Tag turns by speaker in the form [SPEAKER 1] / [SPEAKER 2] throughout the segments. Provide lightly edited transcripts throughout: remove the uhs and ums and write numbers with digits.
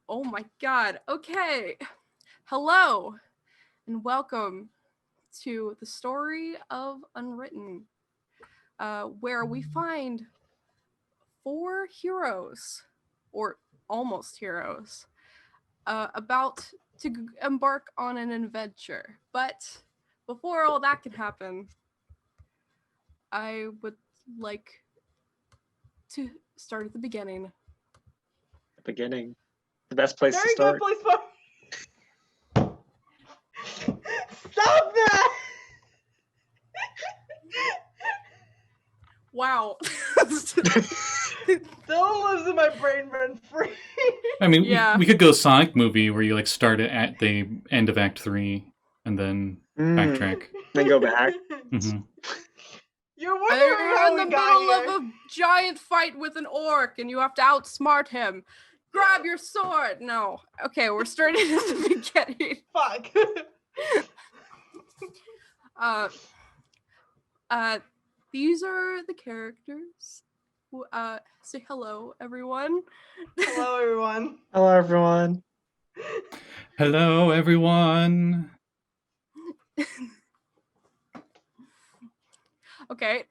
[SPEAKER 1] Oh my god. Okay. Hello and welcome to the story of Unwritten, where we find four heroes, or almost heroes, about to embark on an adventure. But before all that can happen, I would like to start at the beginning.
[SPEAKER 2] The beginning. The best place to
[SPEAKER 3] Very good
[SPEAKER 2] start.
[SPEAKER 3] place for. Stop that!
[SPEAKER 1] Wow.
[SPEAKER 3] Still lives in my brain rent free.
[SPEAKER 4] I mean,
[SPEAKER 1] Yeah.
[SPEAKER 4] we could go Sonic movie where you like start it at the end of Act 3 and then backtrack.
[SPEAKER 2] Then go back.
[SPEAKER 4] hmm
[SPEAKER 3] You're wondering
[SPEAKER 1] You're
[SPEAKER 3] how
[SPEAKER 1] in the
[SPEAKER 3] we got
[SPEAKER 1] middle
[SPEAKER 3] here.
[SPEAKER 1] of a giant fight with an orc and you have to outsmart him. Grab your sword. No. Okay, we're starting at the beginning.
[SPEAKER 3] Fuck.
[SPEAKER 1] These are the characters. Say hello, everyone.
[SPEAKER 3] Hello, everyone.
[SPEAKER 2] Hello, everyone.
[SPEAKER 4] Hello, everyone.
[SPEAKER 1] Okay.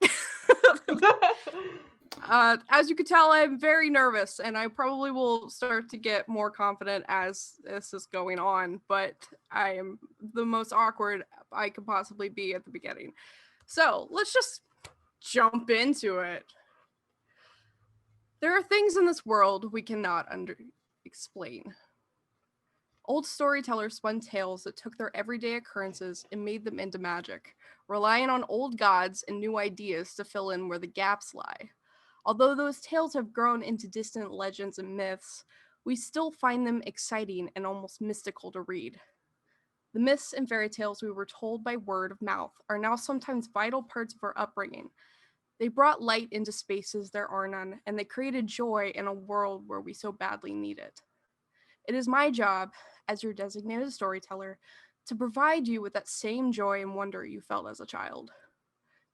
[SPEAKER 1] As you can tell, I'm very nervous, and I probably will start to get more confident as this is going on, but I am the most awkward I could possibly be at the beginning. So let's just jump into it. There are things in this world we cannot explain. Old storytellers spun tales that took their everyday occurrences and made them into magic, relying on old gods and new ideas to fill in where the gaps lie. Although those tales have grown into distant legends and myths, we still find them exciting and almost mystical to read. The myths and fairy tales we were told by word of mouth are now sometimes vital parts of our upbringing. They brought light into spaces there are none, and they created joy in a world where we so badly need it. It is my job, as your designated storyteller, to provide you with that same joy and wonder you felt as a child.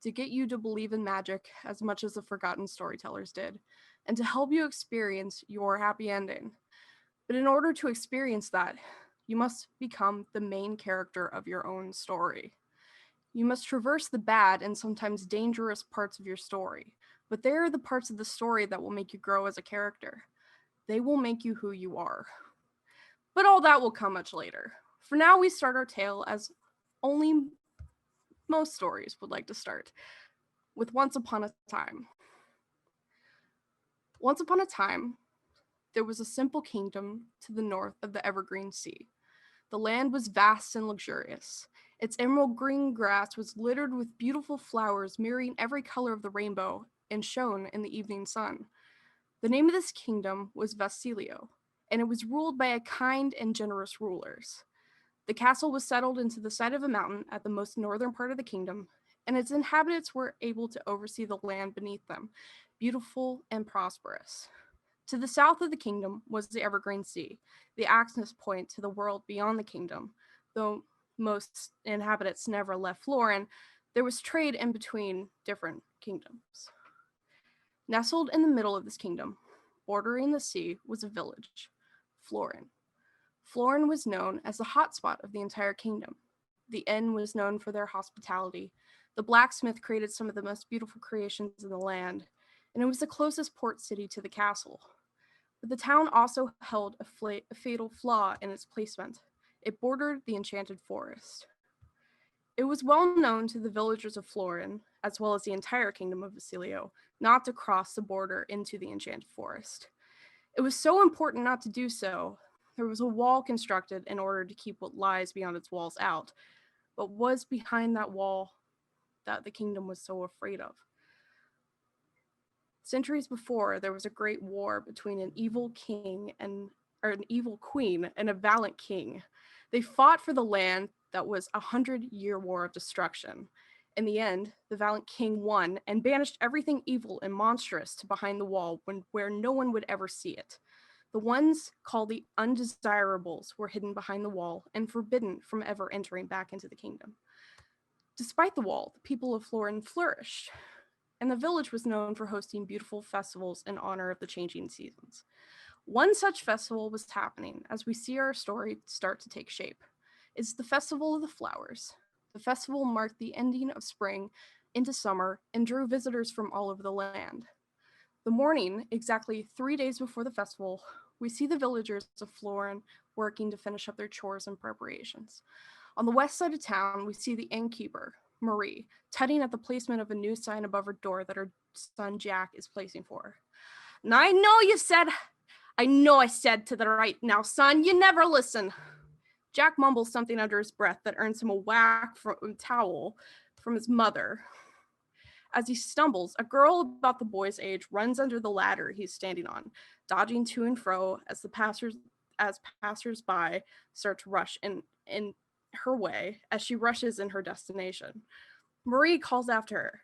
[SPEAKER 1] To get you to believe in magic as much as the forgotten storytellers did, and to help you experience your happy ending. But in order to experience that, you must become the main character of your own story. You must traverse the bad and sometimes dangerous parts of your story, but they are the parts of the story that will make you grow as a character. They will make you who you are. But all that will come much later. For now, we start our tale as only most stories would like to start, with Once Upon a Time. Once upon a time, there was a simple kingdom to the north of the Evergreen Sea. The land was vast and luxurious. Its emerald green grass was littered with beautiful flowers mirroring every color of the rainbow and shone in the evening sun. The name of this kingdom was Vasilio, and it was ruled by a kind and generous rulers. The castle was settled into the side of a mountain at the most northern part of the kingdom, and its inhabitants were able to oversee the land beneath them, beautiful and prosperous. To the south of the kingdom was the Evergreen Sea, the access point to the world beyond the kingdom. Though most inhabitants never left Florin, there was trade in between different kingdoms. Nestled in the middle of this kingdom, bordering the sea, was a village, Florin. Florin was known as the hotspot of the entire kingdom. The inn was known for their hospitality. The blacksmith created some of the most beautiful creations in the land, and it was the closest port city to the castle. But the town also held a fatal flaw in its placement. It bordered the enchanted forest. It was well known to the villagers of Florin, as well as the entire kingdom of Vasilio, not to cross the border into the enchanted forest. It was so important not to do so. There was a wall constructed in order to keep what lies beyond its walls out, but was behind that wall that the kingdom was so afraid of. Centuries before, there was a great war between an evil queen and a valiant king. They fought for the land that was 100-year war of destruction. In the end, the valiant king won and banished everything evil and monstrous to behind the wall where no one would ever see it. The ones called the undesirables were hidden behind the wall and forbidden from ever entering back into the kingdom. Despite the wall, the people of Florin flourished, and the village was known for hosting beautiful festivals in honor of the changing seasons. One such festival was happening as we see our story start to take shape. It's the Festival of the Flowers. The festival marked the ending of spring into summer and drew visitors from all over the land. The morning, exactly 3 days before the festival, we see the villagers of Florin working to finish up their chores and preparations. On the west side of town, we see the innkeeper, Marie, tugging at the placement of a new sign above her door that her son Jack is placing for her. Now I know I said to the right now, son, you never listen. Jack mumbles something under his breath that earns him a whack from a towel from his mother. As he stumbles, a girl about the boy's age runs under the ladder he's standing on, dodging to and fro as passers-by start to rush in her way as she rushes in her destination. Marie calls after her.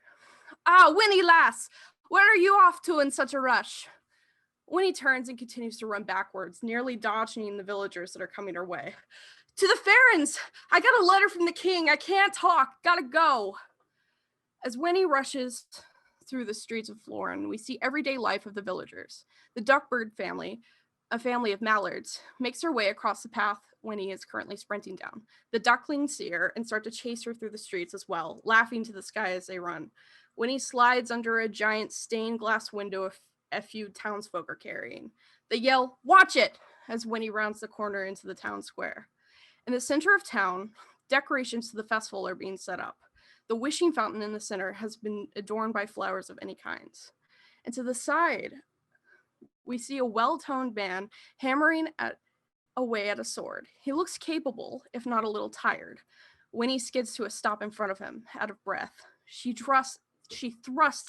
[SPEAKER 1] Ah, Winnie, lass, where are you off to in such a rush? Winnie turns and continues to run backwards, nearly dodging the villagers that are coming her way. To the Farrens! I got a letter from the king. I can't talk. Gotta go. As Winnie rushes through the streets of Florin, we see everyday life of the villagers. The Duckbird family, a family of mallards, makes her way across the path Winnie is currently sprinting down. The ducklings see her and start to chase her through the streets as well, laughing to the sky as they run. Winnie slides under a giant stained glass window a few townsfolk are carrying. They yell, "Watch it!" as Winnie rounds the corner into the town square. In the center of town, decorations to the festival are being set up. The wishing fountain in the center has been adorned by flowers of any kinds. And to the side, we see a well-toned man hammering away at a sword. He looks capable, if not a little tired. Winnie skids to a stop in front of him, out of breath. She thrusts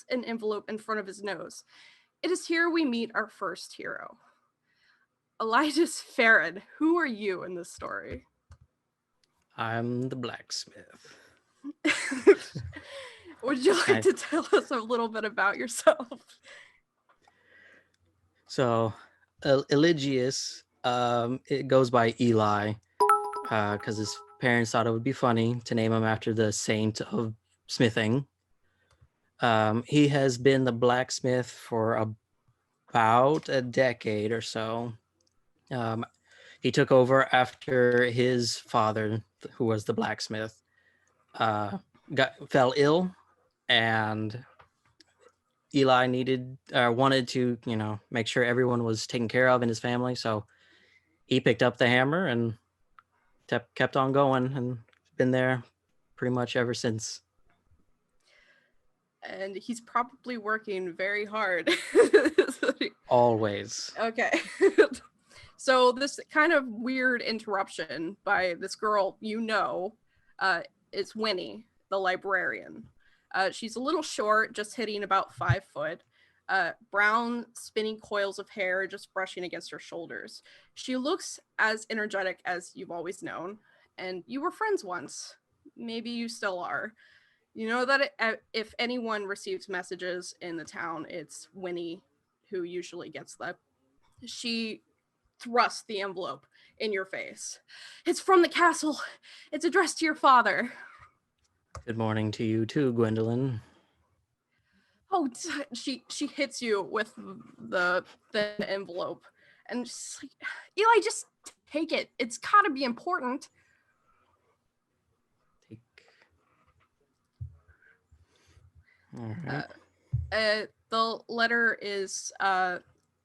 [SPEAKER 1] an envelope in front of his nose. It is here we meet our first hero. Elijah's Farron, who are you in this story?
[SPEAKER 5] I'm the blacksmith.
[SPEAKER 1] Would you like to tell us a little bit about yourself?
[SPEAKER 5] So, Eligius, it goes by Eli, because his parents thought it would be funny to name him after the saint of smithing. He has been the blacksmith for about a decade or so. He took over after his father, who was the blacksmith, fell ill, and Eli wanted to, make sure everyone was taken care of in his family. So he picked up the hammer and kept on going, and been there pretty much ever since.
[SPEAKER 1] And he's probably working very hard.
[SPEAKER 5] Always.
[SPEAKER 1] Okay. So this kind of weird interruption by this girl, is Winnie, the librarian. She's a little short, just hitting about 5 foot. Brown spinning coils of hair just brushing against her shoulders. She looks as energetic as you've always known, and you were friends once. Maybe you still are. You know that if anyone receives messages in the town, it's Winnie who usually gets them. She thrusts the envelope in your face. It's from the castle. It's addressed to your father.
[SPEAKER 5] Good morning to you too, Gwendolyn.
[SPEAKER 1] Oh, she hits you with the envelope, and she's like, Eli, just take it. It's gotta be important.
[SPEAKER 5] All right.
[SPEAKER 1] The letter is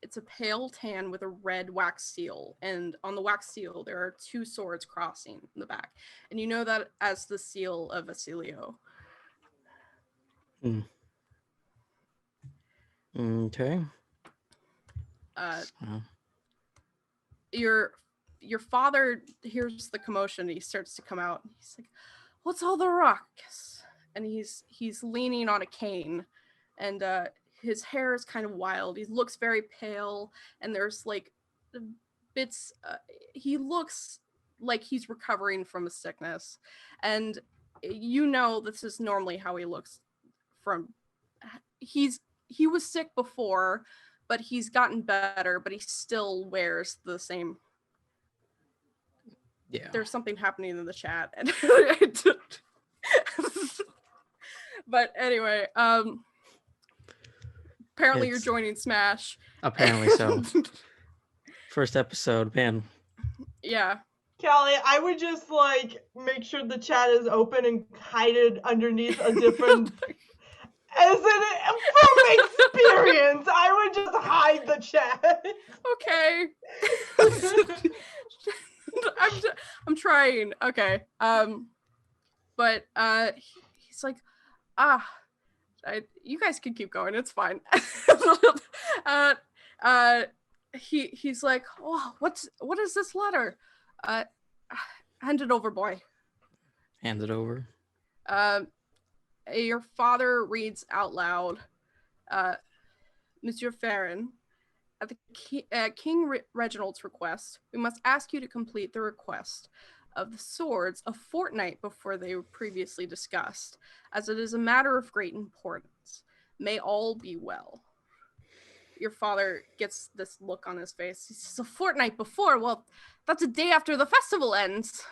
[SPEAKER 1] it's a pale tan with a red wax seal, and on the wax seal there are 2 swords crossing in the back, and you know that as the seal of Vasilio.
[SPEAKER 5] Okay.
[SPEAKER 1] Your father hears the commotion. He starts to come out. He's like, "What's all the ruckus?" And he's leaning on a cane, and his hair is kind of wild. He looks very pale, and there's like bits. He looks like he's recovering from a sickness, and this is normally how he looks. He was sick before, but he's gotten better. But he still wears the same.
[SPEAKER 5] Yeah.
[SPEAKER 1] There's something happening in the chat, and but anyway, apparently you're joining Smash.
[SPEAKER 5] Apparently so. First episode, man.
[SPEAKER 1] Yeah.
[SPEAKER 3] Callie, I would just like make sure the chat is open and hide it underneath a different. From experience, I would just hide the chat.
[SPEAKER 1] Okay. I'm trying. Okay. But he's like, you guys can keep going. It's fine. He's like, oh, what is this letter? Hand it over, boy.
[SPEAKER 5] Hand it over.
[SPEAKER 1] Your father reads out loud, Monsieur Farron, at the King Reginald's request, we must ask you to complete the request of the swords a fortnight before they were previously discussed, as it is a matter of great importance. May all be well. Your father gets this look on his face. He says, a fortnight before? Well, that's a day after the festival ends.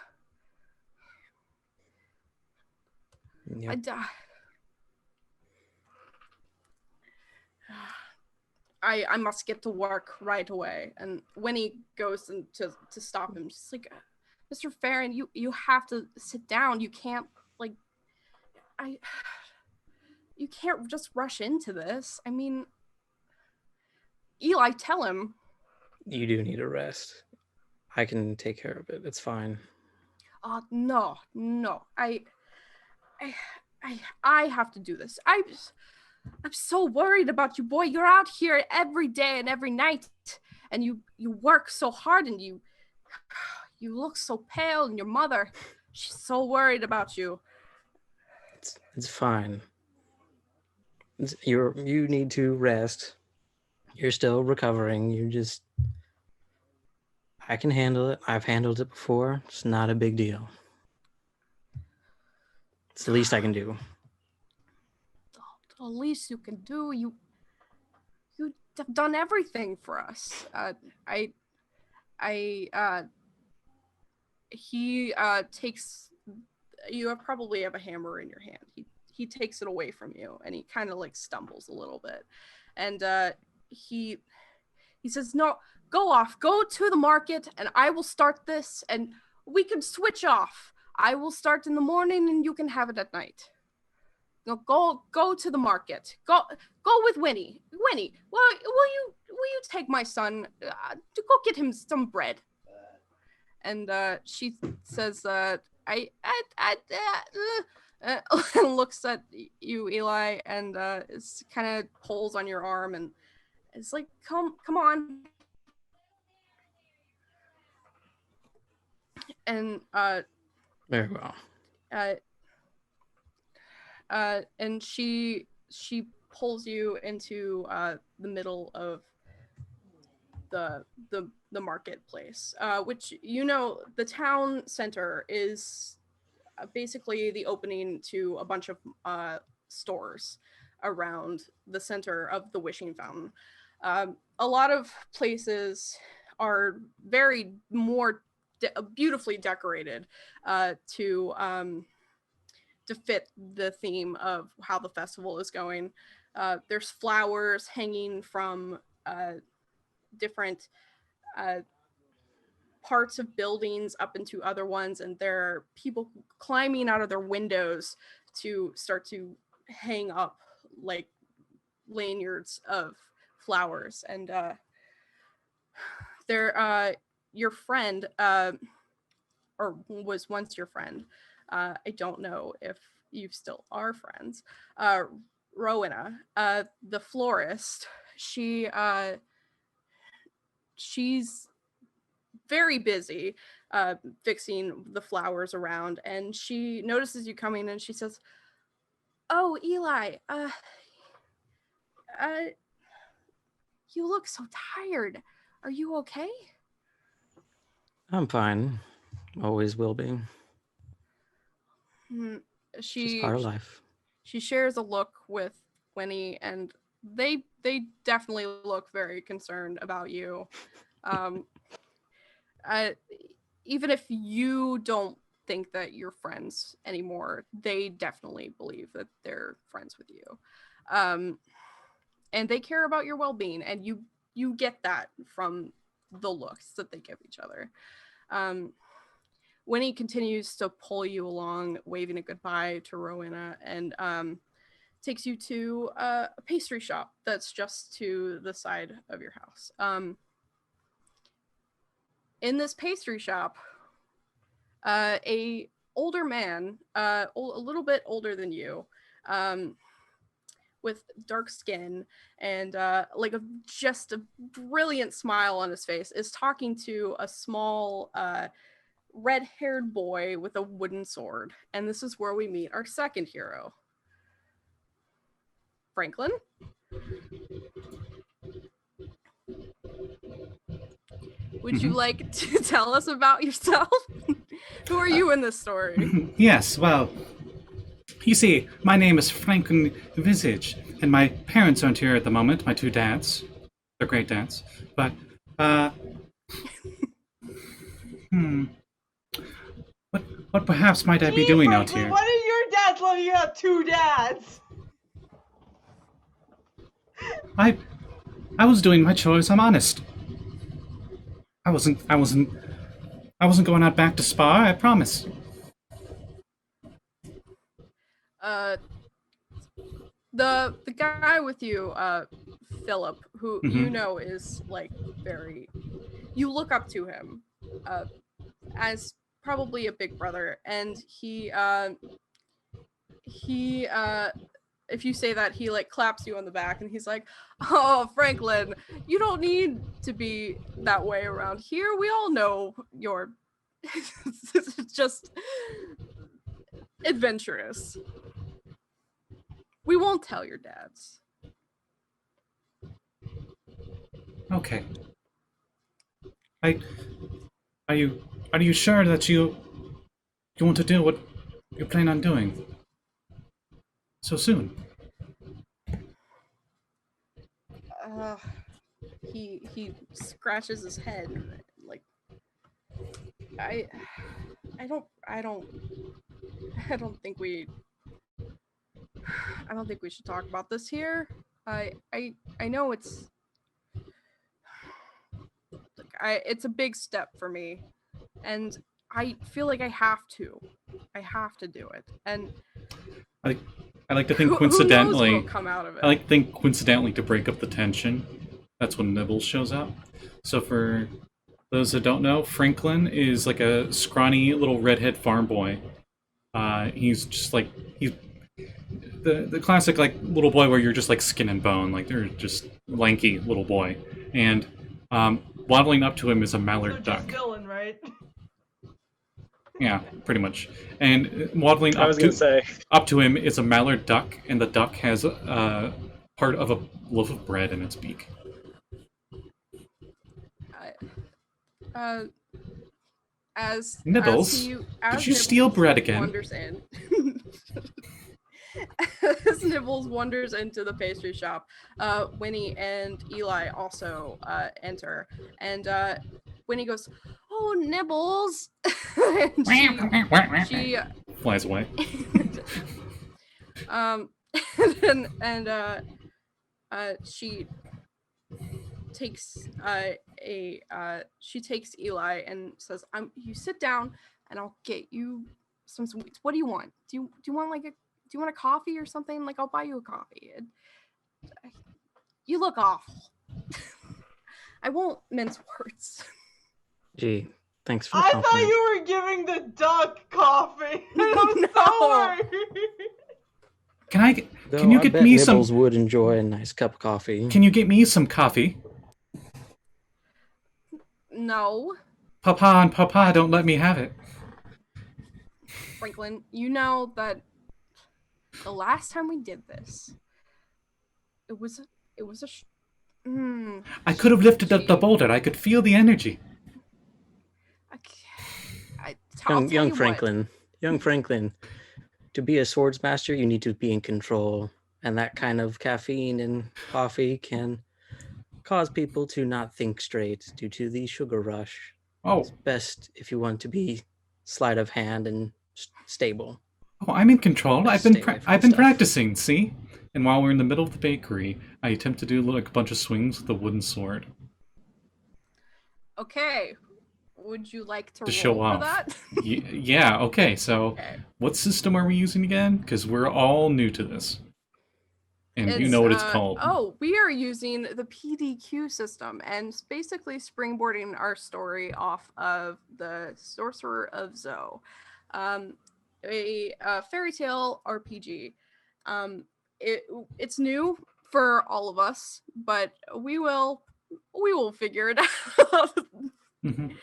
[SPEAKER 5] Yep.
[SPEAKER 1] I must get to work right away. And when he goes to stop him, just like, Mr. Farron, you have to sit down. You can't you can't just rush into this. I mean, Eli, tell him.
[SPEAKER 5] You do need a rest. I can take care of it. It's fine.
[SPEAKER 1] No. I have to do this. I'm so worried about you, boy. You're out here every day and every night, and you work so hard, and you look so pale, and your mother, she's so worried about you.
[SPEAKER 5] It's fine. You need to rest. You're still recovering. I can handle it. I've handled it before. It's not a big deal. It's the least I can do.
[SPEAKER 1] The least you can do. You have done everything for us. He takes. You probably have a hammer in your hand. He takes it away from you, and he kind of like stumbles a little bit, and he says, "No, go to the market, and I will start this, and we can switch off. I will start in the morning, and you can have it at night. No, go to the market. Go with Winnie. Winnie, will you take my son to go get him some bread?" And she says, looks at you, Eli, and kind of pulls on your arm, and it's like, come on. And
[SPEAKER 5] Very well.
[SPEAKER 1] And she pulls you into the middle of the marketplace, which, the town center is basically the opening to a bunch of stores around the center of the wishing fountain. A lot of places are very more beautifully decorated to fit the theme of how the festival is going. There's flowers hanging from different parts of buildings up into other ones, and there are people climbing out of their windows to start to hang up like lanyards of flowers. And your friend, or was once your friend, I don't know if you still are friends, Rowena, the florist, she's very busy fixing the flowers around, and she notices you coming, and she says, "Oh, Eli, you look so tired. Are you okay?"
[SPEAKER 5] I'm fine. Always will be.
[SPEAKER 1] She
[SPEAKER 5] Just part of life.
[SPEAKER 1] She shares a look with Winnie, and they definitely look very concerned about you. Even if you don't think that you're friends anymore, they definitely believe that they're friends with you. And they care about your well-being, and you get that from the looks that they give each other. Winnie continues to pull you along, waving a goodbye to Rowena, and takes you to a pastry shop that's just to the side of your house. In this pastry shop, a older man, a little bit older than you, with dark skin and like just a brilliant smile on his face, is talking to a small red-haired boy with a wooden sword. And this is where we meet our second hero. Franklin? Would you like to tell us about yourself? Who are you in this story?
[SPEAKER 4] Yes, well, you see, my name is Franklin Visage, and my parents aren't here at the moment, my two dads. They're great dads. But, What perhaps might I be doing out
[SPEAKER 3] Franklin,
[SPEAKER 4] here?
[SPEAKER 3] why did your dads let you have two dads?
[SPEAKER 4] I was doing my chores, I'm honest. I wasn't going out back to Spa, I promise.
[SPEAKER 1] The guy with you, Philip, who you know is like very, you look up to him as probably a big brother, and he if you say that, he like claps you on the back and he's like, "Oh, Franklin, you don't need to be that way around here. We all know you're just adventurous. We won't tell your dads."
[SPEAKER 4] Okay. Are you sure that you want to do what you plan on doing so soon?
[SPEAKER 1] He scratches his head like, I don't think we should talk about this here. I know it's a big step for me, and I feel like I have to do it. And
[SPEAKER 4] I like to think
[SPEAKER 1] who
[SPEAKER 4] coincidentally.
[SPEAKER 1] knows what'll come out of it.
[SPEAKER 4] I like to think coincidentally to break up the tension. That's when Nibbles shows up. So for those that don't know, Franklin is like a scrawny little redhead farm boy. He's just like he's the classic like little boy where you're just like skin and bone, like they're just lanky little boy. And waddling up to him is a mallard duck.
[SPEAKER 3] Villain, right?
[SPEAKER 4] Yeah, pretty much. And waddling
[SPEAKER 2] I was gonna say.
[SPEAKER 4] up to him is a mallard duck, and the duck has part of a loaf of bread in its beak. Nibbles, did you
[SPEAKER 1] Nibbles
[SPEAKER 4] steal bread again?
[SPEAKER 1] Wanders in. As Nibbles wanders into the pastry shop, Winnie and Eli also enter, and Winnie goes, "Oh, Nibbles!" and she
[SPEAKER 4] flies away.
[SPEAKER 1] She takes she takes Eli and says, "You sit down, and I'll get you some sweets. What do you want? Do you want a coffee or something? Like, I'll buy you a coffee." You look awful. I won't mince words.
[SPEAKER 5] Gee, thanks for the
[SPEAKER 3] I
[SPEAKER 5] compliment.
[SPEAKER 3] thought you were giving the duck coffee. I'm
[SPEAKER 1] No.
[SPEAKER 3] sorry.
[SPEAKER 4] Can you
[SPEAKER 5] I
[SPEAKER 4] get
[SPEAKER 5] bet
[SPEAKER 4] me
[SPEAKER 5] Nibbles
[SPEAKER 4] some?
[SPEAKER 5] would enjoy a nice cup of coffee.
[SPEAKER 4] Can you get me some coffee?
[SPEAKER 1] No,
[SPEAKER 4] Papa and Papa don't let me have it.
[SPEAKER 1] Franklin, you know that the last time we did this, it was
[SPEAKER 4] I could have lifted up the boulder. I could feel the energy.
[SPEAKER 5] Young Franklin, to be a swords master, you need to be in control, and that kind of caffeine and coffee can cause people to not think straight due to the sugar rush.
[SPEAKER 4] Oh,
[SPEAKER 5] It's best if you want to be sleight of hand and stable.
[SPEAKER 4] I'm in control. I've
[SPEAKER 5] Stay
[SPEAKER 4] been
[SPEAKER 5] away from
[SPEAKER 4] I've been
[SPEAKER 5] stuff.
[SPEAKER 4] practicing. See, and while we're in the middle of the bakery, I attempt to do like a bunch of swings with the wooden sword.
[SPEAKER 1] Okay. Would you like to roll
[SPEAKER 4] show
[SPEAKER 1] for
[SPEAKER 4] off.
[SPEAKER 1] that?
[SPEAKER 4] Yeah, okay, so
[SPEAKER 1] Okay.
[SPEAKER 4] what system are we using again? Because we're all new to this. And you
[SPEAKER 1] It's,
[SPEAKER 4] know what it's called.
[SPEAKER 1] Oh, we are using the PDQ system and it's basically springboarding our story off of the Sorcerer of Zoe, a fairy tale RPG. It's new for all of us, but we will figure it out.
[SPEAKER 4] Mhm.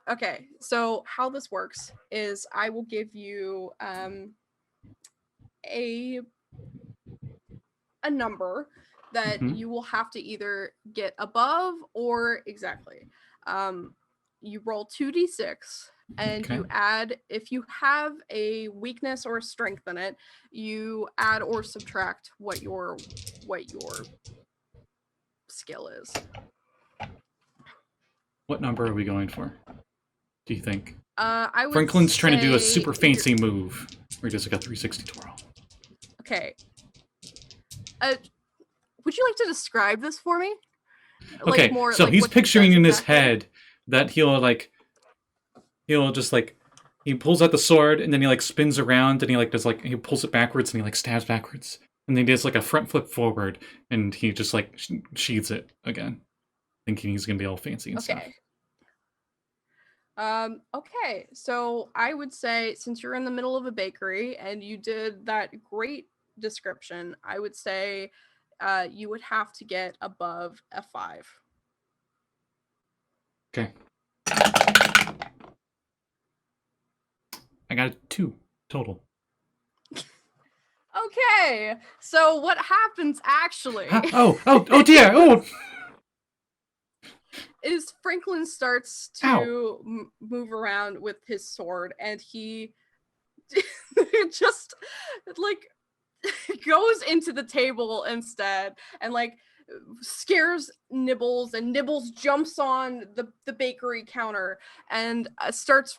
[SPEAKER 1] Okay, so how this works is I will give you a number that
[SPEAKER 4] Mhm.
[SPEAKER 1] you will have to either get above or exactly. You roll 2d6 and you
[SPEAKER 4] Okay.
[SPEAKER 1] add, if you have a weakness or a strength in it, you add or subtract what your skill is.
[SPEAKER 4] What number are we going for? Do you think?
[SPEAKER 1] I would
[SPEAKER 4] Franklin's trying to do a
[SPEAKER 1] say
[SPEAKER 4] super fancy move. Where he does like a 360 twirl.
[SPEAKER 1] Okay. Would you like to describe this for me?
[SPEAKER 4] Okay, so he's
[SPEAKER 1] what he
[SPEAKER 4] picturing
[SPEAKER 1] does
[SPEAKER 4] in his
[SPEAKER 1] exactly?
[SPEAKER 4] head that he'll just like he pulls out the sword and then he like spins around and he like does like he pulls it backwards and he like stabs backwards and then he does like a front flip forward and he just like sheathes it again, thinking he's gonna be all fancy and stuff.
[SPEAKER 1] Okay. Okay, so I would say since you're in the middle of a bakery and you did that great description, I would say you would have to get above a 5.
[SPEAKER 4] Okay. I got a 2 total.
[SPEAKER 1] Okay, so what happens actually
[SPEAKER 4] Oh dear! Oh!
[SPEAKER 1] is Franklin starts to move around with his sword and he just like goes into the table instead and like scares Nibbles, and Nibbles jumps on the bakery counter and starts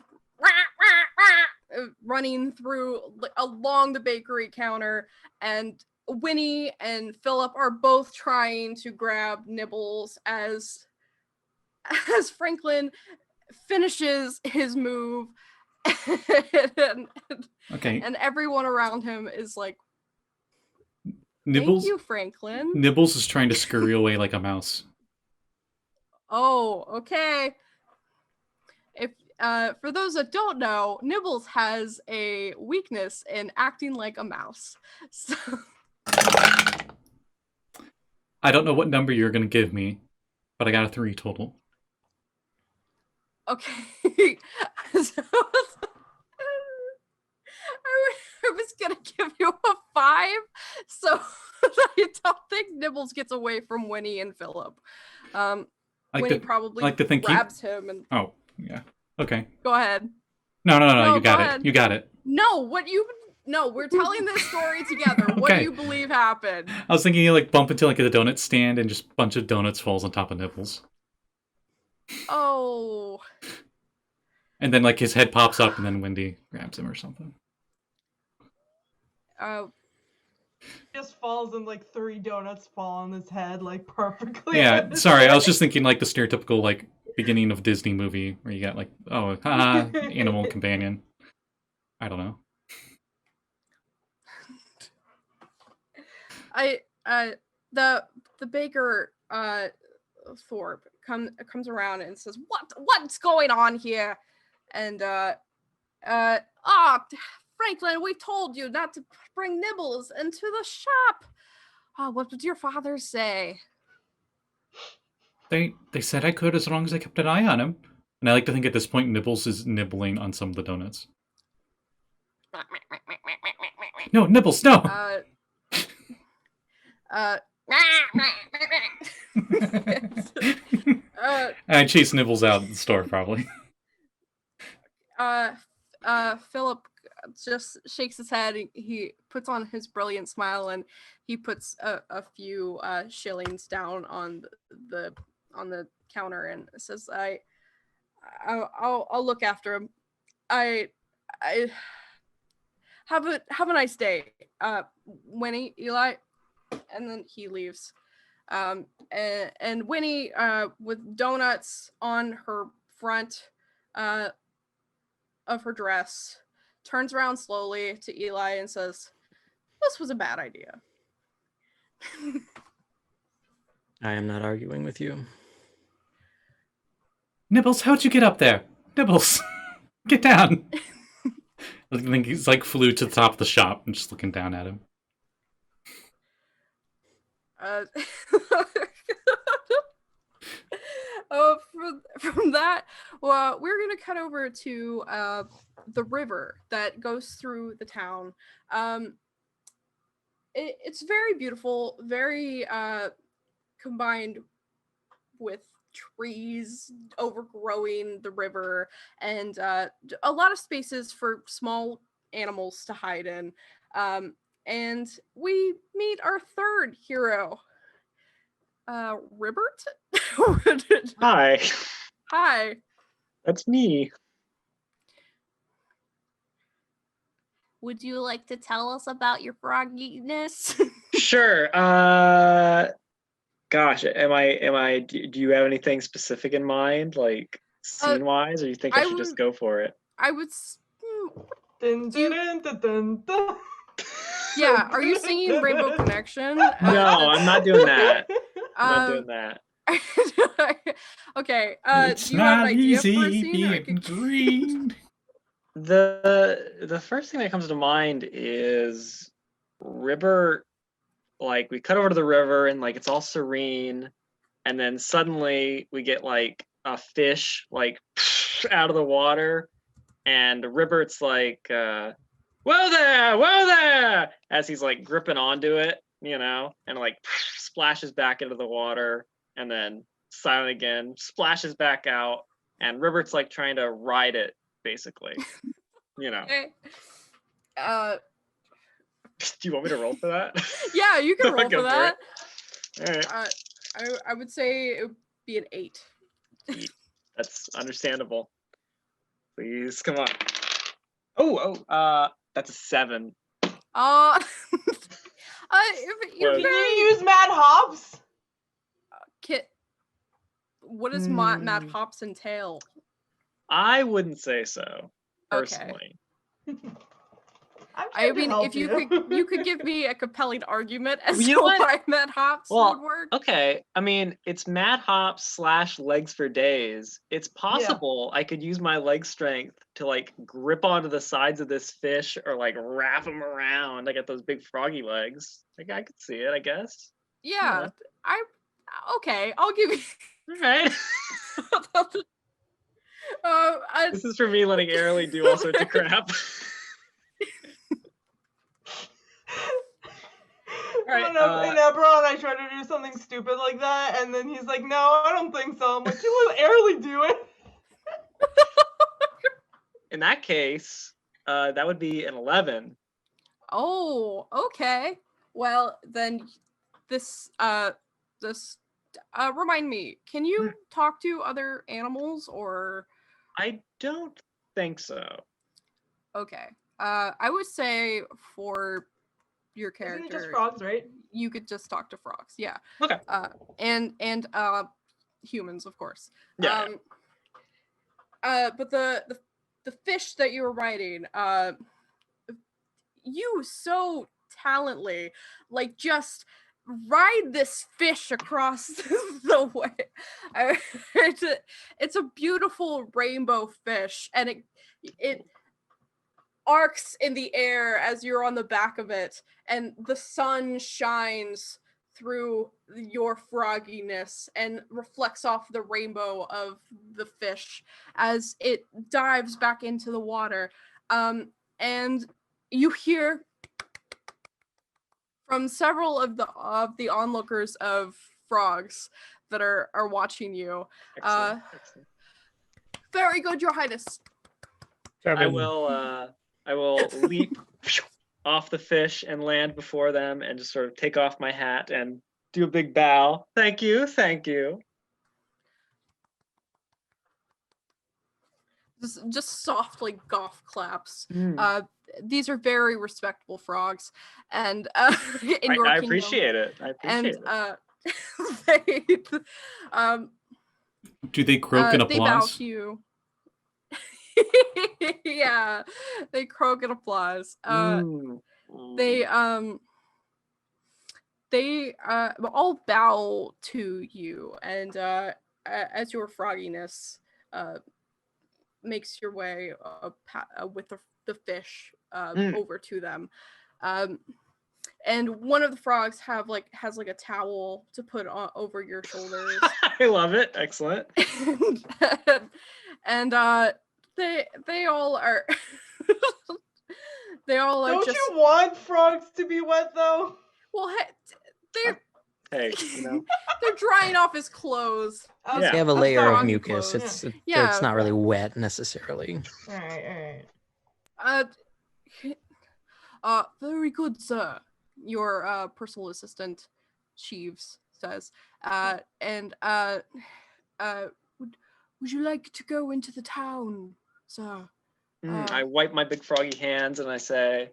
[SPEAKER 1] running through along the bakery counter, and Winnie and Philip are both trying to grab Nibbles as Franklin finishes his move and,
[SPEAKER 4] Okay.
[SPEAKER 1] and everyone around him is like,
[SPEAKER 4] Nibbles.
[SPEAKER 1] Thank you, Franklin.
[SPEAKER 4] Nibbles is trying to scurry away like a mouse.
[SPEAKER 1] Oh, okay. If for those that don't know, Nibbles has a weakness in acting like a mouse. So
[SPEAKER 4] I don't know what number you're gonna give me, but I got a 3 total.
[SPEAKER 1] okay. So, I was gonna give you a 5, so I don't think Nibbles gets away from Winnie and Philip. Winnie probably grabs him and.
[SPEAKER 4] Oh, yeah. Okay.
[SPEAKER 1] Go ahead.
[SPEAKER 4] No, you got it. You got it.
[SPEAKER 1] No, we're telling this story together.
[SPEAKER 4] Okay.
[SPEAKER 1] What do you believe happened?
[SPEAKER 4] I was thinking you like bump into like a donut stand and just a bunch of donuts falls on top of Nibbles.
[SPEAKER 1] Oh.
[SPEAKER 4] And then like his head pops up and then Wendy grabs him or something.
[SPEAKER 3] Just falls and like 3 donuts fall on his head like perfectly.
[SPEAKER 4] Yeah, sorry, I was just thinking like the stereotypical like beginning of Disney movie where you got like, oh, animal companion. I don't know.
[SPEAKER 1] The baker Thorpe comes around and says, what's going on here? And Franklin, we told you not to bring Nibbles into the shop. What did your father say?
[SPEAKER 4] They said I could as long as I kept an eye on him. And I like to think at this point Nibbles is nibbling on some of the donuts. No, Nibbles, no! I chase Nibbles out of the store, probably.
[SPEAKER 1] Philip just shakes his head. He puts on his brilliant smile and he puts a few shillings down on the counter and says, I'll look after him. I have a nice day, Winnie, Eli. And then he leaves. And Winnie, with donuts on her front of her dress, turns around slowly to Eli and says, "This was a bad idea."
[SPEAKER 5] I am not arguing with you.
[SPEAKER 4] Nibbles, how'd you get up there? Nibbles, get down. I think he's like flew to the top of the shop and just looking down at him.
[SPEAKER 1] From that, well, we're gonna cut over to the river that goes through the town. It's very beautiful, very combined with trees overgrowing the river, and a lot of spaces for small animals to hide in. And we meet our third hero, Ribbert.
[SPEAKER 2] Hi,
[SPEAKER 1] Hi.
[SPEAKER 2] that's me.
[SPEAKER 1] Would you like to tell us about your frogginess?
[SPEAKER 2] Sure. Gosh, do you have anything specific in mind, like scene-wise, or you think I should just go for it?
[SPEAKER 1] I would.
[SPEAKER 3] Dun, dun, dun, dun, dun, dun.
[SPEAKER 1] Yeah, are you singing Rainbow Connection?
[SPEAKER 2] No, I'm not doing that. I'm not doing that.
[SPEAKER 1] Okay.
[SPEAKER 4] It's
[SPEAKER 1] do you have
[SPEAKER 4] not
[SPEAKER 1] an idea for a
[SPEAKER 4] easy
[SPEAKER 1] scene? Or I
[SPEAKER 4] being
[SPEAKER 1] could-
[SPEAKER 4] green.
[SPEAKER 2] The first thing that comes to mind is river. Like we cut over to the river and like it's all serene, and then suddenly we get like a fish like out of the water, and Ribbert's like, "Whoa there!" as he's like gripping onto it, and like splashes back into the water, and then silent again, splashes back out, and Ribbert's like trying to ride it, basically.
[SPEAKER 1] Okay.
[SPEAKER 2] Do you want me to roll for that?
[SPEAKER 1] Yeah, you can roll
[SPEAKER 2] Go
[SPEAKER 1] for
[SPEAKER 2] for
[SPEAKER 1] that.
[SPEAKER 2] it. All right.
[SPEAKER 1] I would say it would be an 8.
[SPEAKER 2] That's understandable. Please, come on. That's a 7.
[SPEAKER 1] If you're
[SPEAKER 2] Well-
[SPEAKER 3] Can
[SPEAKER 1] very
[SPEAKER 3] you use Mad Hops?
[SPEAKER 1] what does Matt Hops entail?
[SPEAKER 2] I wouldn't say so,
[SPEAKER 1] Okay.
[SPEAKER 2] personally.
[SPEAKER 3] I'm
[SPEAKER 1] I
[SPEAKER 3] trying to
[SPEAKER 1] mean,
[SPEAKER 3] help
[SPEAKER 1] if you could give me a compelling argument as
[SPEAKER 2] You
[SPEAKER 1] to
[SPEAKER 2] know what?
[SPEAKER 1] why Matt Hops
[SPEAKER 2] Well,
[SPEAKER 1] would work.
[SPEAKER 2] Okay, I mean, it's Mad Hops / legs for days. It's possible I could use my leg strength to like grip onto the sides of this fish or like wrap him around. I got those big froggy legs. Like I could see it, I guess.
[SPEAKER 1] Yeah, okay. I'll give you.
[SPEAKER 2] All right. This is for me letting Airly do all sorts of crap. Alright,
[SPEAKER 3] in Eberron, I tried to do something stupid like that, and then he's like, "No, I don't think so." I'm like, "You let Airly do it."
[SPEAKER 2] In that case, that would be an 11.
[SPEAKER 1] Oh, okay. Well, then this remind me, can you talk to other animals or
[SPEAKER 2] I don't think so.
[SPEAKER 1] okay. I would say for your
[SPEAKER 3] Isn't
[SPEAKER 1] character
[SPEAKER 3] it just frogs, right?
[SPEAKER 1] you could just talk to frogs. Yeah.
[SPEAKER 2] Okay.
[SPEAKER 1] And humans, of course.
[SPEAKER 2] Yeah.
[SPEAKER 1] But the fish that you were riding, you so talently like just ride this fish across the way. It's a beautiful rainbow fish, and it arcs in the air as you're on the back of it, and the sun shines through your frogginess and reflects off the rainbow of the fish as it dives back into the water. And you hear from several of the onlookers of frogs that are watching you.
[SPEAKER 2] Excellent.
[SPEAKER 1] Very good, Your Highness.
[SPEAKER 2] I will leap off the fish and land before them and just sort of take off my hat and do a big bow. Thank you, thank you.
[SPEAKER 1] Just softly golf claps.
[SPEAKER 2] Mm.
[SPEAKER 1] These are very respectable frogs, and in your
[SPEAKER 2] I
[SPEAKER 1] kingdom.
[SPEAKER 2] appreciate it. I appreciate it.
[SPEAKER 1] they, um,
[SPEAKER 4] Do they croak in
[SPEAKER 1] they bow
[SPEAKER 4] applause?
[SPEAKER 1] to you. Yeah, they croak in applause.
[SPEAKER 2] Mm.
[SPEAKER 1] They all bow to you, and as your frogginess makes your way with the fish over to them, and one of the frogs has like a towel to put on over your shoulders.
[SPEAKER 2] I love it. Excellent.
[SPEAKER 1] And they all are they all are
[SPEAKER 3] Don't
[SPEAKER 1] just
[SPEAKER 3] you want frogs to be wet though?
[SPEAKER 1] well they're
[SPEAKER 2] Hey,
[SPEAKER 1] they're drying off his clothes.
[SPEAKER 2] Yeah.
[SPEAKER 5] They have a
[SPEAKER 3] I'm
[SPEAKER 5] layer
[SPEAKER 3] sorry.
[SPEAKER 5] of mucus.
[SPEAKER 1] Clothes.
[SPEAKER 5] It's not really wet necessarily.
[SPEAKER 3] All right.
[SPEAKER 1] Very good, sir. Your personal assistant, Sheaves, says. And would you like to go into the town, sir?
[SPEAKER 2] I wipe my big froggy hands and I say,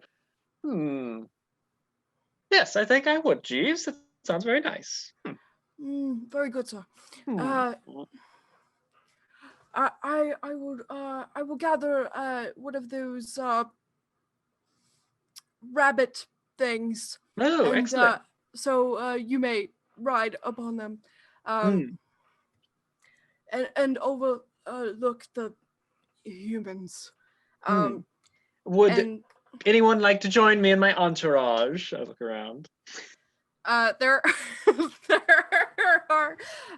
[SPEAKER 2] yes, I think I would, Jeeves. That sounds very nice.
[SPEAKER 1] Very good, sir. I will gather one of those rabbit things.
[SPEAKER 2] Oh,
[SPEAKER 1] and,
[SPEAKER 2] excellent.
[SPEAKER 1] So you may ride upon them, and overlook the humans.
[SPEAKER 2] Would anyone like to join me in my entourage? I look around.
[SPEAKER 1] There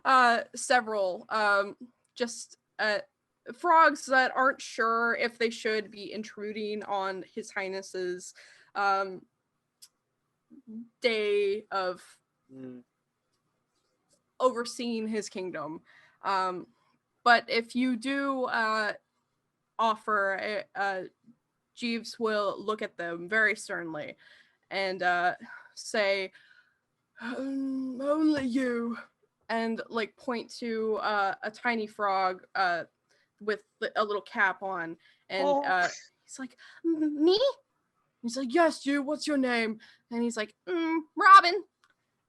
[SPEAKER 1] are several just frogs that aren't sure if they should be intruding on His Highness's day of overseeing his kingdom. But if you do offer, Jeeves will look at them very sternly and say, only you, and like point to a tiny frog with a little cap on, and he's like, me? He's like, yes, you. What's your name? And he's like, Robin.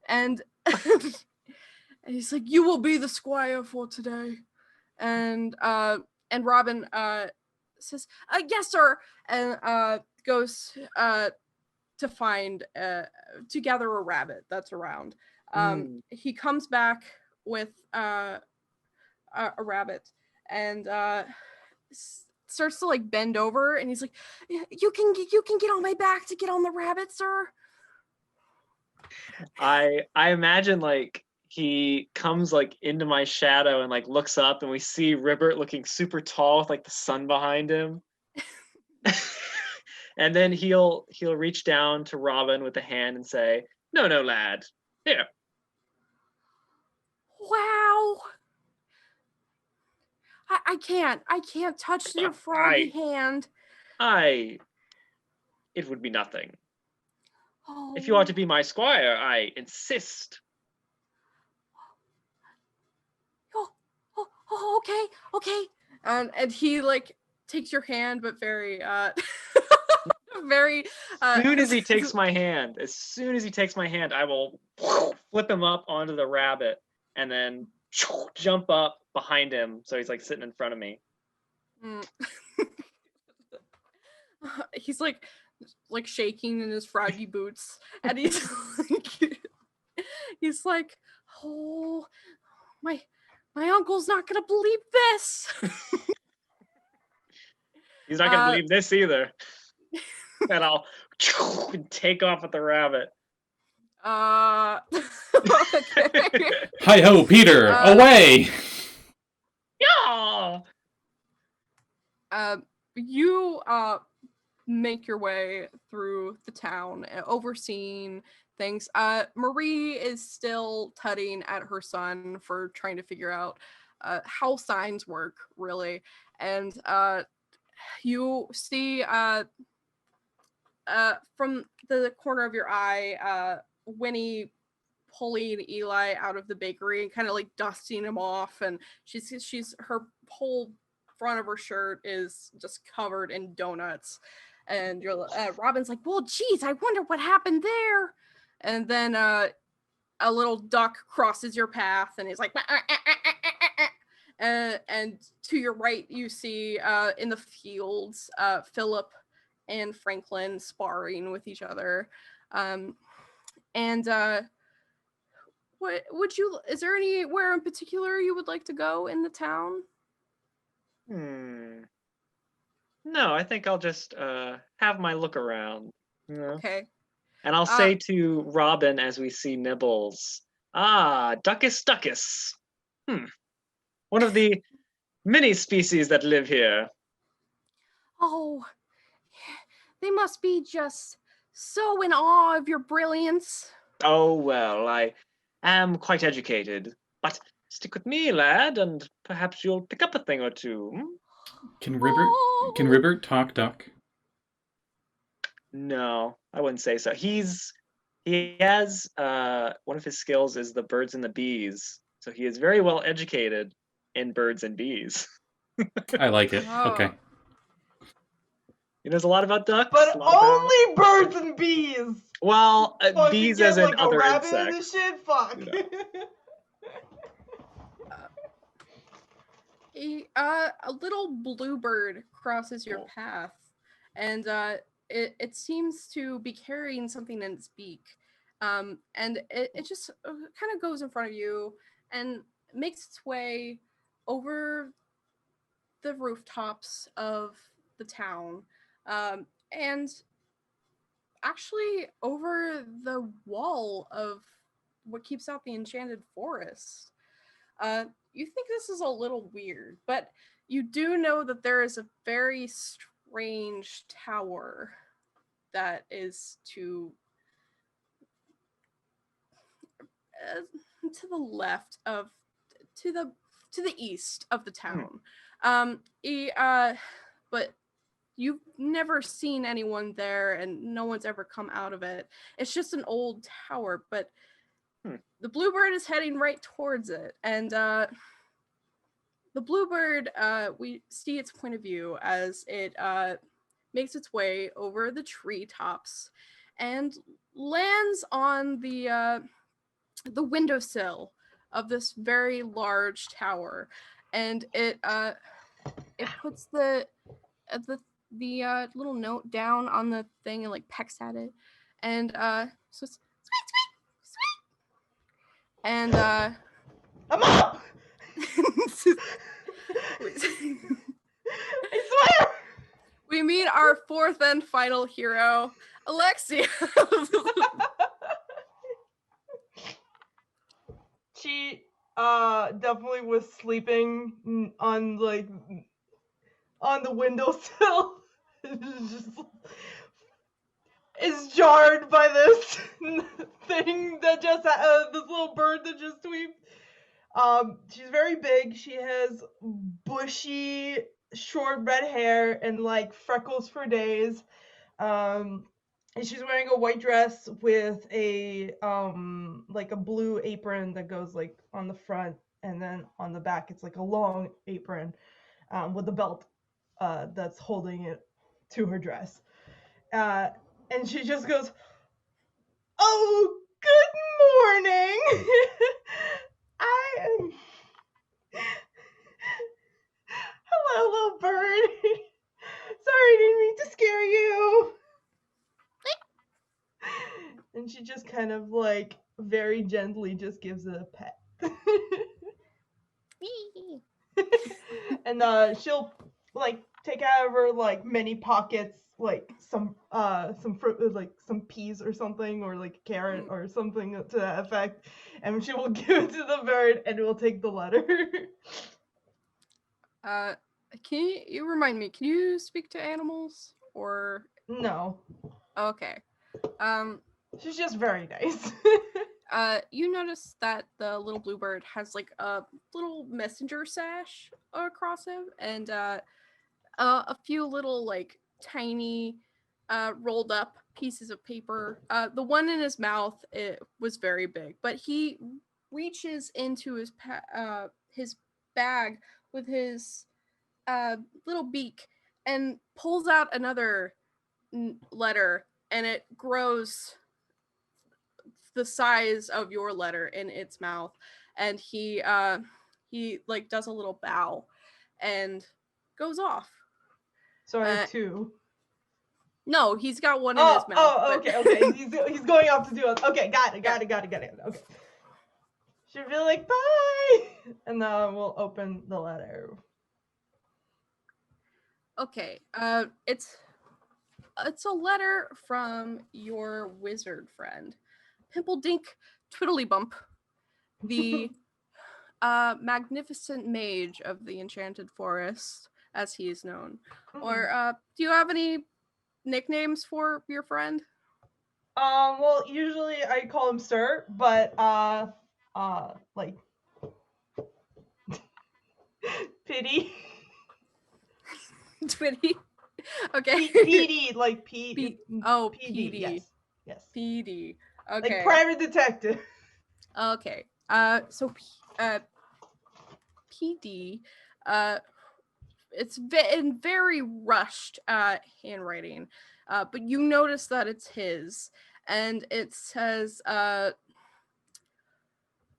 [SPEAKER 1] And and he's like, you will be the squire for today. And Robin says, yes, sir. And goes to find to gather a rabbit that's around. He comes back with a rabbit and starts to like bend over, and he's like, you can get on my back to get on the rabbit, sir.
[SPEAKER 2] I imagine like he comes like into my shadow and like looks up, and we see Ribbert looking super tall with like the sun behind him. And then he'll reach down to Robin with a hand and say, no, lad, here.
[SPEAKER 1] Wow. I can't touch your froggy hand.
[SPEAKER 2] It would be nothing. Oh. If you are to be my squire, I insist.
[SPEAKER 1] Okay. And he like takes your hand, but very very
[SPEAKER 2] as soon as he takes my hand, I will flip him up onto the rabbit and then jump up behind him so he's like sitting in front of me.
[SPEAKER 1] He's like shaking in his froggy boots, and he's like, oh, my uncle's not gonna believe this.
[SPEAKER 2] He's not gonna believe this either. And I'll take off with the rabbit.
[SPEAKER 1] Okay.
[SPEAKER 4] Hi ho, Peter, away!
[SPEAKER 2] Yeah.
[SPEAKER 1] You make your way through the town, overseeing things. Marie is still tutting at her son for trying to figure out how signs work, really. And you see from the corner of your eye, Winnie pulling Eli out of the bakery and kind of like dusting him off, and she's her whole front of her shirt is just covered in donuts. And you're Robin's like, well, geez, I wonder what happened there. And then a little duck crosses your path and is like, and to your right you see in the fields Philip and Franklin sparring with each other. What would you? Is there anywhere in particular you would like to go in the town?
[SPEAKER 2] No, I think I'll just have my look around.
[SPEAKER 1] Okay.
[SPEAKER 2] And I'll say to Robin as we see Nibbles, Duckus duckus. One of the many species that live here.
[SPEAKER 1] Oh, they must be just so in awe of your brilliance.
[SPEAKER 2] Oh, well, I am quite educated. But stick with me, lad, and perhaps you'll pick up a thing or two.
[SPEAKER 4] Can Ribbert talk duck?
[SPEAKER 2] No, I wouldn't say so. He has one of his skills is the birds and the bees. So he is very well educated in birds and bees.
[SPEAKER 4] I like it.
[SPEAKER 1] Oh.
[SPEAKER 4] Okay.
[SPEAKER 2] He knows a lot about ducks.
[SPEAKER 3] But only birds and bees.
[SPEAKER 2] Well,
[SPEAKER 3] Fuck,
[SPEAKER 2] bees
[SPEAKER 3] you
[SPEAKER 2] as
[SPEAKER 3] get,
[SPEAKER 2] in
[SPEAKER 3] like,
[SPEAKER 2] other
[SPEAKER 3] a rabbit
[SPEAKER 2] insects.
[SPEAKER 3] and this shit? Fuck.
[SPEAKER 1] A little bluebird crosses your path, and it seems to be carrying something in its beak, and it just kind of goes in front of you and makes its way over the rooftops of the town, and actually over the wall of what keeps out the enchanted forest. You think this is a little weird, but you do know that there is a very strange tower that is to the left of to the east of the town. But you've never seen anyone there, and no one's ever come out of it. It's just an old tower, but the bluebird is heading right towards it, and the bluebird, we see its point of view as it makes its way over the treetops and lands on the windowsill of this very large tower, and it puts the little note down on the thing and like pecks at it, and so it's sweet, and
[SPEAKER 3] I'm up! I swear!
[SPEAKER 1] We meet our fourth and final hero, Alexia.
[SPEAKER 3] She definitely was sleeping on the windowsill. Is jarred by this thing that just this little bird that just tweeted. She's very big. She has bushy, short red hair and like freckles for days. And she's wearing a white dress with a like a blue apron that goes like on the front, and then on the back it's like a long apron with a belt that's holding it to her dress. And she just goes, "Oh, good morning. I am. Hello, little bird. Sorry, I didn't mean to scare you." And she just kind of like very gently just gives it a pet. And she'll like take out of her like many pockets like some fruit, like some peas or something, or like a carrot or something to that effect, and she will give it to the bird and it will take the letter.
[SPEAKER 1] Can you remind me, can you speak to animals or
[SPEAKER 3] No,
[SPEAKER 1] okay.
[SPEAKER 3] she's just very nice.
[SPEAKER 1] You notice that the little bluebird has like a little messenger sash across him, and a few little like tiny rolled up pieces of paper. The one in his mouth, it was very big, but he reaches into his bag with his little beak and pulls out another letter, and it grows the size of your letter in its mouth, and he like does a little bow and goes off.
[SPEAKER 3] So I have 2.
[SPEAKER 1] No, he's got one in his mouth.
[SPEAKER 3] Oh, okay. He's going off to do it. Okay, got it. Okay. She'll be like, bye! And then we'll open the letter.
[SPEAKER 1] Okay, it's a letter from your wizard friend, Pimpledink Twiddlybump, the magnificent mage of the Enchanted Forest, as he is known. Or do you have any nicknames for your friend?
[SPEAKER 3] Well, usually I call him Sir, but like Pity.
[SPEAKER 1] Twitty. Okay.
[SPEAKER 3] PD, like P.
[SPEAKER 1] Oh,
[SPEAKER 3] PD.
[SPEAKER 1] PD.
[SPEAKER 3] Yes.
[SPEAKER 1] PD. Okay.
[SPEAKER 3] Like private detective.
[SPEAKER 1] Okay. So PD. It's in very rushed handwriting, but you notice that it's his, and it says,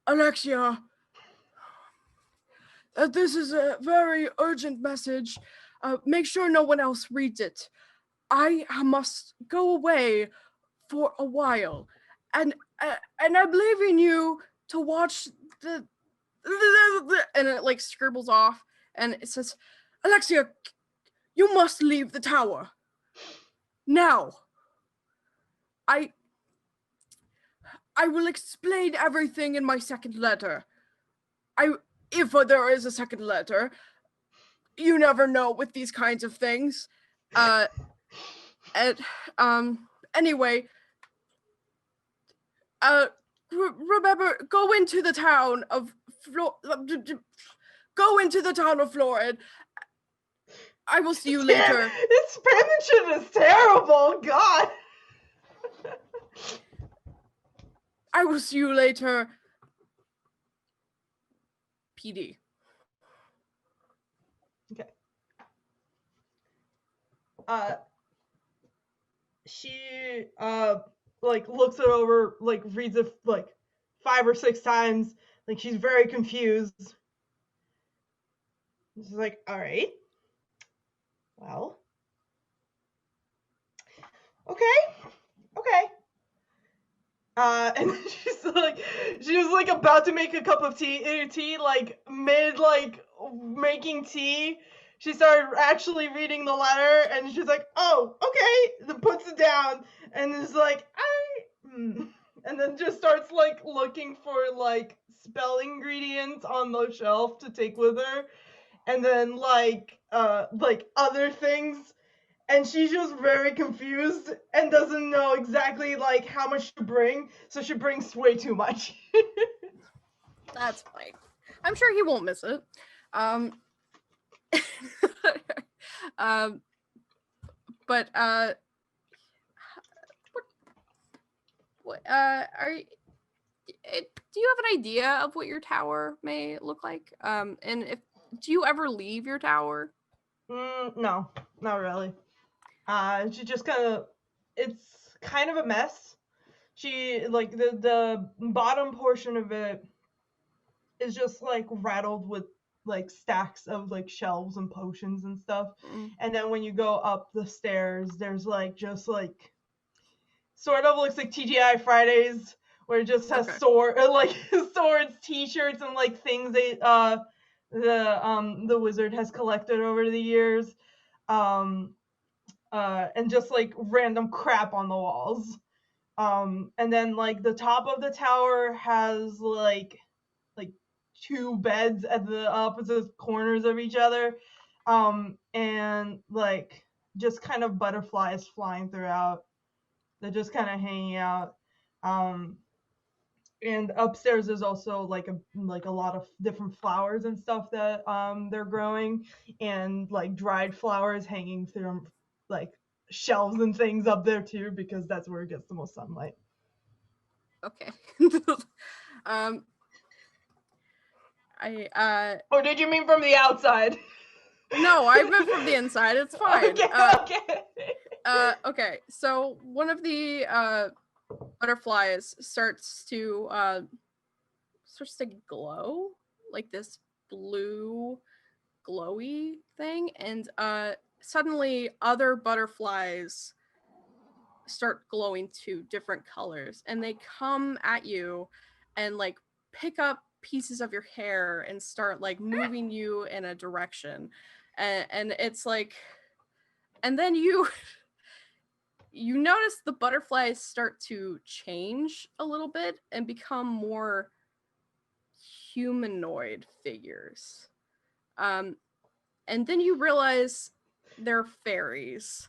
[SPEAKER 1] Alexia, this is a very urgent message. Make sure no one else reads it. I must go away for a while, and I'm leaving you to watch the and it like scribbles off, and it says, Alexia, you must leave the tower now. I will explain everything in my second letter. If there is a second letter, you never know with these kinds of things. Anyway, remember, go into the town of Florid. I will see you later.
[SPEAKER 3] This penmanship is terrible. God.
[SPEAKER 1] I will see you later. PD.
[SPEAKER 3] Okay. She like looks it over, like reads it like 5 or 6 times, like she's very confused. She's like, all right, well, okay. And then she was like about to make a cup of tea, like mid like making tea. She started actually reading the letter, and she's like, oh, okay, then puts it down, and is like, and then just starts like looking for like spell ingredients on the shelf to take with her, and then like other things. And she's just very confused and doesn't know exactly like how much to bring, so she brings way too much.
[SPEAKER 1] That's fine. I'm sure he won't miss it. But what do you have an idea of what your tower may look like? And do you ever leave your tower?
[SPEAKER 3] No, not really. She just it's kind of a mess. She like the bottom portion of it is just like rattled with like stacks of like shelves and potions and stuff. And then when you go up the stairs, there's like just like sort of looks like TGI Fridays, where it just has swords, t-shirts, and like things the wizard has collected over the years. And just like random crap on the walls. And then like the top of the tower has like 2 beds at the opposite corners of each other. And like just kind of butterflies flying throughout. They're just kind of hanging out. And upstairs there's also like a lot of different flowers and stuff that they're growing, and like dried flowers hanging through like shelves and things up there too, because that's where it gets the most sunlight.
[SPEAKER 1] Okay.
[SPEAKER 3] Or did you mean from the outside?
[SPEAKER 1] No, I meant from the inside. It's fine.
[SPEAKER 3] Okay.
[SPEAKER 1] Okay. So one of the butterflies starts to glow, like this blue glowy thing, and suddenly other butterflies start glowing too, different colors, and they come at you and like pick up pieces of your hair and start like moving you in a direction, and it's like, and then you notice the butterflies start to change a little bit and become more humanoid figures. And then you realize they're fairies,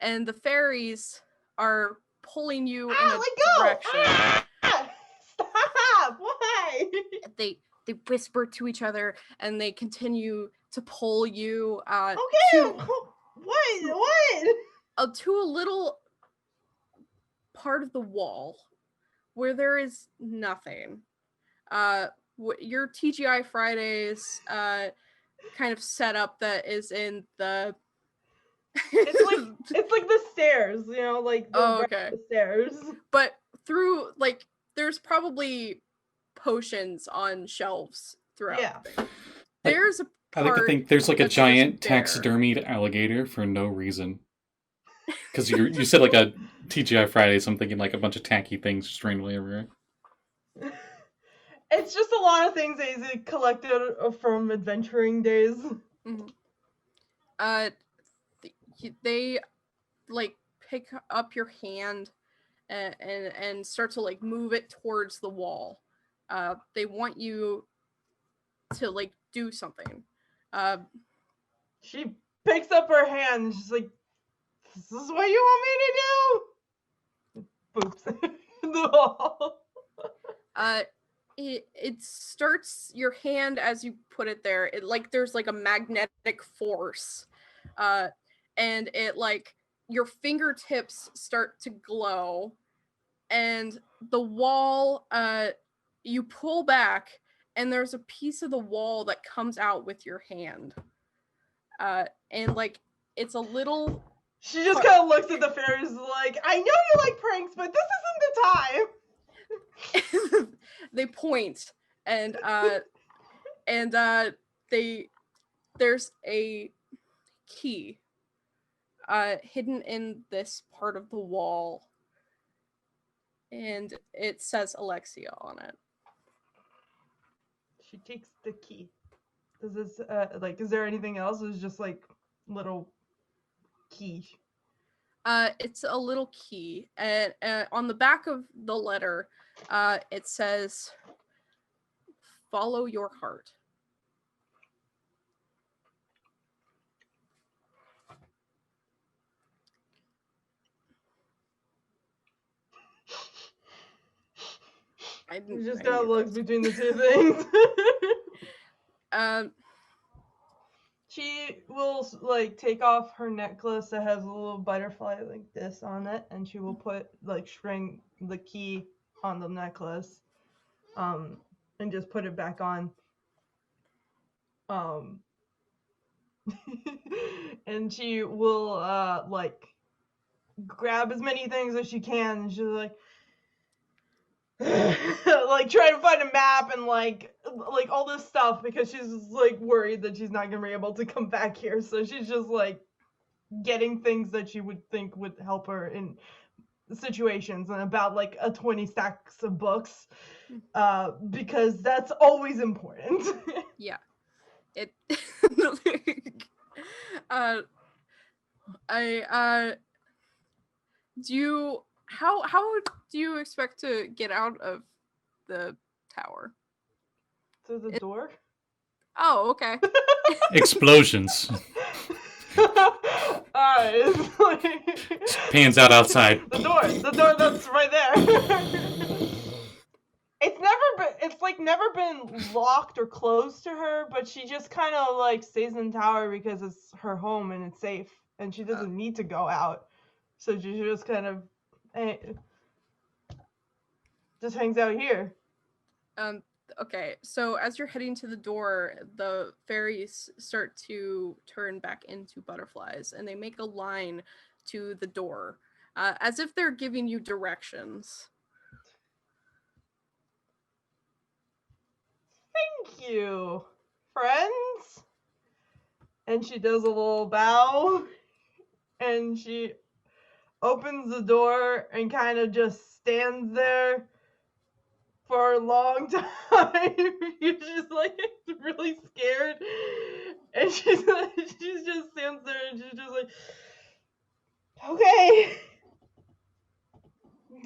[SPEAKER 1] and the fairies are pulling you in a
[SPEAKER 3] let go!
[SPEAKER 1] direction.
[SPEAKER 3] Stop! Why?
[SPEAKER 1] They whisper to each other, and they continue to pull you
[SPEAKER 3] Okay. What?
[SPEAKER 1] To a little part of the wall where there is nothing. Your TGI Fridays kind of setup that is in the
[SPEAKER 3] It's like the stairs, you know, like the stairs.
[SPEAKER 1] But through like there's probably potions on shelves throughout.
[SPEAKER 3] Yeah.
[SPEAKER 1] The thing. There's a
[SPEAKER 4] I like to think there's like a giant taxidermied alligator for no reason. Because you said like a TGI Friday, so I'm thinking like a bunch of tacky things just randomly everywhere.
[SPEAKER 3] It's just a lot of things that he collected from adventuring days.
[SPEAKER 1] Mm-hmm. They like pick up your hand and start to like move it towards the wall. They want you to like do something.
[SPEAKER 3] She picks up her hand and she's like, "This is what you want me to do?" Boops in the wall.
[SPEAKER 1] It starts your hand as you put it there. It like there's like a magnetic force, and it like your fingertips start to glow, and the wall you pull back, and there's a piece of the wall that comes out with your hand, and like it's a little.
[SPEAKER 3] She just kind of looks at the fairies like, "I know you like pranks, but this isn't the time."
[SPEAKER 1] They point, and there's a key hidden in this part of the wall, and it says Alexia on it.
[SPEAKER 3] She takes the key. Does this like, is there anything else? It's just like little key.
[SPEAKER 1] It's a little key, and on the back of the letter, it says, "Follow your heart."
[SPEAKER 3] She just kind of looks between the two things. She will like take off her necklace that has a little butterfly like this on it, and she will put like string the key on the necklace, and just put it back on. And she will like grab as many things as she can, and she's like like trying to find a map and like all this stuff because she's like worried that she's not gonna be able to come back here, so she's just like getting things that she would think would help her in situations, and about like a 20 stacks of books, because that's always important.
[SPEAKER 1] Yeah, it do you how do you expect to get out of the tower?
[SPEAKER 3] Through the door?
[SPEAKER 1] Oh, okay.
[SPEAKER 4] Explosions.
[SPEAKER 3] It's like...
[SPEAKER 4] Pans out outside.
[SPEAKER 3] The door that's right there. It's never been locked or closed to her, but she just kind of like stays in the tower because it's her home and it's safe, and she doesn't need to go out, so she just kind of just hangs out here.
[SPEAKER 1] Okay, so as you're heading to the door, the fairies start to turn back into butterflies, and they make a line to the door. as if they're giving you directions.
[SPEAKER 3] Thank you, friends. And she does a little bow, and she opens the door and kind of just stands there for a long time. She's just like really scared, and she's just stands there and she's just like, okay.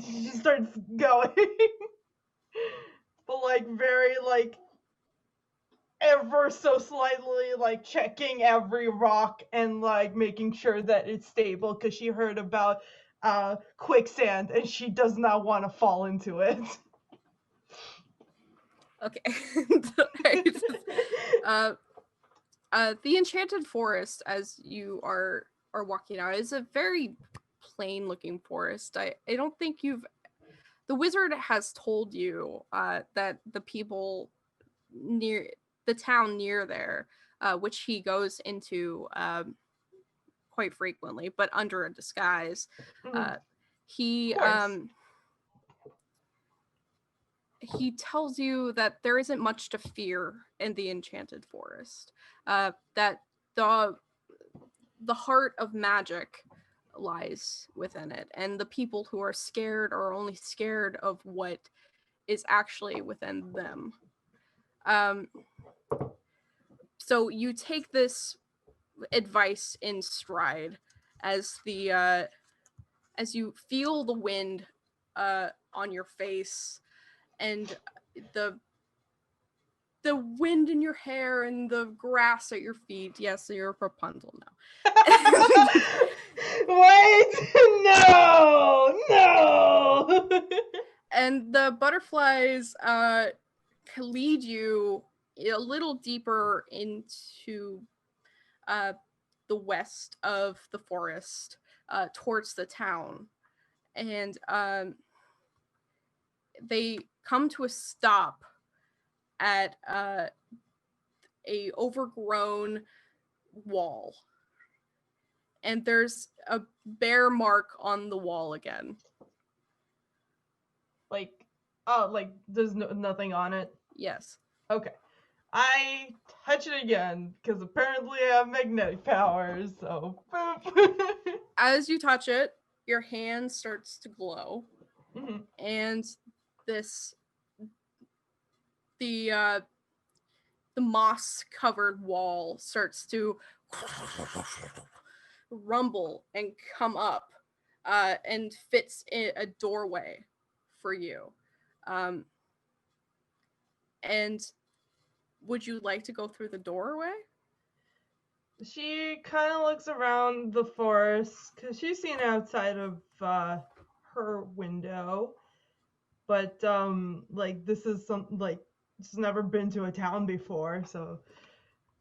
[SPEAKER 3] She just starts going, but like very like ever so slightly like checking every rock and like making sure that it's stable because she heard about quicksand and she does not want to fall into it.
[SPEAKER 1] Okay. Right. The Enchanted Forest, as you are walking out, is a very plain looking forest. I don't think the wizard has told you that the people near the town near there, which he goes into quite frequently, but under a disguise. He he tells you that there isn't much to fear in the Enchanted Forest. That the heart of magic lies within it, and the people who are scared are only scared of what is actually within them. So you take this advice in stride as as you feel the wind on your face and the wind in your hair and the grass at your feet. Yes, you're Rapunzel now.
[SPEAKER 3] Wait, no.
[SPEAKER 1] And the butterflies lead you a little deeper into the west of the forest, towards the town, and they come to a stop at a overgrown wall, and there's a bear mark on the wall again.
[SPEAKER 3] Like, there's nothing on it?
[SPEAKER 1] Yes.
[SPEAKER 3] Okay. I touch it again, because apparently I have magnetic powers, so boop.
[SPEAKER 1] As you touch it, your hand starts to glow, and the moss-covered wall starts to rumble and come up, and fits in a doorway for you. And would you like to go through the doorway?
[SPEAKER 3] She kind of looks around the forest, because she's seen outside of her window, but this is something like she's never been to a town before, so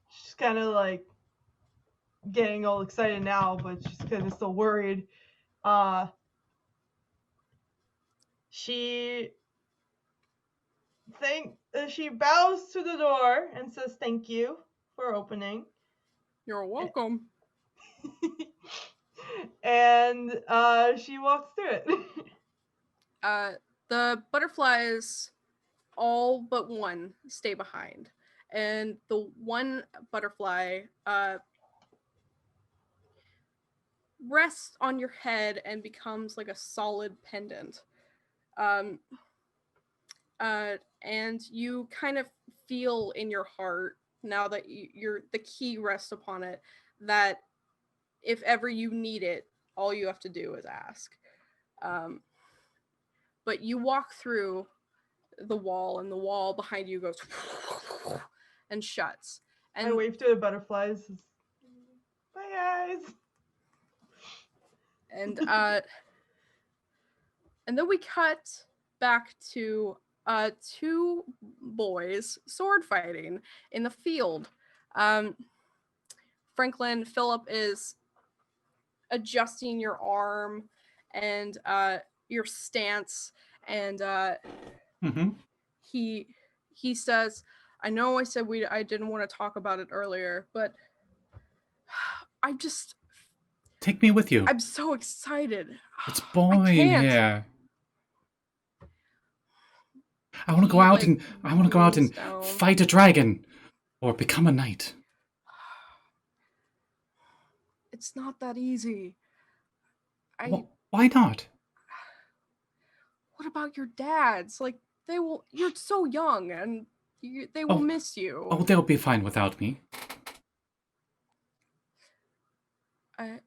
[SPEAKER 3] she's kind of like getting all excited now, but she's kind of still worried. She bows to the door and says thank you for opening.
[SPEAKER 1] You're welcome.
[SPEAKER 3] And she walks through it.
[SPEAKER 1] The butterflies, all but one, stay behind. And the one butterfly rests on your head and becomes like a solid pendant. And you kind of feel in your heart, now that the key rests upon it, that if ever you need it, all you have to do is ask. But you walk through the wall, and the wall behind you goes and shuts. And
[SPEAKER 3] I wave to the butterflies. Bye, guys.
[SPEAKER 1] And and then we cut back to two boys sword fighting in the field. Franklin, Philip is adjusting your arm and your stance, and he says, I know I said I didn't want to talk about it earlier, but
[SPEAKER 4] Take me with you.
[SPEAKER 1] I'm so excited.
[SPEAKER 4] It's
[SPEAKER 1] I
[SPEAKER 4] boring
[SPEAKER 1] can't.
[SPEAKER 4] here. I want to
[SPEAKER 1] He,
[SPEAKER 4] go out
[SPEAKER 1] like,
[SPEAKER 4] and
[SPEAKER 1] leans down.
[SPEAKER 4] fight a dragon or become a knight.
[SPEAKER 1] It's not that easy.
[SPEAKER 4] Why not?
[SPEAKER 1] What about your dads? Like, they will. You're so young, and they will miss you.
[SPEAKER 4] Oh, they'll be fine without me.
[SPEAKER 1] I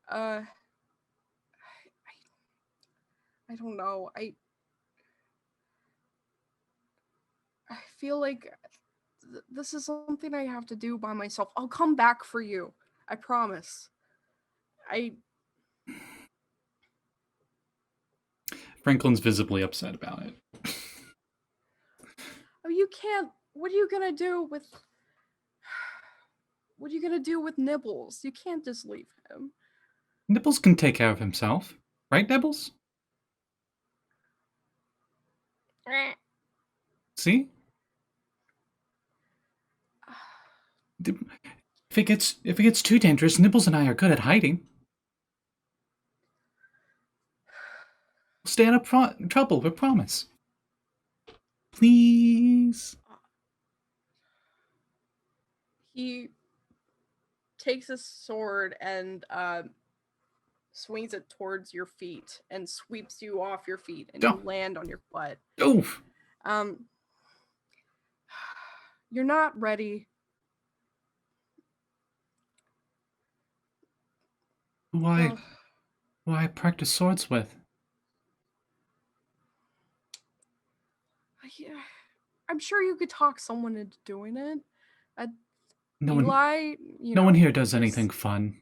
[SPEAKER 1] don't know. I feel like this is something I have to do by myself. I'll come back for you. I promise.
[SPEAKER 4] Franklin's visibly upset about it.
[SPEAKER 1] Oh, you can't. What are you gonna do with? What are you gonna do with Nibbles? You can't just leave him.
[SPEAKER 4] Nibbles can take care of himself, right, Nibbles? See? If it gets too dangerous, Nibbles and I are good at hiding. We'll stay out of trouble, we promise. Please.
[SPEAKER 1] He takes his sword and swings it towards your feet and sweeps you off your feet, and you land on your butt.
[SPEAKER 4] Oof.
[SPEAKER 1] You're not ready.
[SPEAKER 4] Why practice swords with?
[SPEAKER 1] I'm sure you could talk someone into doing it.
[SPEAKER 4] No
[SPEAKER 1] Eli,
[SPEAKER 4] no one here does anything fun.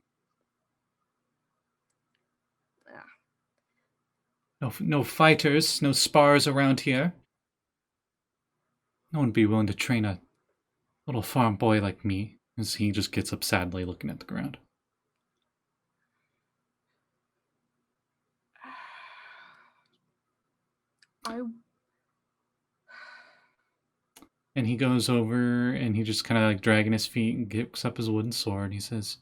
[SPEAKER 1] Yeah.
[SPEAKER 4] No fighters, no spars around here. No one would be willing to train a little farm boy like me, as he just gets up sadly looking at the ground. And he goes over and he just kind of like dragging his feet and picks up his wooden sword. He says,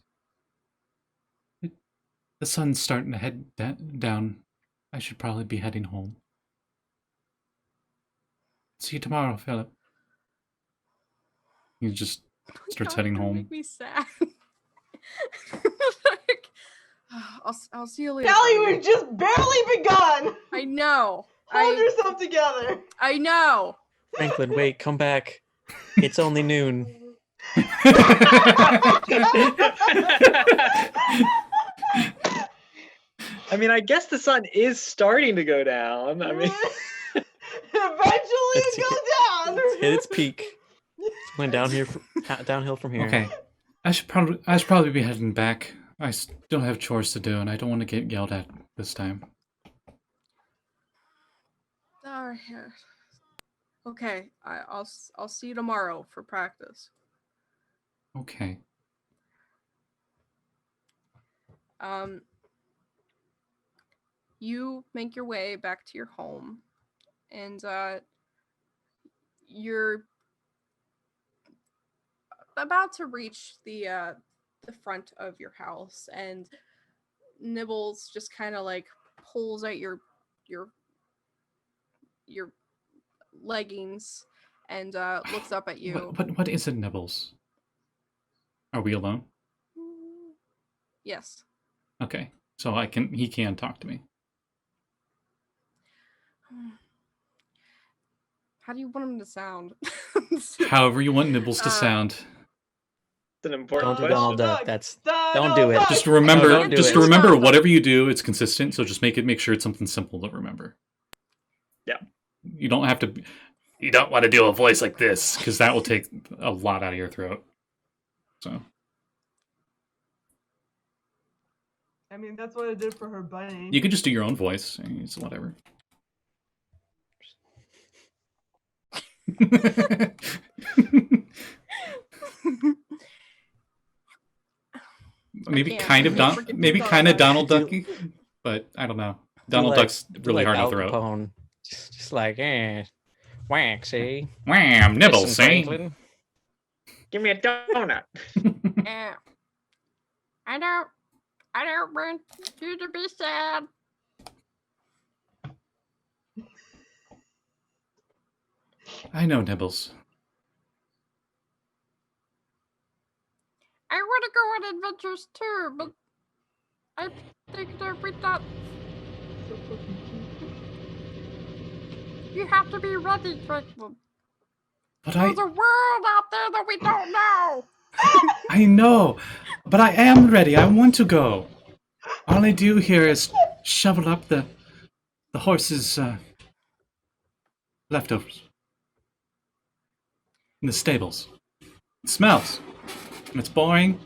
[SPEAKER 4] "The sun's starting to head down. I should probably be heading home. See you tomorrow, Philip." He just starts heading home.
[SPEAKER 1] Make me sad. Like, I'll see you later.
[SPEAKER 3] Callie, we've just barely begun.
[SPEAKER 1] I know.
[SPEAKER 3] Hold yourself together.
[SPEAKER 1] I know.
[SPEAKER 5] Franklin, wait, come back. It's only noon.
[SPEAKER 2] I mean, I guess the sun is starting to go down. I mean,
[SPEAKER 3] eventually it goes down.
[SPEAKER 5] It's hit its peak. It's going downhill from here.
[SPEAKER 4] Okay, I should probably be heading back. I still have chores to do, and I don't want to get yelled at this time.
[SPEAKER 1] Okay, I'll see you tomorrow for practice.
[SPEAKER 4] Okay.
[SPEAKER 1] You make your way back to your home, and you're about to reach the front of your house, and Nibbles just kind of like pulls at your leggings and looks up at you.
[SPEAKER 4] What is it, Nibbles? Are we alone?
[SPEAKER 1] Yes.
[SPEAKER 4] Okay, so he can talk to me.
[SPEAKER 1] How do you want him to sound?
[SPEAKER 4] However you want Nibbles to sound.
[SPEAKER 2] it's an important
[SPEAKER 5] Don't do
[SPEAKER 2] question.
[SPEAKER 5] Donald Duck. Don't do it.
[SPEAKER 4] Just remember,
[SPEAKER 5] don't do it.
[SPEAKER 4] remember whatever you do, it's consistent. So just make sure it's something simple to remember.
[SPEAKER 2] Yeah.
[SPEAKER 4] You don't have to. You don't want to do a voice like this because that will take a lot out of your throat. So.
[SPEAKER 3] I mean, that's what I did for her bunny.
[SPEAKER 4] You could just do your own voice. It's whatever. maybe kind of Donald Ducky, but I don't know. Donald Duck's really hard to throw.
[SPEAKER 5] Capone. Just like, whack, see?
[SPEAKER 4] Wham, nibble,
[SPEAKER 5] Listen,
[SPEAKER 4] see?
[SPEAKER 5] Franklin.
[SPEAKER 2] Give me a donut.
[SPEAKER 1] I don't. I don't want you to be sad.
[SPEAKER 4] I know, Nibbles.
[SPEAKER 1] I want to go on adventures too, but I think that we not.
[SPEAKER 3] So fucking cute.
[SPEAKER 1] You have to be ready, Franklin.
[SPEAKER 4] But
[SPEAKER 1] There's a world out there that we don't know.
[SPEAKER 4] I know, but I am ready. I want to go. All I do here is shovel up the horse's leftovers in the stables. It smells, and it's boring.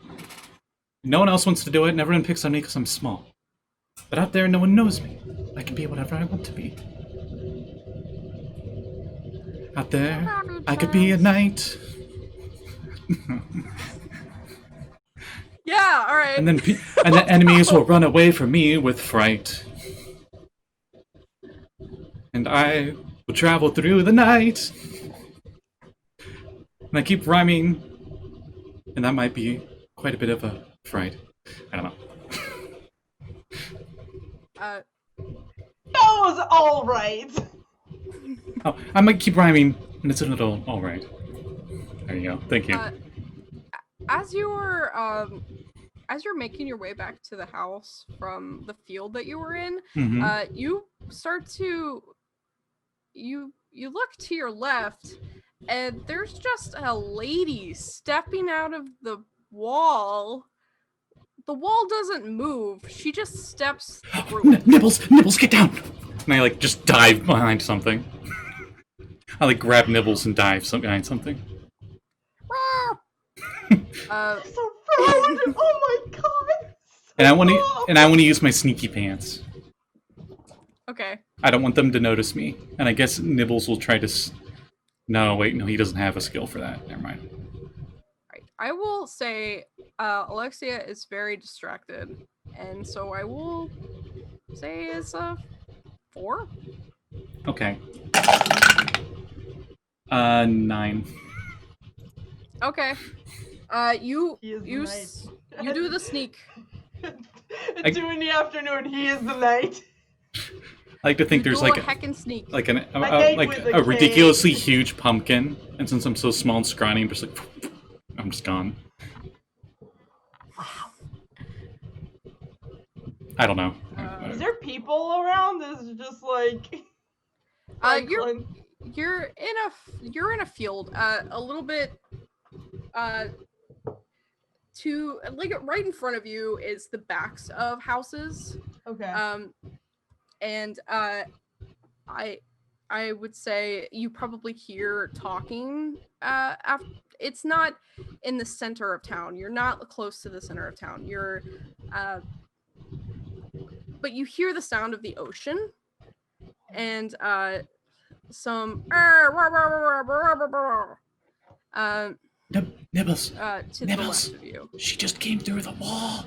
[SPEAKER 4] No one else wants to do it, and everyone picks on me because I'm small. But out there, no one knows me. I can be whatever I want to be. Out there, I could be a knight.
[SPEAKER 1] Yeah, all right.
[SPEAKER 4] And then enemies will run away from me with fright. And I will travel through the night. And I keep rhyming. And that might be quite a bit of a fright. I don't know.
[SPEAKER 3] That was all right.
[SPEAKER 4] Oh, I might keep rhyming, and it's a little alright. There you go. Thank you.
[SPEAKER 1] As you're making your way back to the house from the field that you were in, you start to you look to your left, and there's just a lady stepping out of the wall. The wall doesn't move. She just steps through it.
[SPEAKER 4] Nibbles, get down! And I just dive behind something. I grab Nibbles and dive behind something.
[SPEAKER 3] So rude. Oh my god.
[SPEAKER 4] And I want to use my sneaky pants.
[SPEAKER 1] Okay.
[SPEAKER 4] I don't want them to notice me. And I guess Nibbles will try to. No, wait, no, he doesn't have a skill for that. Never mind.
[SPEAKER 1] Right. I will say, Alexia is very distracted, and so I will say it's a 4.
[SPEAKER 4] Okay. 9.
[SPEAKER 1] Okay. You
[SPEAKER 3] He is the
[SPEAKER 1] you
[SPEAKER 3] knight.
[SPEAKER 1] you do the sneak.
[SPEAKER 3] 2 in the afternoon, he is the knight.
[SPEAKER 4] I like to think
[SPEAKER 1] You
[SPEAKER 4] there's
[SPEAKER 1] do
[SPEAKER 4] like
[SPEAKER 1] a heckin' sneak.
[SPEAKER 3] knight with
[SPEAKER 4] a
[SPEAKER 3] a
[SPEAKER 4] ridiculously
[SPEAKER 3] K.
[SPEAKER 4] huge pumpkin, and since I'm so small and scrawny, I'm just I'm just gone. I don't know.
[SPEAKER 3] Is there people around? Is it just like
[SPEAKER 1] You're in a field, a little bit, to right in front of you is the backs of houses.
[SPEAKER 3] okay.
[SPEAKER 1] And I would say you probably hear talking. It's not in the center of town. You're not close to the center of town. You're, but you hear the sound of the ocean, and some
[SPEAKER 4] Nibbles.
[SPEAKER 1] to the
[SPEAKER 4] Nibbles.
[SPEAKER 1] left of you.
[SPEAKER 4] She just came through the wall.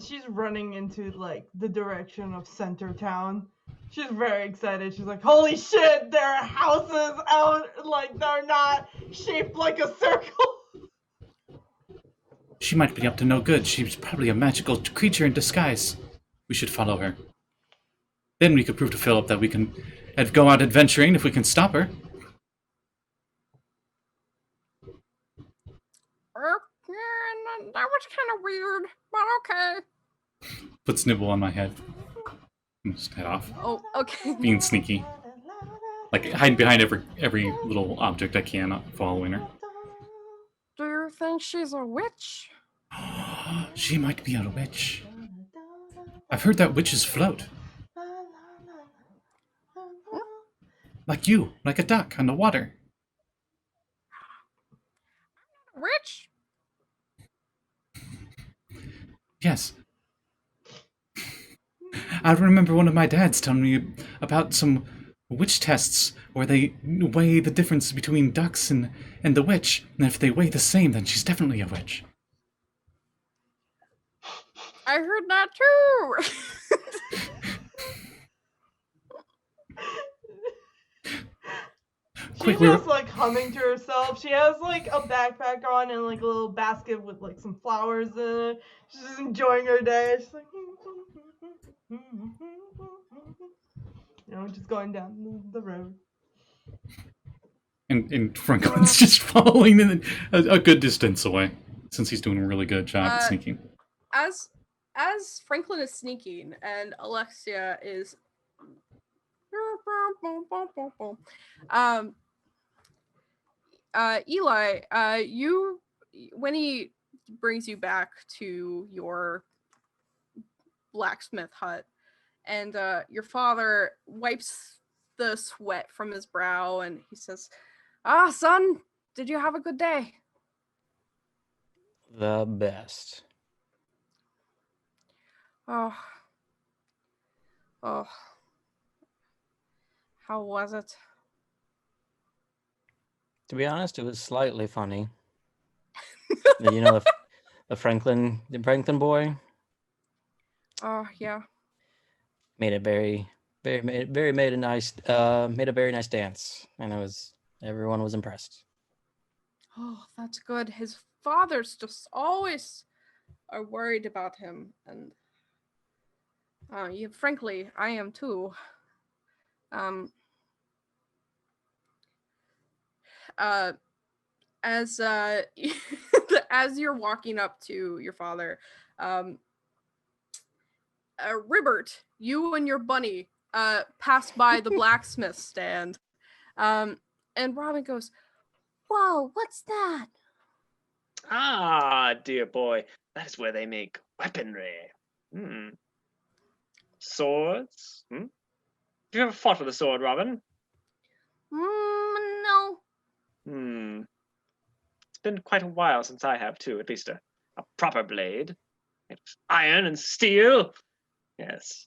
[SPEAKER 3] She's running into the direction of center town. She's very excited. She's like, holy shit, there are houses out, they're not shaped like a circle.
[SPEAKER 4] She might be up to no good. She's probably a magical creature in disguise. We should follow her. Then we could prove to Philip that we can go out adventuring if we can stop her.
[SPEAKER 1] Yeah, that was kind of weird, but okay.
[SPEAKER 4] Puts Nibble on my head. Just head off.
[SPEAKER 1] Oh, okay.
[SPEAKER 4] Being sneaky. Hiding behind every little object I can, not following her.
[SPEAKER 1] Do you think she's a witch?
[SPEAKER 4] She might be a witch. I've heard that witches float. Like you, like a duck on the water.
[SPEAKER 1] Witch?
[SPEAKER 4] Yes. I remember one of my dads telling me about some witch tests where they weigh the difference between ducks and the witch, and if they weigh the same, then she's definitely a witch.
[SPEAKER 1] I heard that too.
[SPEAKER 3] She's just like humming to herself. She has like a backpack on and like a little basket with like some flowers in it. She's just enjoying her day. She's like, just going down the road.
[SPEAKER 4] And Franklin's just following in a good distance away, since he's doing a really good job at sneaking.
[SPEAKER 1] As Franklin is sneaking and Alexia is Eli, when he brings you back to your blacksmith hut, and your father wipes the sweat from his brow, and he says, son, did you have a good day?
[SPEAKER 5] The best.
[SPEAKER 1] Oh, how was it?
[SPEAKER 5] To be honest, it was slightly funny. You know, the Franklin boy.
[SPEAKER 1] Oh, yeah.
[SPEAKER 5] Made a very nice dance, and everyone was impressed.
[SPEAKER 1] Oh, that's good. His father's just always are worried about him, and frankly, I am too. As as you're walking up to your father, Ribbert, you and your bunny pass by the blacksmith stand, and Robin goes, "Whoa, what's that?"
[SPEAKER 2] Ah, dear boy, that is where they make weaponry. Swords? Have you ever fought with a sword, Robin?
[SPEAKER 1] No.
[SPEAKER 2] It's been quite a while since I have too, at least a proper blade. It's iron and steel. Yes.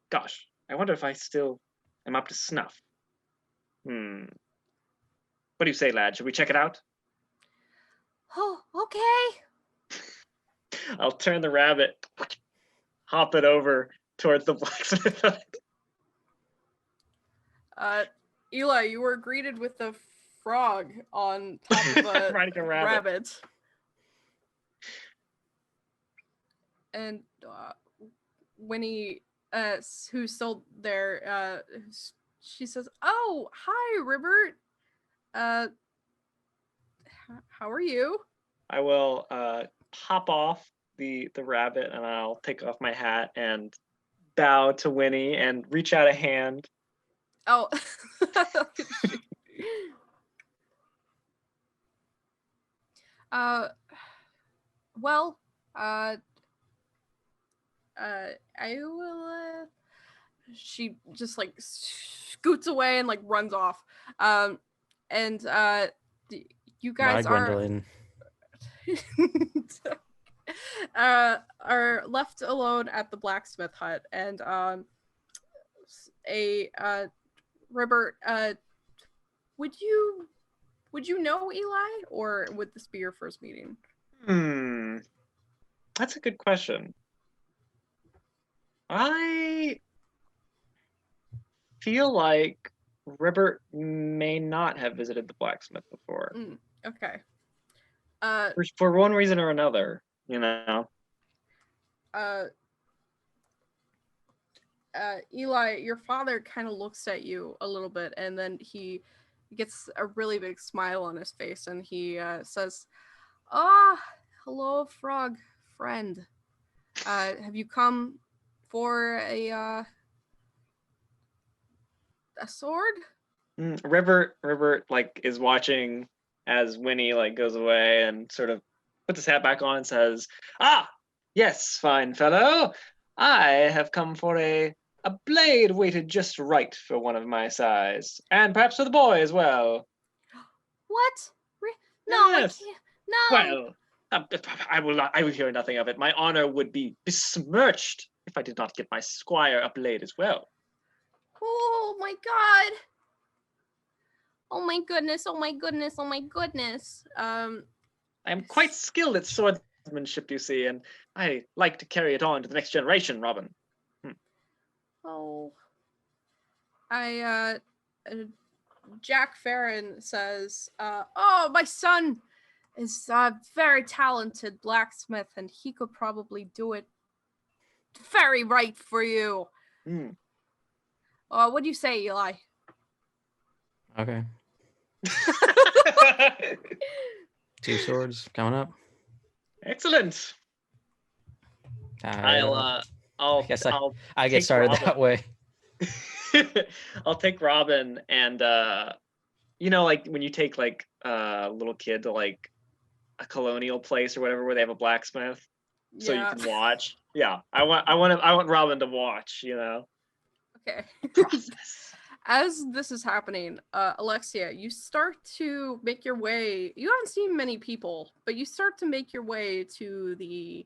[SPEAKER 2] Gosh, I wonder if I still am up to snuff. What do you say, lad? Should we check it out?
[SPEAKER 1] Oh, okay.
[SPEAKER 2] I'll turn the rabbit, hop it over towards the blacksmith.
[SPEAKER 1] Eli, you were greeted with a frog on top of a
[SPEAKER 2] riding a rabbit.
[SPEAKER 1] And Winnie, who's still there, she says, "Oh, hi, Ribbert. How are you?"
[SPEAKER 2] I will pop off the rabbit, and I'll take off my hat and bow to Winnie and reach out a hand.
[SPEAKER 1] Oh. Well, I will. She just like scoots away and like runs off. And you guys
[SPEAKER 5] Bye, Gwendolyn.
[SPEAKER 1] are left alone at the blacksmith hut, and Ribbert, would you know Eli, or would this be your first meeting?
[SPEAKER 2] That's a good question. I feel like Ribbert may not have visited the blacksmith before.
[SPEAKER 1] Okay.
[SPEAKER 2] For one reason or another, you know.
[SPEAKER 1] Eli, your father kind of looks at you a little bit, and then he gets a really big smile on his face, and he says, hello, frog friend. Have you come for a sword?
[SPEAKER 2] Ribbert like is watching as Winnie like goes away and sort of puts his hat back on and says, yes, fine fellow. I have come for a blade weighted just right for one of my size, and perhaps for the boy as well.
[SPEAKER 1] What? No,
[SPEAKER 2] yes.
[SPEAKER 1] I can't. No.
[SPEAKER 2] Well, I will hear nothing of it. My honor would be besmirched if I did not get my squire a blade as well.
[SPEAKER 1] Oh my god. Oh my goodness, oh my goodness, oh my goodness.
[SPEAKER 2] I am quite skilled at swordsmanship, you see, and I like to carry it on to the next generation, Robin.
[SPEAKER 1] Oh. I Jack Farron says, "Oh, my son is a very talented blacksmith, and he could probably do it very right for you. What do you say, Eli?"
[SPEAKER 5] Okay. 2 swords coming up.
[SPEAKER 2] Excellent.
[SPEAKER 5] I guess I get
[SPEAKER 2] take
[SPEAKER 5] started
[SPEAKER 2] Robin.
[SPEAKER 5] that way.
[SPEAKER 2] I'll take Robin, and like when you take like a little kid to like a colonial place or whatever where they have a blacksmith, so you can watch. Yeah, I want Robin to watch.
[SPEAKER 1] Okay.
[SPEAKER 2] Process.
[SPEAKER 1] As this is happening, Alexia, you start to make your way. You haven't seen many people, but you start to make your way to the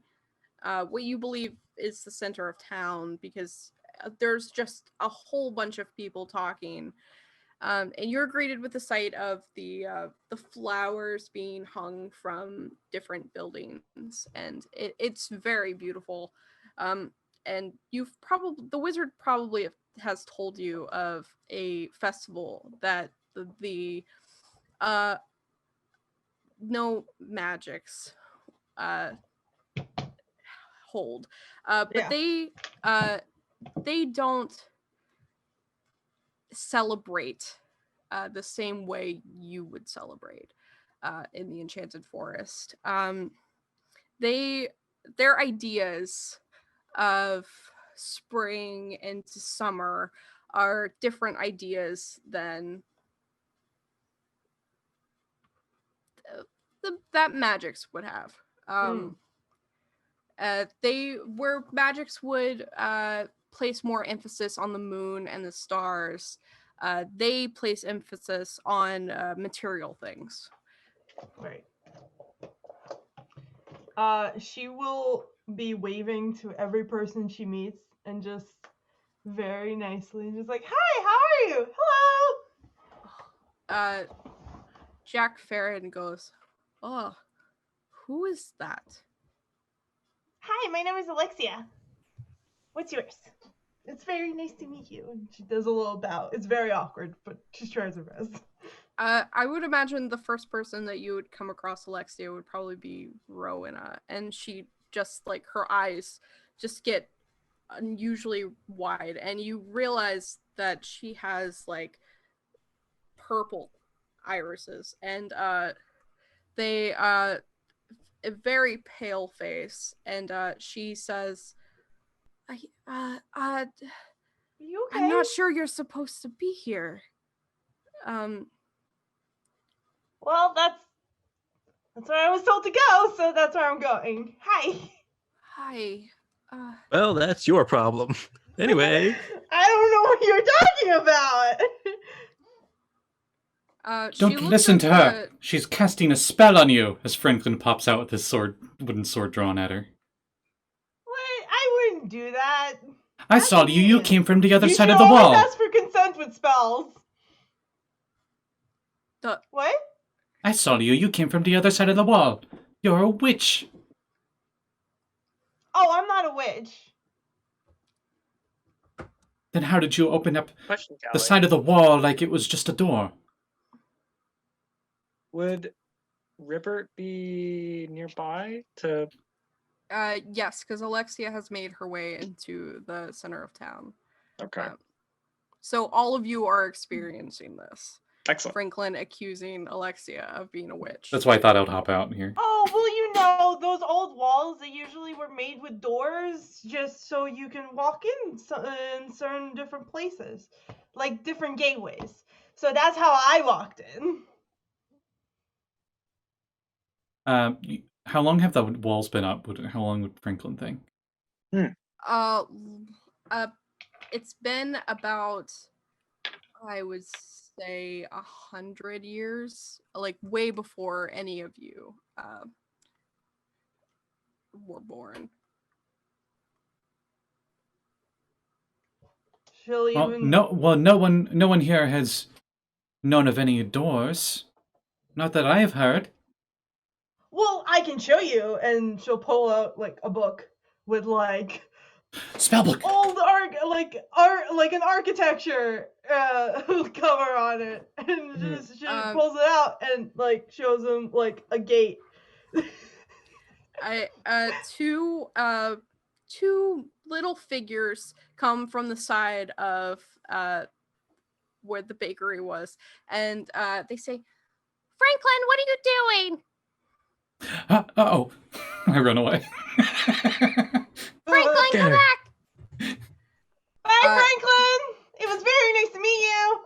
[SPEAKER 1] what you believe is the center of town, because there's just a whole bunch of people talking, and you're greeted with the sight of the flowers being hung from different buildings, and it's very beautiful. And the wizard probably has told you of a festival that the no magics hold, but they don't celebrate the same way you would celebrate in the Enchanted Forest. Their ideas of spring into summer are different ideas than that magics would have. Where magics would place more emphasis on the moon and the stars, they place emphasis on material things.
[SPEAKER 3] Right. She will be waving to every person she meets and just very nicely, just like, "Hi, how are you? Hello."
[SPEAKER 1] Jack Farron goes, "Oh, who is that?"
[SPEAKER 3] "Hi, my name is Alexia. What's yours?" "It's very nice to meet you." And she does a little bow. It's very awkward, but she tries her best.
[SPEAKER 1] I would imagine the first person that you would come across Alexia would probably be Rowena, and she just like her eyes just get unusually wide, and you realize that she has like purple irises, and they a very pale face, and she says,
[SPEAKER 3] Are you okay?"
[SPEAKER 1] "I'm not sure you're supposed to be here."
[SPEAKER 3] "Well, that's where I was told to go, so that's where I'm going. Hi."
[SPEAKER 1] "Hi.
[SPEAKER 5] Well, that's your problem. Anyway.
[SPEAKER 3] I don't know what you're talking about.
[SPEAKER 4] Don't listen to her. She's casting a spell on you. As Franklin pops out with his wooden sword drawn at her.
[SPEAKER 3] What? I wouldn't do that.
[SPEAKER 4] I saw you. You came from the other side of the
[SPEAKER 3] You
[SPEAKER 4] wall.
[SPEAKER 3] should always ask for consent with spells. What?
[SPEAKER 4] I saw you. You came from the other side of the wall. You're a witch.
[SPEAKER 3] Oh, I'm not a witch.
[SPEAKER 4] Then how did you open up
[SPEAKER 2] Question,
[SPEAKER 4] the
[SPEAKER 2] Callie.
[SPEAKER 4] side of the wall like it was just a door?
[SPEAKER 2] Would Ribbert be nearby to...
[SPEAKER 1] Yes, because Alexia has made her way into the center of town.
[SPEAKER 2] Okay.
[SPEAKER 1] So all of you are experiencing this.
[SPEAKER 2] Excellent.
[SPEAKER 1] Franklin accusing Alexia of being a witch.
[SPEAKER 4] That's why I thought I'd hop out here.
[SPEAKER 3] Oh, well, those old walls, they usually were made with doors just so you can walk in certain different places, like different gateways. So that's how I walked in.
[SPEAKER 4] How long have the walls been up? How long would Franklin think?
[SPEAKER 1] It's been about, I would say, 100 years, like way before any of you were born.
[SPEAKER 3] No
[SPEAKER 4] one here has known of any doors. Not that I have heard.
[SPEAKER 3] Well, I can show you, and she'll pull out like a book with like
[SPEAKER 4] Spellbook.
[SPEAKER 3] old like an architecture cover on it, and just she pulls it out and like shows him like a gate.
[SPEAKER 1] Two little figures come from the side of where the bakery was, and they say, "Franklin, what are you doing?"
[SPEAKER 4] Uh-oh. I run away.
[SPEAKER 1] Franklin, come back!
[SPEAKER 3] Bye, Franklin! It was very nice to meet you!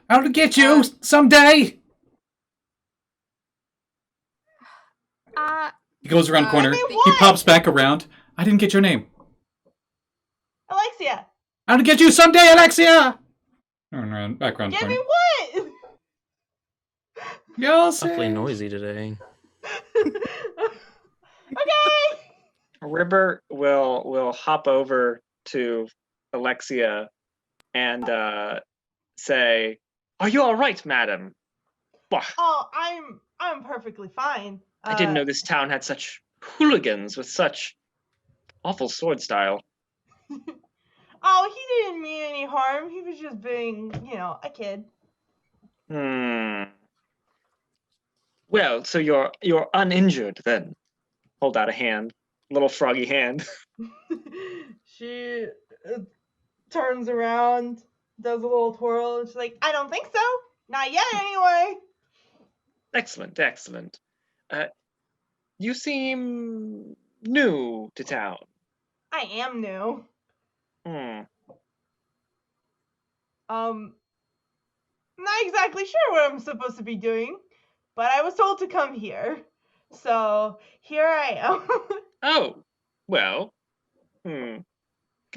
[SPEAKER 4] I'll get you someday! He goes around corner. He pops back around. I didn't get your name.
[SPEAKER 3] Alexia!
[SPEAKER 4] I'll get you someday, Alexia! Back around
[SPEAKER 3] Get
[SPEAKER 4] corner.
[SPEAKER 3] me what?
[SPEAKER 4] You'll see.
[SPEAKER 5] Awfully noisy today.
[SPEAKER 3] Okay!
[SPEAKER 2] Ribbert will hop over to Alexia and say, "Are you all right, madam?" Bah,
[SPEAKER 3] Oh, I'm perfectly fine.
[SPEAKER 2] I didn't know this town had such hooligans with such awful sword style.
[SPEAKER 3] Oh, he didn't mean any harm. He was just being, a kid.
[SPEAKER 2] Well, so you're uninjured then. Hold out a hand, little froggy hand.
[SPEAKER 3] She turns around, does a little twirl, and she's like, "I don't think so. Not yet, anyway."
[SPEAKER 2] Excellent, excellent. You seem new to town.
[SPEAKER 3] I am new. Not exactly sure what I'm supposed to be doing, but I was told to come here. So here I am.
[SPEAKER 2] Oh, well, could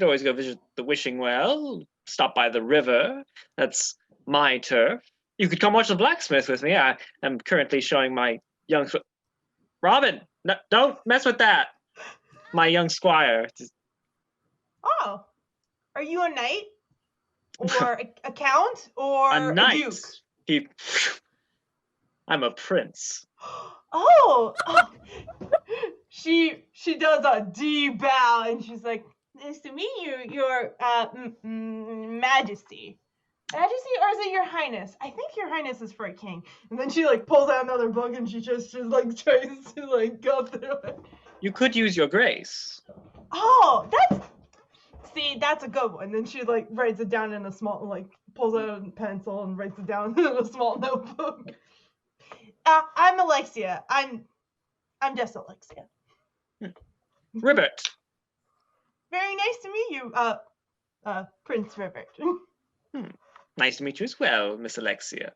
[SPEAKER 2] always go visit the Wishing Well, stop by the river. That's my turf. You could come watch the blacksmith with me. I am currently showing my young... Robin, no, don't mess with that. My young squire.
[SPEAKER 3] Oh, are you a knight? Or a count? Or
[SPEAKER 2] A knight.
[SPEAKER 3] a duke?
[SPEAKER 2] I'm a prince.
[SPEAKER 3] Oh! She does a deep bow and she's like, "Nice to meet you, your majesty." Majesty, or is it your highness? I think your highness is for a king. And then she like pulls out another book and she just like tries to like go through it.
[SPEAKER 2] You could use your grace.
[SPEAKER 3] Oh, that's a good one. And then she like writes it down in a small, like pulls out a pencil and writes it down in a small notebook. I'm Alexia. I'm just Alexia.
[SPEAKER 2] Ribbert.
[SPEAKER 3] Very nice to meet you, Prince Ribbert.
[SPEAKER 2] Nice to meet you as well, Miss Alexia.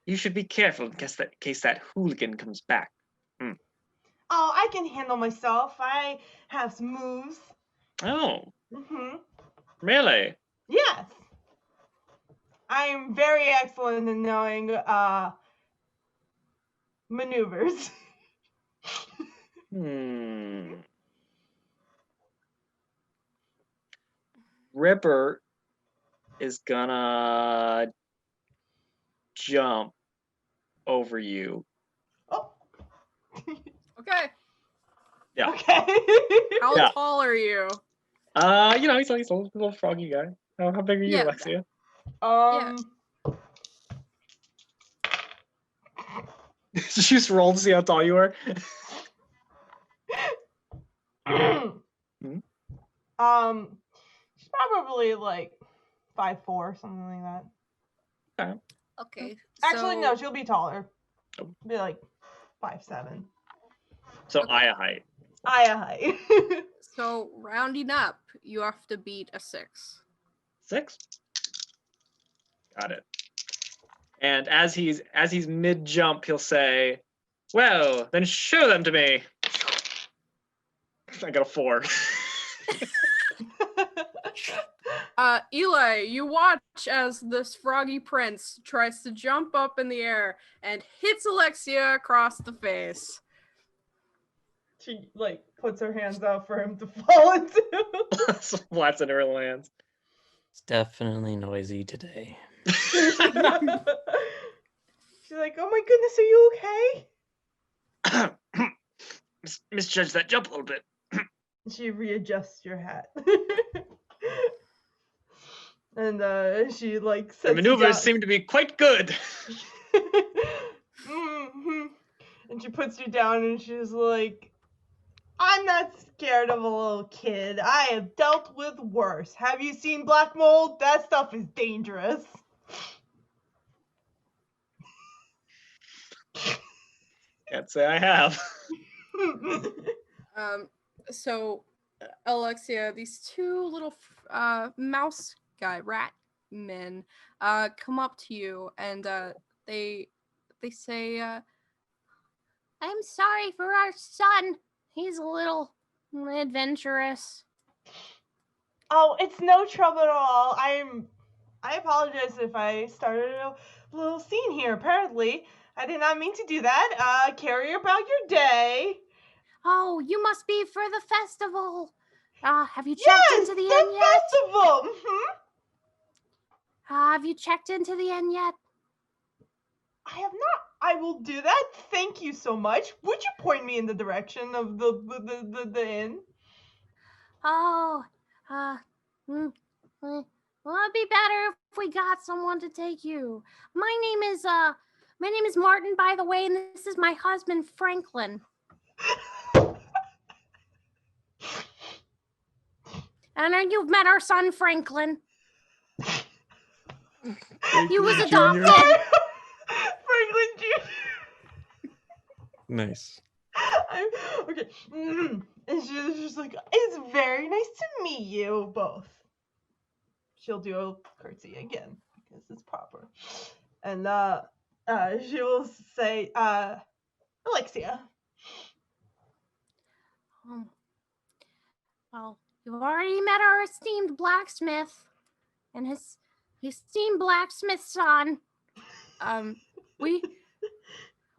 [SPEAKER 2] You should be careful in case that hooligan comes back.
[SPEAKER 3] Oh, I can handle myself. I have some moves.
[SPEAKER 2] Oh. Really?
[SPEAKER 3] Yes. I'm very excellent in knowing maneuvers.
[SPEAKER 2] Ribbert is gonna jump over you.
[SPEAKER 3] Oh.
[SPEAKER 1] Okay.
[SPEAKER 2] Yeah.
[SPEAKER 3] Okay.
[SPEAKER 1] How tall are you?
[SPEAKER 2] He's a little froggy guy. How big are you, Alexia? Did you just roll to see how tall you are?
[SPEAKER 3] She's probably like 5'4", something like that.
[SPEAKER 1] Okay.
[SPEAKER 3] Actually, no, she'll be taller. She'll be like 5'7".
[SPEAKER 2] So Aya height.
[SPEAKER 3] Aya height.
[SPEAKER 1] So rounding up, you have to beat a 6.
[SPEAKER 2] 6? Got it. And as he's mid jump, he'll say, "Well, then show them to me." I got a 4.
[SPEAKER 1] Eli, you watch as this froggy prince tries to jump up in the air and hits Alexia across the face.
[SPEAKER 3] She like puts her hands out for him to fall into.
[SPEAKER 2] Splats in her hands.
[SPEAKER 5] It's definitely noisy today.
[SPEAKER 3] She's like, oh my goodness, are you okay?
[SPEAKER 2] Misjudged that jump a little bit.
[SPEAKER 3] She readjusts your hat. And she like
[SPEAKER 2] The
[SPEAKER 3] sets you
[SPEAKER 2] maneuvers
[SPEAKER 3] down.
[SPEAKER 2] seem to be quite good.
[SPEAKER 3] Mm-hmm. And she puts you down and she's like, I'm not scared of a little kid. I have dealt with worse. Have you seen black mold? That stuff is dangerous.
[SPEAKER 2] Can't say I have.
[SPEAKER 1] So Alexia, these two little mouse rat men come up to you and they say I'm sorry for our son. He's a little adventurous.
[SPEAKER 3] Oh, it's no trouble at all. I apologize if I started a little scene here. Apparently, I did not mean to do that. Carry about your day.
[SPEAKER 1] Oh, you must be for the festival. Have you checked into the inn yet?
[SPEAKER 3] Festival. Mm-hmm.
[SPEAKER 1] Have you checked into the inn yet?
[SPEAKER 3] I have not. I will do that. Thank you so much. Would you point me in the direction of the inn?
[SPEAKER 1] Oh, well, it'd be better if we got someone to take you. My name is Martin, by the way, and this is my husband, Franklin. And you've met our son, Franklin. He was adopted.
[SPEAKER 3] Franklin Jr.
[SPEAKER 5] Nice.
[SPEAKER 3] Okay. And she's just like, it's very nice to meet you both. She'll do a curtsy again because it's proper. And she will say, Alexia.
[SPEAKER 1] Well, you've already met our esteemed blacksmith and his esteemed blacksmith son.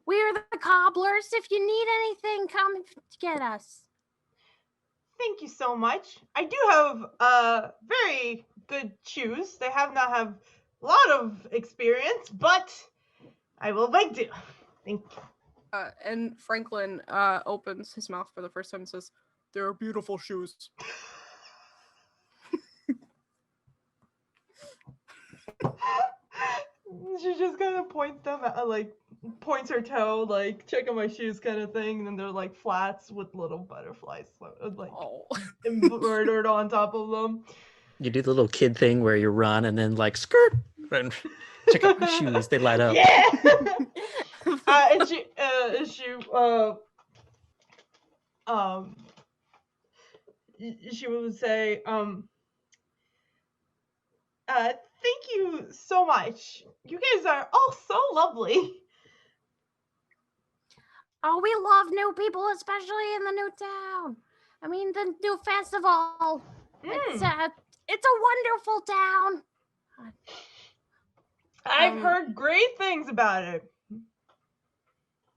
[SPEAKER 1] We're the cobblers. If you need anything, come to get us.
[SPEAKER 3] Thank you so much. I do have very good shoes. They have not have a lot of experience, but I will make do. Thank you.
[SPEAKER 1] And Franklin opens his mouth for the first time and says, "They're beautiful shoes."
[SPEAKER 3] She just kind of points them at, like, points her toe, like, check out my shoes kind of thing, and then they're like flats with little butterflies, like, embroidered on top of them.
[SPEAKER 5] You do the little kid thing where you run and then like skirt and check out my shoes. They light up.
[SPEAKER 3] Yeah. And she would say, thank you so much. You guys are all so lovely.
[SPEAKER 1] Oh, we love new people, especially in the new town. I mean, the new festival. It's a wonderful town.
[SPEAKER 3] I've heard great things about it.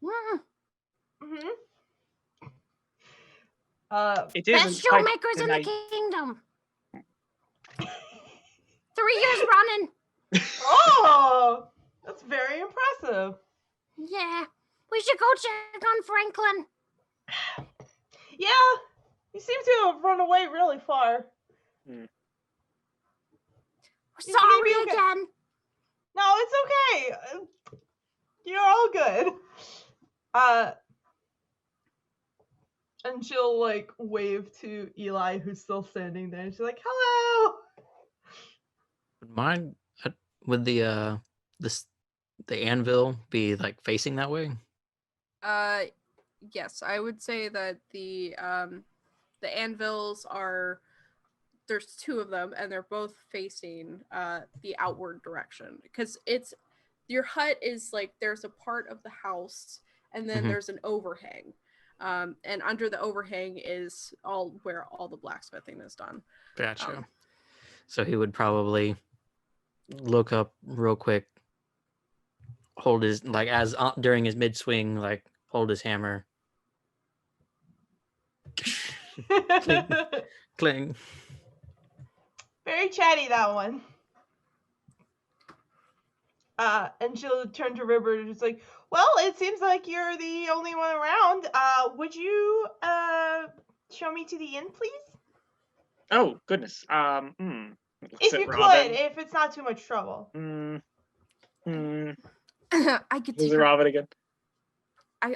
[SPEAKER 3] Mm-hmm.
[SPEAKER 2] It
[SPEAKER 1] Best
[SPEAKER 2] isn't
[SPEAKER 1] showmakers in the kingdom. 3 years running.
[SPEAKER 3] Oh, that's very impressive.
[SPEAKER 1] Yeah, we should go check on Franklin.
[SPEAKER 3] Yeah, you seem to have run away really far.
[SPEAKER 1] Sorry again.
[SPEAKER 3] No, it's okay. You're all good. And she'll like wave to Eli, who's still standing there. And she's like, "Hello."
[SPEAKER 5] Mine would the anvil be like facing that way?
[SPEAKER 1] Yes, I would say that the anvils are, there's two of them and they're both facing the outward direction, because it's, your hut is like, there's a part of the house and then there's an overhang, and under the overhang is all where all the blacksmithing is done.
[SPEAKER 5] Gotcha. So he would probably look up real quick, hold his, like, as during his mid swing, like hold his hammer. Cling, cling.
[SPEAKER 3] Very chatty, that one. And she'll turn to Ribbert and just like, well, it seems like you're the only one around. Would you show me to the inn, please?
[SPEAKER 2] Oh goodness.
[SPEAKER 3] If you could, if it's not too much trouble.
[SPEAKER 1] I could
[SPEAKER 2] Who's
[SPEAKER 1] take her.
[SPEAKER 2] Robin again?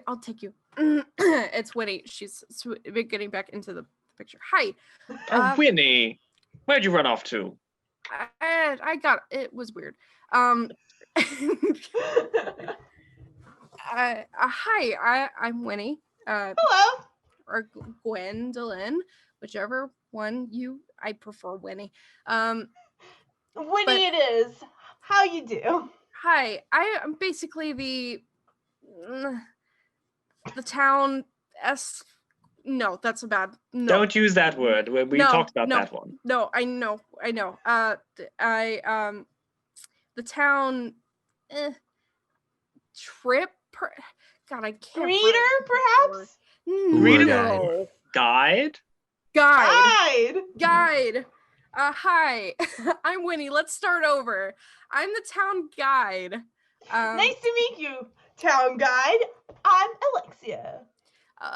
[SPEAKER 1] I'll take you. It's Winnie. She's getting back into the picture. Hi.
[SPEAKER 2] Oh, Winnie. Where'd you run off to?
[SPEAKER 1] I got it. Was weird. Hi. I'm Winnie.
[SPEAKER 3] Hello.
[SPEAKER 1] Or Gwendolyn, whichever one I prefer Winnie.
[SPEAKER 3] Winnie it is. How you do?
[SPEAKER 1] Hi. I am basically the town no, that's a bad. No.
[SPEAKER 2] Don't use that word. We talked about that one.
[SPEAKER 1] No, I know. The town trip. God, I can't.
[SPEAKER 3] Reader, perhaps.
[SPEAKER 2] Reader. Guide.
[SPEAKER 1] Hi, I'm Winnie. Let's start over. I'm the town guide.
[SPEAKER 3] Nice to meet you, town guide. I'm Alexia.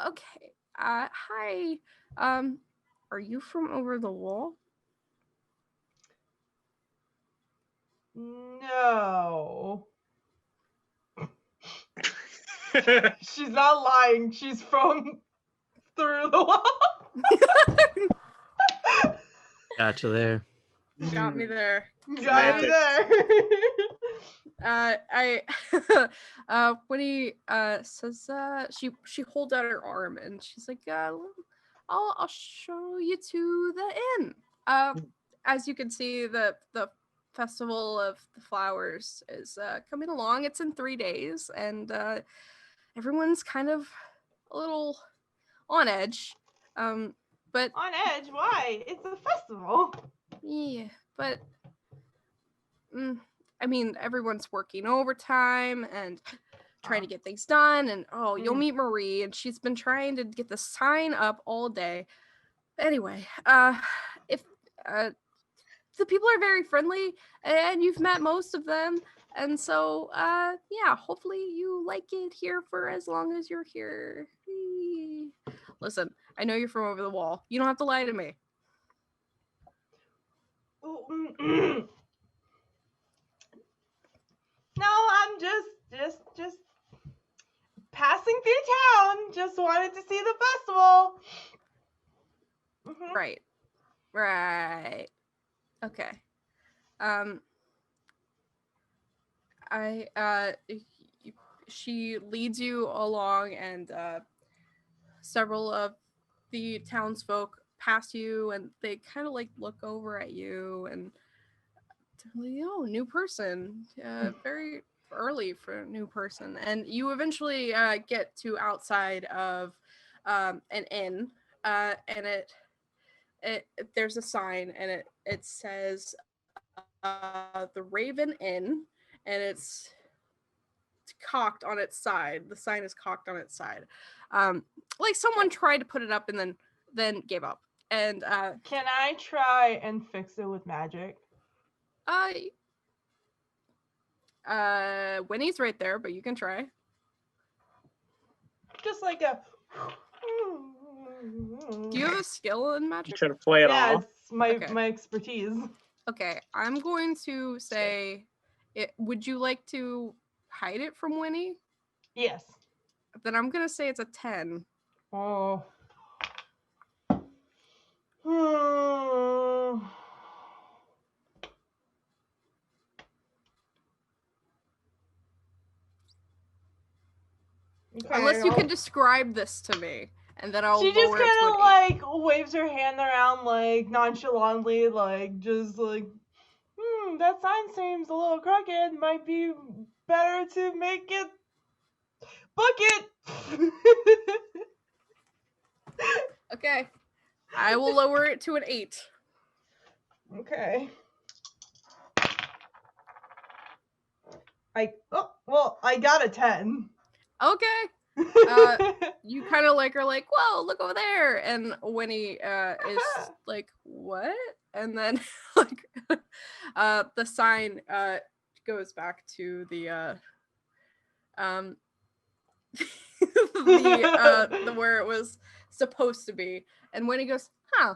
[SPEAKER 1] Okay. Hi. Are you from over the wall?
[SPEAKER 3] No. She's not lying. She's from through the wall.
[SPEAKER 5] Gotcha there.
[SPEAKER 1] Got me there.
[SPEAKER 3] Got me there.
[SPEAKER 1] Winnie says she holds out her arm and she's like, I'll show you to the inn. As you can see, the Festival of the Flowers is coming along. It's in 3 days, and everyone's kind of a little on edge. But
[SPEAKER 3] on edge? Why? It's a festival.
[SPEAKER 1] Yeah, but I mean, everyone's working overtime and trying to get things done. And you'll meet Marie, and she's been trying to get the sign up all day. Anyway, if the people are very friendly, and you've met most of them, and so yeah, hopefully you like it here for as long as you're here. Listen, I know you're from over the wall. You don't have to lie to me.
[SPEAKER 3] No, I'm just passing through town. Just wanted to see the festival.
[SPEAKER 1] Right. Okay. She leads you along, and several of the townsfolk pass you, and they kind of like look over at you and tell you, new person, very early for a new person. And you eventually get to outside of an inn, and it there's a sign, and it says the Raven Inn, and it's cocked on its side. The sign is cocked on its side. Like someone tried to put it up and then gave up. And
[SPEAKER 3] can I try and fix it with magic?
[SPEAKER 1] Winnie's right there, but you can try.
[SPEAKER 3] Just like a.
[SPEAKER 1] Do you have a skill in magic?
[SPEAKER 2] You try to play it off.
[SPEAKER 3] Yeah, it's my expertise.
[SPEAKER 1] Okay, I'm going to say, would you like to hide it from Winnie?
[SPEAKER 3] Yes.
[SPEAKER 1] Then I'm gonna say it's a 10.
[SPEAKER 3] Oh. Okay,
[SPEAKER 1] unless you can describe this to me, and then I'll.
[SPEAKER 3] She just kind of like waves her hand around like nonchalantly, like just like, that sign seems a little crooked. Might be better to make it book it.
[SPEAKER 1] Okay, I will lower it to an 8.
[SPEAKER 3] Okay. I got a 10.
[SPEAKER 1] Okay. You kind of like are like, whoa, look over there, and Winnie is like, what? And then like the sign goes back to the the where it was supposed to be, and Winnie goes, "Huh,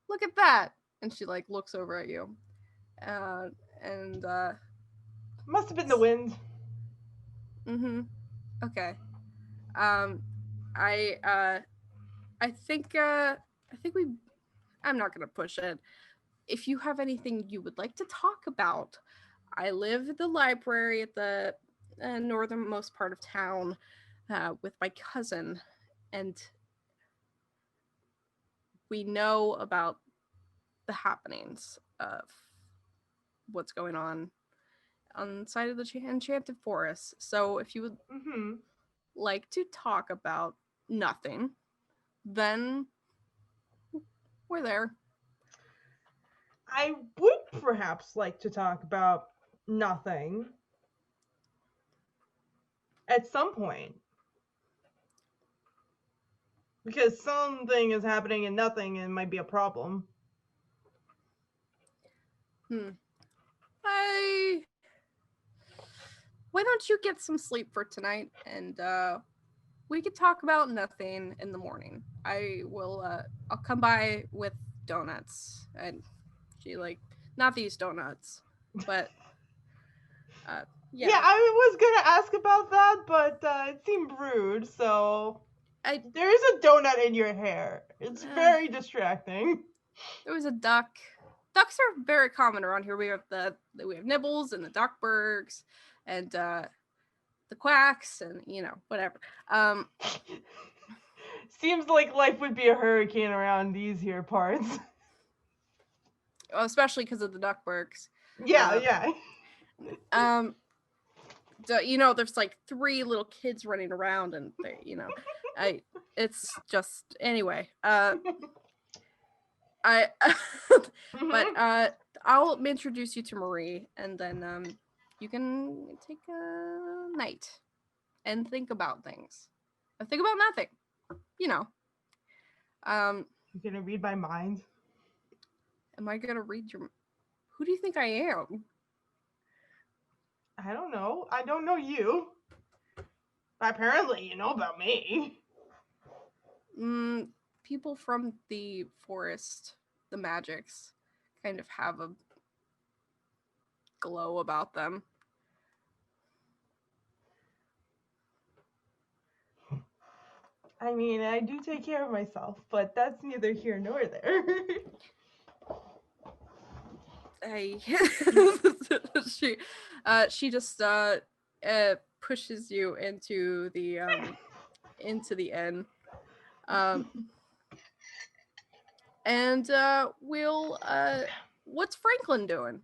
[SPEAKER 1] look at that," and she like looks over at you, and
[SPEAKER 3] Must have been the wind.
[SPEAKER 1] okay, I think we. I'm not gonna push it. If you have anything you would like to talk about, I live at the library at the northernmost part of town with my cousin, and we know about the happenings of what's going on the side of the enchanted forest. So if you would like to talk about nothing, then we're there.
[SPEAKER 3] I would perhaps like to talk about nothing at some point. Because something is happening and nothing, and it might be a problem.
[SPEAKER 1] Why don't you get some sleep for tonight, and we could talk about nothing in the morning. I'll come by with donuts, and she like, not these donuts, but
[SPEAKER 3] Yeah, I was gonna ask about that, but it seemed rude, so there is a donut in your hair. It's very distracting.
[SPEAKER 1] There was a duck. Ducks are very common around here. We have nibbles and the duckbergs and the quacks and whatever.
[SPEAKER 3] Seems like life would be a hurricane around these here parts.
[SPEAKER 1] Especially because of the duckbergs.
[SPEAKER 3] Yeah.
[SPEAKER 1] There's like 3 little kids running around, and they, it's just anyway. But I'll introduce you to Marie, and then you can take a night and think about things. Think about nothing. You're
[SPEAKER 3] gonna read my mind?
[SPEAKER 1] Am I gonna read your? Who do you think I am?
[SPEAKER 3] I don't know. I don't know you. Apparently, you know about me.
[SPEAKER 1] People from the forest, the magics, kind of have a glow about them.
[SPEAKER 3] I mean, I do take care of myself, but that's neither here nor there.
[SPEAKER 1] She just pushes you into the inn, and we'll what's Franklin doing?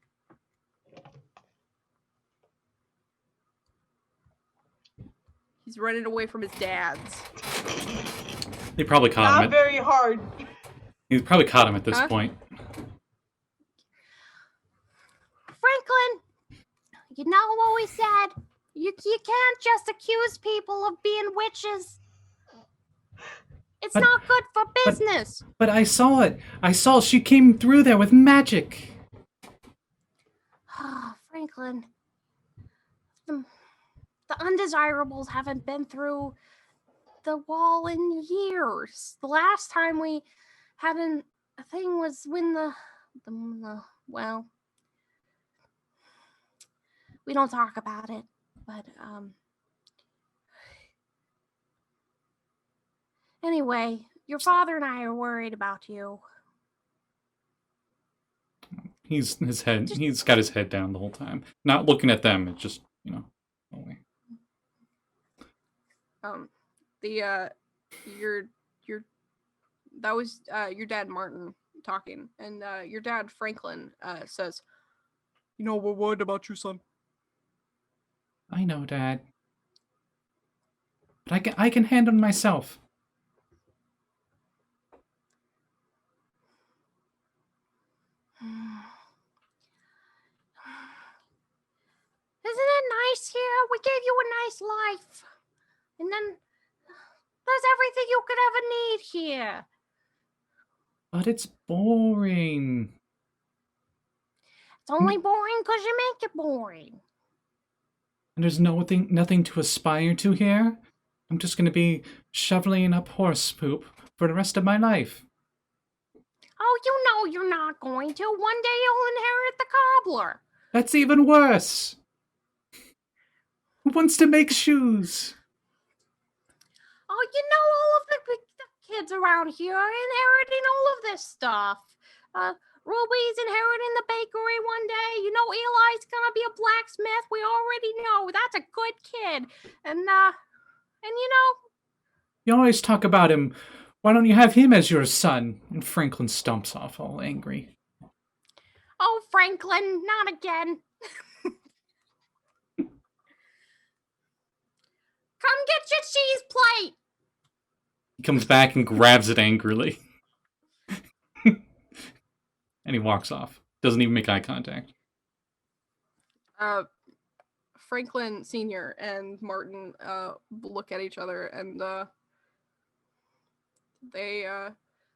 [SPEAKER 1] He's running away from his dad's.
[SPEAKER 4] They probably caught him.
[SPEAKER 3] Not very hard.
[SPEAKER 4] He's probably caught him at this point.
[SPEAKER 6] Franklin, you know what we said? You can't just accuse people of being witches. It's not good for business.
[SPEAKER 4] But I saw it. She came through there with magic.
[SPEAKER 6] Franklin, the undesirables haven't been through the wall in years. The last time we had a thing was when well, we don't talk about it, but anyway, your father and I are worried about you.
[SPEAKER 4] He's got his head down the whole time, not looking at them. It's just away.
[SPEAKER 1] That was your dad Martin talking, and your dad Franklin says, we're worried about you, son.
[SPEAKER 4] I know, Dad, but I can handle myself.
[SPEAKER 6] Isn't it nice here? We gave you a nice life. And then there's everything you could ever need here.
[SPEAKER 4] But it's boring.
[SPEAKER 6] It's only boring because you make it boring.
[SPEAKER 4] and there's nothing to aspire to here. I'm just going to be shoveling up horse poop for the rest of my life.
[SPEAKER 6] Oh, you know you're not going to. One day you'll inherit the cobbler.
[SPEAKER 4] That's even worse. Who wants to make shoes?
[SPEAKER 6] Oh, you know all of the kids around here are inheriting all of this stuff. Ruby's inheriting the bakery one day. You know Eli's gonna be a blacksmith. We already know. That's a good kid. And you know,
[SPEAKER 4] You always talk about him. Why don't you have him as your son? And Franklin stomps off all angry.
[SPEAKER 6] oh, Franklin, not again. Come get your cheese plate.
[SPEAKER 4] He comes back and grabs it angrily. And he walks off. Doesn't even make eye contact.
[SPEAKER 1] Franklin Sr. and Martin look at each other, and they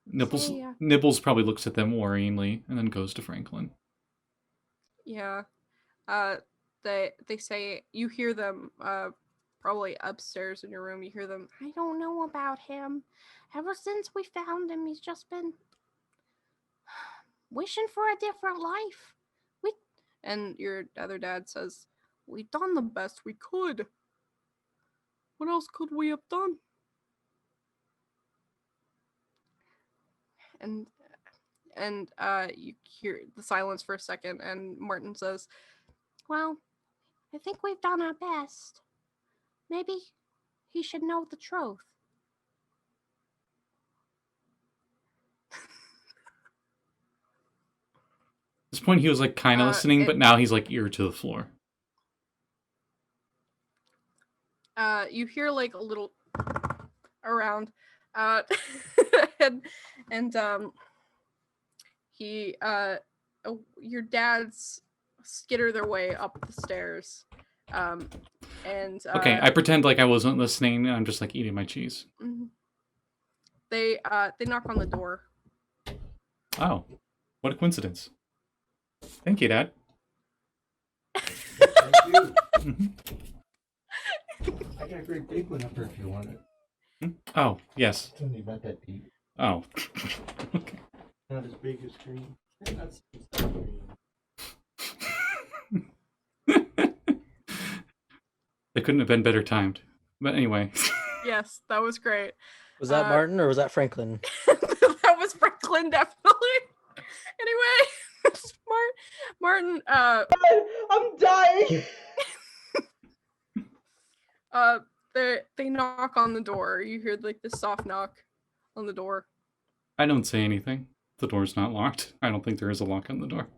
[SPEAKER 4] Nibbles probably looks at them worryingly and then goes to Franklin.
[SPEAKER 1] yeah. They say, you hear them probably upstairs in your room. You hear them,
[SPEAKER 6] I don't know about him. Ever since we found him, he's just been wishing for a different life.
[SPEAKER 1] and your other dad says, "We've done the best we could. What else could we have done?" And you hear the silence for a second, and Martin says,
[SPEAKER 6] Well, I think we've done our best. Maybe he should know the truth.
[SPEAKER 4] At this point, he was like kind of listening, but now he's like ear to the floor.
[SPEAKER 1] You hear like a little around, and he your dad's skitter their way up the stairs,
[SPEAKER 4] Okay, I pretend like I wasn't listening, and I'm just like eating my cheese.
[SPEAKER 1] They knock on the door.
[SPEAKER 4] Oh, what a coincidence! Thank you, Dad.
[SPEAKER 7] Thank you. I got a great big one up there if you want it.
[SPEAKER 4] Oh, yes.
[SPEAKER 7] It's only about that deep.
[SPEAKER 4] Oh. Okay.
[SPEAKER 7] Not as big as green. Not so green.
[SPEAKER 4] They couldn't have been better timed. But anyway.
[SPEAKER 1] Yes, that was great.
[SPEAKER 5] Was that Martin or was that Franklin?
[SPEAKER 1] That was Franklin, definitely. Anyway, Martin.
[SPEAKER 3] I'm dying.
[SPEAKER 1] They knock on the door. You hear like the soft knock on the door.
[SPEAKER 4] I don't say anything. The door's not locked. I don't think there is a lock on the door.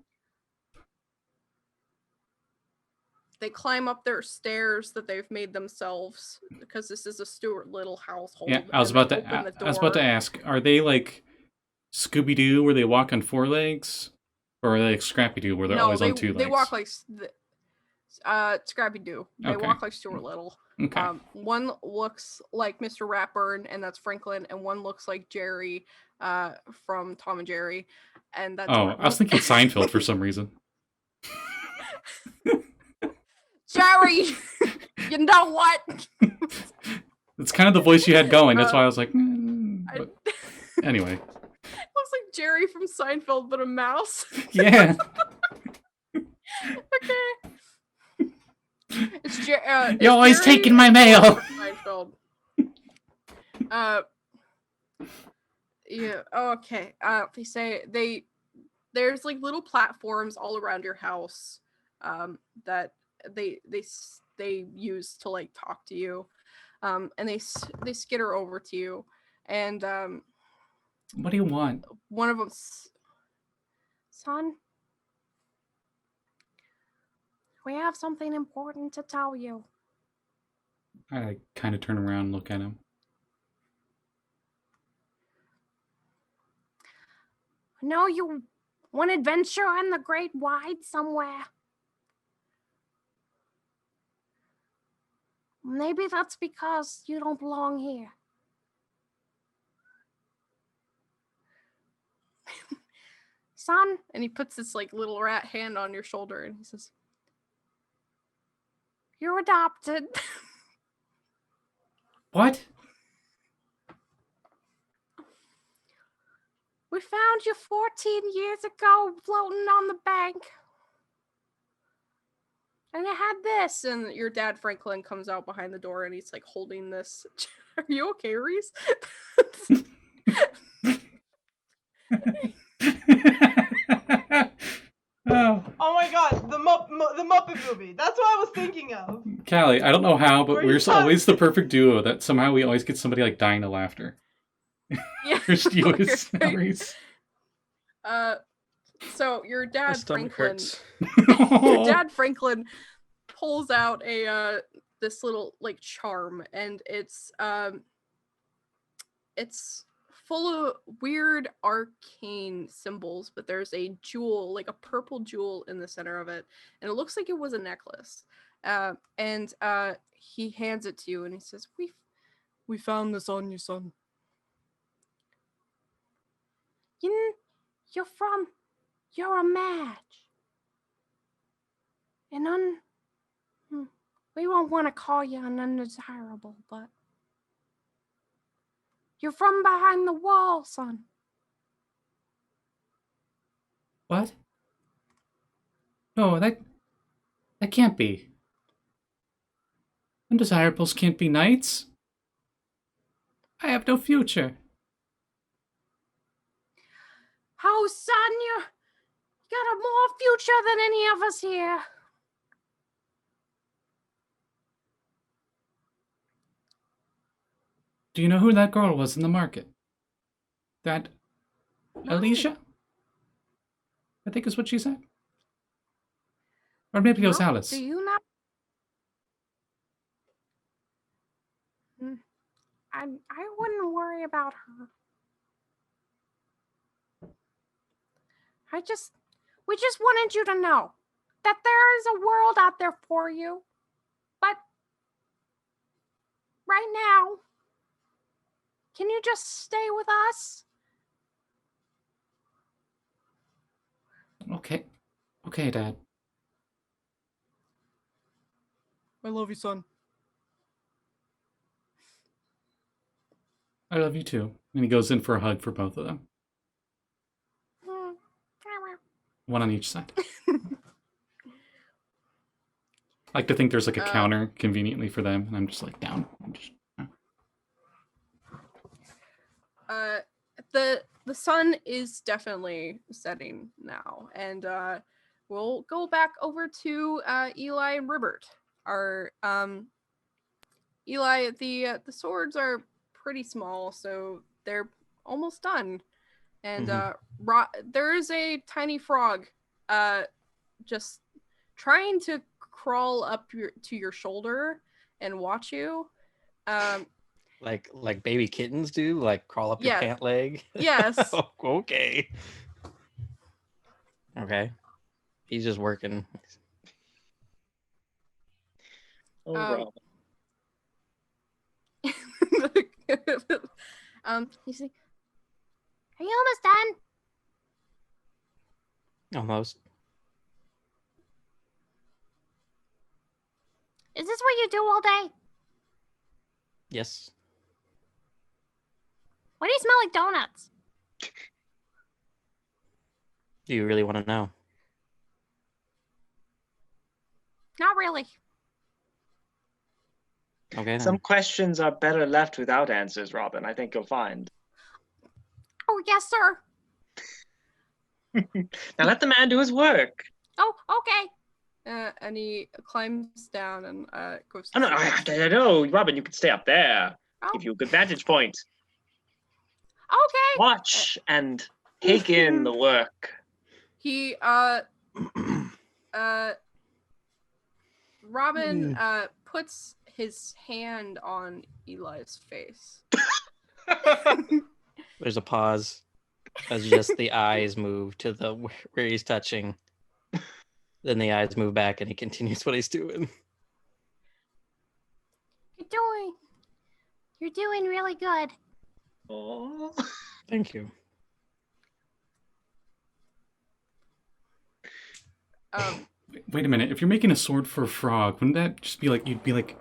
[SPEAKER 1] They climb up their stairs that they've made themselves because this is a Stuart Little household.
[SPEAKER 4] Yeah, I was about to ask, are they like Scooby-Doo where they walk on four legs? Or are they like Scrappy-Doo where they're always on two legs?
[SPEAKER 1] They walk like Scrappy-Doo. They walk like Stuart Little.
[SPEAKER 4] Okay.
[SPEAKER 1] One looks like Mr. Ratburn, and that's Franklin, and one looks like Jerry from Tom and Jerry, and that's
[SPEAKER 4] Martin. I was thinking Seinfeld for some reason.
[SPEAKER 1] Jerry, you know what?
[SPEAKER 4] It's kind of the voice you had going. That's why I was like, but anyway.
[SPEAKER 1] Looks like Jerry from Seinfeld, but a mouse.
[SPEAKER 4] Yeah.
[SPEAKER 1] Okay. It's
[SPEAKER 4] You're always taking my mail.
[SPEAKER 1] Seinfeld. Yeah. Okay. They say there's like little platforms all around your house, that they use to like talk to you, and they skitter over to you, and
[SPEAKER 4] what do you want?
[SPEAKER 1] One of them's,
[SPEAKER 6] Son, we have something important to tell you.
[SPEAKER 4] I kind of turn around and look at him.
[SPEAKER 6] I know you want adventure in the great wide somewhere. Maybe that's because you don't belong here. Son,
[SPEAKER 1] and he puts this like little rat hand on your shoulder, and he says,
[SPEAKER 6] You're adopted.
[SPEAKER 4] What?
[SPEAKER 6] We found you 14 years ago floating on the bank.
[SPEAKER 1] And I had this. And your dad, Franklin, comes out behind the door and he's like holding this. Are you okay, Reese?
[SPEAKER 4] Oh.
[SPEAKER 3] Oh my god, the Muppet movie. That's what I was thinking of.
[SPEAKER 4] Callie, I don't know how, but
[SPEAKER 3] Where
[SPEAKER 4] we're
[SPEAKER 3] you thought-
[SPEAKER 4] always the perfect duo that somehow we always get somebody like dying to laughter.
[SPEAKER 1] Yeah.
[SPEAKER 4] First you
[SPEAKER 1] Okay.
[SPEAKER 4] is Reese.
[SPEAKER 1] So your
[SPEAKER 5] My
[SPEAKER 1] dad,
[SPEAKER 5] stomach
[SPEAKER 1] Franklin,
[SPEAKER 5] hurts.
[SPEAKER 1] your dad, Franklin, pulls out a this little like charm, and it's full of weird arcane symbols, but there's a jewel, like a purple jewel in the center of it, and it looks like it was a necklace. And he hands it to you, and he says, "We found this on you, son."
[SPEAKER 6] You're a match. We won't want to call you an undesirable, but you're from behind the wall, son.
[SPEAKER 4] What? No, that can't be. Undesirables can't be knights. I have no future.
[SPEAKER 6] Oh, son, you got a more future than any of us here.
[SPEAKER 4] Do you know who that girl was in the market? That
[SPEAKER 1] No.
[SPEAKER 4] Alicia? I think is what she said. Or maybe it was
[SPEAKER 6] No,
[SPEAKER 4] Alice.
[SPEAKER 6] Do you not? I wouldn't worry about her. We just wanted you to know that there is a world out there for you. But right now, can you just stay with us?
[SPEAKER 4] Okay. Okay, Dad.
[SPEAKER 1] I love you, son.
[SPEAKER 4] I love you too. And he goes in for a hug for both of them. One on each side. I like to think there's like a counter conveniently for them, and I'm just like down.
[SPEAKER 1] The sun is definitely setting now, and we'll go back over to Eli and Ribbert. Our Eli, the swords are pretty small, so they're almost done. And there is a tiny frog just trying to crawl up to your shoulder and watch you.
[SPEAKER 5] Like baby kittens do, like crawl up your
[SPEAKER 1] Yeah.
[SPEAKER 5] pant leg.
[SPEAKER 1] Yes.
[SPEAKER 5] Okay. Okay. He's just working.
[SPEAKER 2] Oh,
[SPEAKER 1] Um,
[SPEAKER 2] Rob.
[SPEAKER 6] He's like, are you almost done?
[SPEAKER 5] Almost.
[SPEAKER 6] Is this what you do all day?
[SPEAKER 5] Yes.
[SPEAKER 6] Why do you smell like donuts?
[SPEAKER 5] Do you really want to know?
[SPEAKER 6] Not really.
[SPEAKER 5] Okay. Then.
[SPEAKER 2] Some questions are better left without answers, Robin. I think you'll find.
[SPEAKER 6] Oh, yes, sir.
[SPEAKER 2] Now let the man do his work.
[SPEAKER 6] Oh, okay.
[SPEAKER 1] and he climbs down and goes.
[SPEAKER 2] Oh, no, I know, Robin. You can stay up there.
[SPEAKER 6] Oh,
[SPEAKER 2] Give you a good vantage point.
[SPEAKER 6] okay.
[SPEAKER 2] Watch and take in the work.
[SPEAKER 1] He Robin puts his hand on Eli's face.
[SPEAKER 5] There's a pause as just the eyes move to the where he's touching. Then the eyes move back and he continues what he's doing.
[SPEAKER 6] You're doing really good.
[SPEAKER 2] Oh.
[SPEAKER 5] Thank you.
[SPEAKER 4] Wait a minute. If you're making a sword for a frog, wouldn't that just be like you'd be like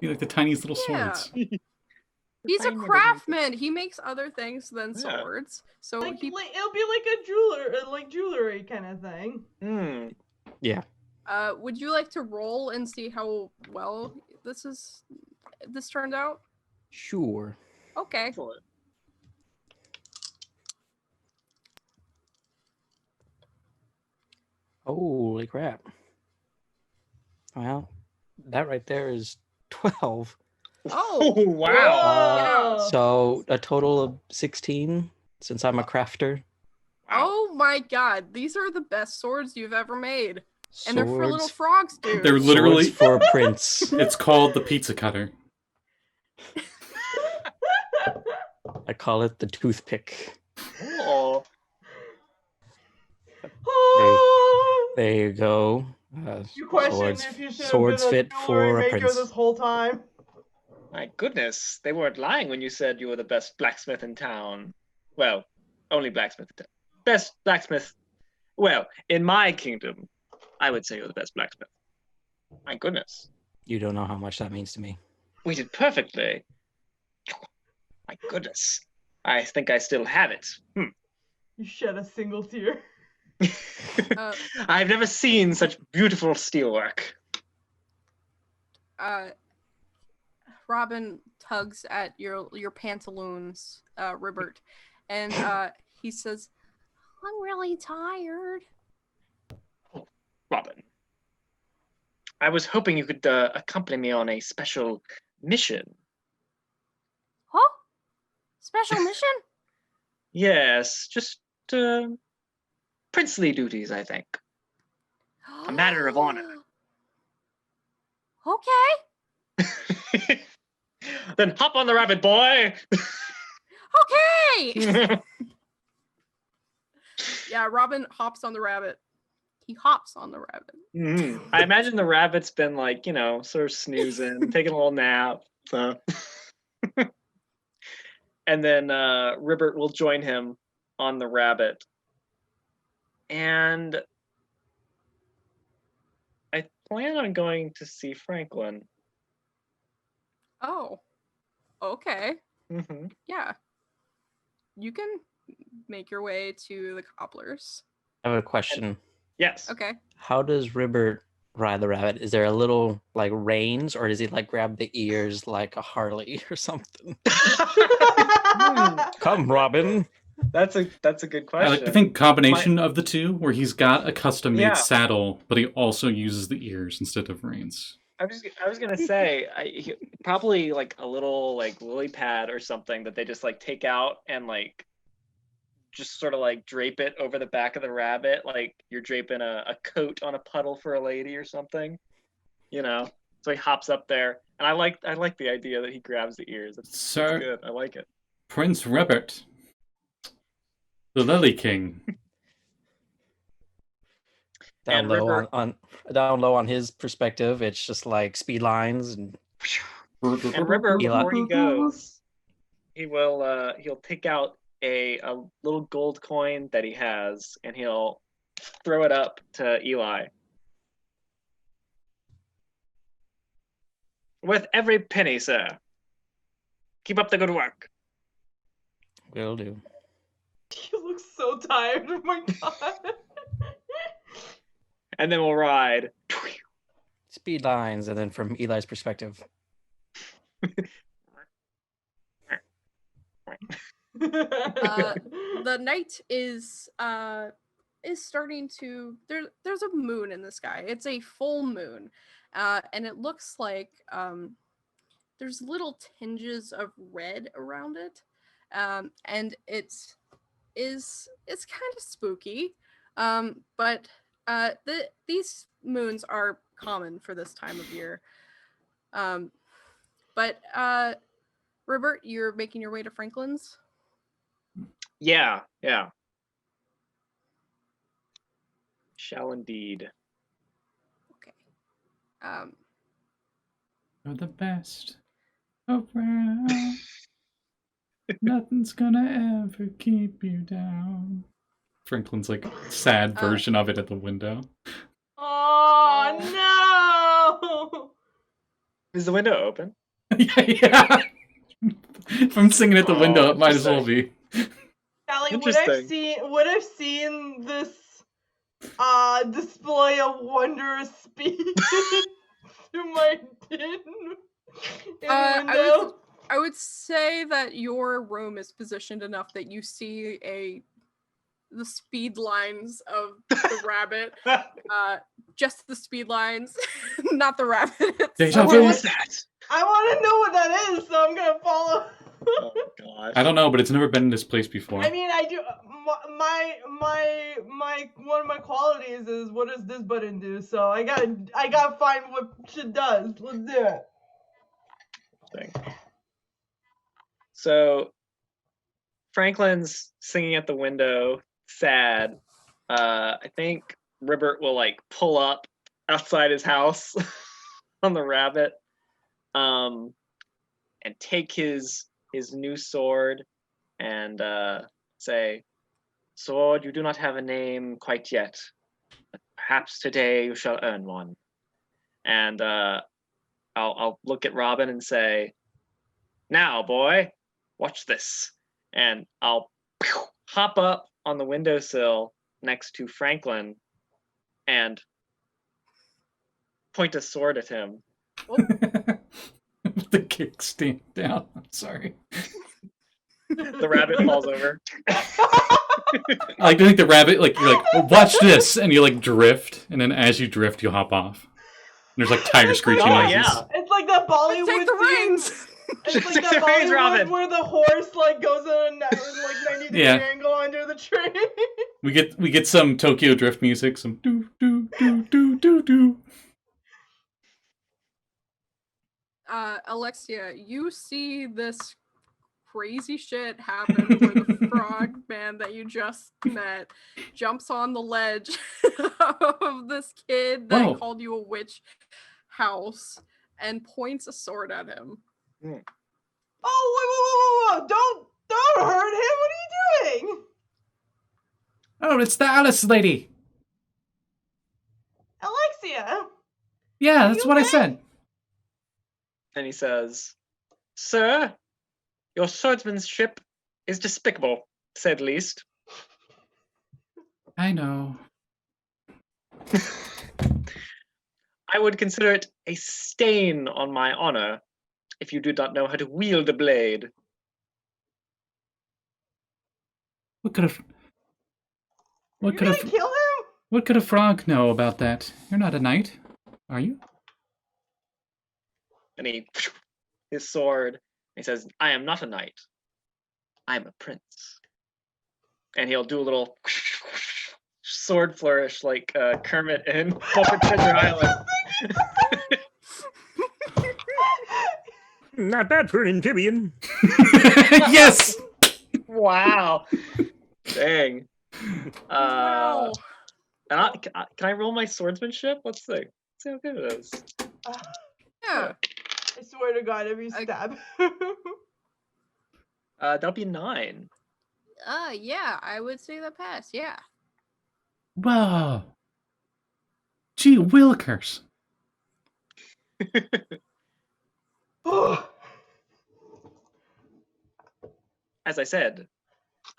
[SPEAKER 4] the tiniest little
[SPEAKER 1] Yeah.
[SPEAKER 4] swords?
[SPEAKER 1] He's a
[SPEAKER 2] Tiny little-
[SPEAKER 1] craftsman. He makes other things than
[SPEAKER 2] Yeah.
[SPEAKER 1] swords. So
[SPEAKER 3] Like,
[SPEAKER 1] he
[SPEAKER 3] it'll be like a jeweler, like jewelry kind of thing.
[SPEAKER 2] Hmm.
[SPEAKER 5] Yeah.
[SPEAKER 1] would you like to roll and see how well this turned out?
[SPEAKER 5] Sure.
[SPEAKER 1] Okay.
[SPEAKER 2] Excellent.
[SPEAKER 5] Holy crap. Well, that right there is 12.
[SPEAKER 1] Oh,
[SPEAKER 2] wow.
[SPEAKER 3] Whoa.
[SPEAKER 5] So a total of 16 since I'm a crafter.
[SPEAKER 1] Oh my god, these are the best swords you've ever made. And they're for little
[SPEAKER 5] Swords-
[SPEAKER 1] frogs, dude.
[SPEAKER 4] They're literally.
[SPEAKER 5] Swords for a prince.
[SPEAKER 4] It's called the pizza cutter.
[SPEAKER 5] I call it the toothpick.
[SPEAKER 2] Oh.
[SPEAKER 5] There you go.
[SPEAKER 3] You question
[SPEAKER 5] swords
[SPEAKER 3] if you should
[SPEAKER 5] swords
[SPEAKER 3] have been
[SPEAKER 5] fit
[SPEAKER 3] a
[SPEAKER 5] for
[SPEAKER 3] jewelry
[SPEAKER 5] a
[SPEAKER 3] maker
[SPEAKER 5] prince.
[SPEAKER 3] this whole time.
[SPEAKER 2] My goodness, they weren't lying when you said you were the best blacksmith in town. Well, only blacksmith in town. Best blacksmith. Well, in my kingdom, I would say you're the best blacksmith. My goodness.
[SPEAKER 5] You don't know how much that means to me.
[SPEAKER 2] We did perfectly. My goodness. I think I still have it.
[SPEAKER 3] You shed a single tear.
[SPEAKER 2] I've never seen such beautiful steelwork.
[SPEAKER 1] Robin tugs at your pantaloons, Ribbert, and he says,
[SPEAKER 6] I'm really tired.
[SPEAKER 2] Robin, I was hoping you could accompany me on a special mission.
[SPEAKER 6] Huh? Special mission?
[SPEAKER 2] Yes, just princely duties, I think. A matter of honor.
[SPEAKER 6] Okay.
[SPEAKER 2] Then hop on the rabbit, boy!
[SPEAKER 6] Okay.
[SPEAKER 1] yeah, Robin hops on the rabbit. He hops on the rabbit.
[SPEAKER 2] Mhm. I imagine the rabbit's been like, sort of snoozing, taking a little nap. So. And then Ribbert will join him on the rabbit. And I plan on going to see Franklin.
[SPEAKER 1] Oh, okay.
[SPEAKER 2] Mm-hmm.
[SPEAKER 1] Yeah. You can make your way to the cobblers.
[SPEAKER 5] I have a question.
[SPEAKER 2] Yes.
[SPEAKER 1] Okay.
[SPEAKER 5] How does Ribbert ride the rabbit? Is there a little like reins, or does he like grab the ears like a Harley or something? Come, Robin.
[SPEAKER 2] That's a good
[SPEAKER 4] I
[SPEAKER 2] question.
[SPEAKER 4] think combination of the two, where he's got a custom-made
[SPEAKER 2] Yeah.
[SPEAKER 4] saddle, but he also uses the ears instead of reins.
[SPEAKER 2] I was gonna say probably like a little like lily pad or something that they just like take out and like just sort of like drape it over the back of the rabbit, like you're draping a coat on a puddle for a lady or something, So he hops up there, and I like the idea that he grabs the ears. It's
[SPEAKER 4] Sir,
[SPEAKER 2] good. I like it.
[SPEAKER 4] Prince Ribbert, the Lily King.
[SPEAKER 5] Down
[SPEAKER 2] And
[SPEAKER 5] low
[SPEAKER 2] Ribbert-
[SPEAKER 5] down low on his perspective, it's just like speed lines and
[SPEAKER 2] And Ribbert,
[SPEAKER 5] Eli-
[SPEAKER 2] before he goes, he'll take out a little gold coin that he has, and he'll throw it up to Eli. With every penny, sir. Keep up the good work.
[SPEAKER 5] will do.
[SPEAKER 3] You look so tired. Oh my god.
[SPEAKER 2] And then we'll ride.
[SPEAKER 5] Speed lines, and then from Eli's perspective,
[SPEAKER 1] The night is starting to there's a moon in the sky. It's a full moon, and it looks like there's little tinges of red around it, and it's kind of spooky, but these moons are common for this time of year. But Ribbert, you're making your way to Franklin's.
[SPEAKER 2] Yeah. Shall indeed.
[SPEAKER 1] Okay.
[SPEAKER 4] You're the best around. Nothing's gonna ever keep you down. Franklin's like sad version of it at the window.
[SPEAKER 3] Oh no!
[SPEAKER 2] Is the window open?
[SPEAKER 4] Yeah. If I'm singing at the window, it might as well be.
[SPEAKER 3] Callie,
[SPEAKER 2] Interesting.
[SPEAKER 3] would have seen this display of wondrous speed through my din in the window.
[SPEAKER 1] I would say that your room is positioned enough that you see the speed lines of the rabbit. Just the speed lines, not the rabbit.
[SPEAKER 4] Deja
[SPEAKER 2] What
[SPEAKER 4] vu.
[SPEAKER 2] was that?
[SPEAKER 3] I want to know what that is, so I'm gonna follow.
[SPEAKER 2] Oh gosh.
[SPEAKER 4] I don't know, but it's never been in this place before.
[SPEAKER 3] I mean, I do. My one of my qualities is what does this button do? So I gotta find what shit does. Let's do it.
[SPEAKER 2] Thing. So Franklin's singing at the window, sad. I think Ribbert will like pull up outside his house on the rabbit, and take his new sword and say, "Sword, you do not have a name quite yet, but perhaps today you shall earn one." And I'll look at Robin and say, "Now, boy, watch this." And I'll hop up on the windowsill next to Franklin and point a sword at him.
[SPEAKER 4] The kickstand down. I'm sorry.
[SPEAKER 2] The rabbit falls over.
[SPEAKER 4] I like to think the rabbit, like, you're like, well, watch this, and you like drift, and then as you drift, you hop off. And there's like tire screeching
[SPEAKER 2] Oh,
[SPEAKER 4] noises.
[SPEAKER 2] yeah.
[SPEAKER 3] It's like that Bollywood
[SPEAKER 1] Take the
[SPEAKER 3] scene.
[SPEAKER 1] reins.
[SPEAKER 3] It's like
[SPEAKER 2] Take
[SPEAKER 3] that
[SPEAKER 2] the reins,
[SPEAKER 3] Bollywood
[SPEAKER 2] Robin.
[SPEAKER 3] where the horse like goes in a like 90-degree
[SPEAKER 4] Yeah.
[SPEAKER 3] angle under the train.
[SPEAKER 4] We get some Tokyo Drift music, some do do do do do do.
[SPEAKER 1] Alexia, you see this crazy shit happen where the frog man that you just met jumps on the ledge of this kid that
[SPEAKER 4] Whoa.
[SPEAKER 1] called you a witch house and points a sword at him.
[SPEAKER 3] Oh, whoa! Don't hurt him! What are you doing?
[SPEAKER 4] Oh, it's the Alice lady.
[SPEAKER 3] Alexia!
[SPEAKER 4] Yeah, that's
[SPEAKER 3] You
[SPEAKER 4] what I
[SPEAKER 3] okay?
[SPEAKER 4] said.
[SPEAKER 2] And he says, "Sir, your swordsmanship is despicable, to say the least."
[SPEAKER 4] I know.
[SPEAKER 2] I would consider it a stain on my honor if you do not know how to wield a blade.
[SPEAKER 4] What could a
[SPEAKER 3] You're gonna kill him?
[SPEAKER 4] what could a frog know about that? You're not a knight, are you?
[SPEAKER 2] And he his sword. He says, "I am not a knight. I am a prince." And he'll do a little sword flourish like Kermit in Muppet Treasure Island.
[SPEAKER 8] Not bad for an amphibian.
[SPEAKER 4] Yes.
[SPEAKER 2] Wow. Dang.
[SPEAKER 1] Wow.
[SPEAKER 2] Can I roll my swordsmanship? Let's see. Let's see how good it is.
[SPEAKER 1] Yeah.
[SPEAKER 3] I swear to God, if you stab.
[SPEAKER 2] That'll be 9.
[SPEAKER 1] Yeah, I would say that pass, yeah.
[SPEAKER 4] Whoa. Gee willikers.
[SPEAKER 2] As I said,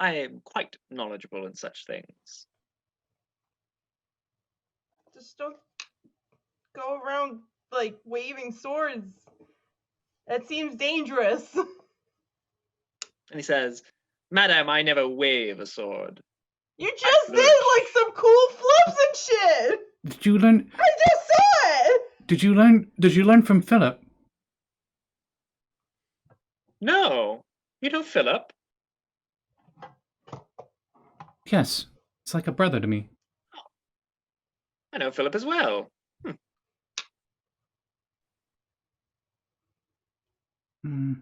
[SPEAKER 2] I am quite knowledgeable in such things.
[SPEAKER 3] Just don't go around like waving swords. That seems dangerous.
[SPEAKER 2] And he says, "Madam, I never wave a sword."
[SPEAKER 3] You just did like some cool flips and shit.
[SPEAKER 4] Did you learn
[SPEAKER 3] I just saw it.
[SPEAKER 4] did you learn from Philip?
[SPEAKER 2] No, you know Philip.
[SPEAKER 4] Yes. It's like a brother to me.
[SPEAKER 2] I know Philip as well.
[SPEAKER 4] Hmm.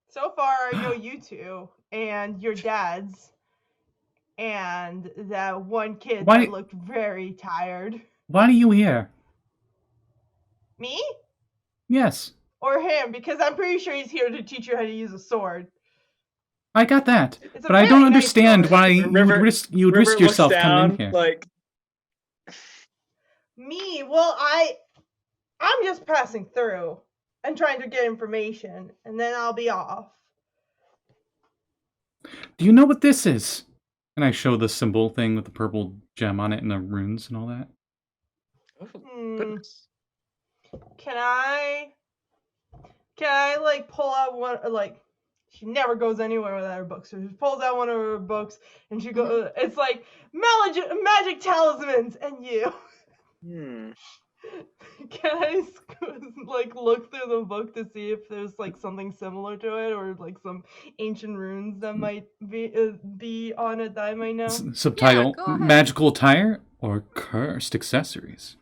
[SPEAKER 3] So far, I know you two and your dads, and that one kid
[SPEAKER 4] Why-
[SPEAKER 3] that looked very tired.
[SPEAKER 4] Why are you here?
[SPEAKER 3] Me
[SPEAKER 4] Yes.
[SPEAKER 3] or him? Because I'm pretty sure he's here to teach you how to use a sword.
[SPEAKER 4] I got that,
[SPEAKER 3] It's a
[SPEAKER 4] but I
[SPEAKER 3] very
[SPEAKER 4] don't
[SPEAKER 3] nice
[SPEAKER 4] understand
[SPEAKER 3] book.
[SPEAKER 4] why you would risk
[SPEAKER 2] Ribbert
[SPEAKER 4] yourself
[SPEAKER 2] looks
[SPEAKER 4] coming in
[SPEAKER 2] down,
[SPEAKER 4] here.
[SPEAKER 2] like,
[SPEAKER 3] Me? Well, I'm just passing through and trying to get information, and then I'll be off.
[SPEAKER 4] Do you know what this is? And I show the symbol thing with the purple gem on it and the runes and all that.
[SPEAKER 2] oh,
[SPEAKER 3] Hmm.
[SPEAKER 2] goodness.
[SPEAKER 3] Can I like pull out one, like, she never goes anywhere without her books, so she pulls out one of her books and she goes, it's like magic talismans and you.
[SPEAKER 2] Hmm.
[SPEAKER 3] Can I like look through the book to see if there's like something similar to it, or like some ancient runes that might be on it that I might know?
[SPEAKER 4] Subtitle:
[SPEAKER 1] go ahead.
[SPEAKER 4] Magical attire or cursed accessories.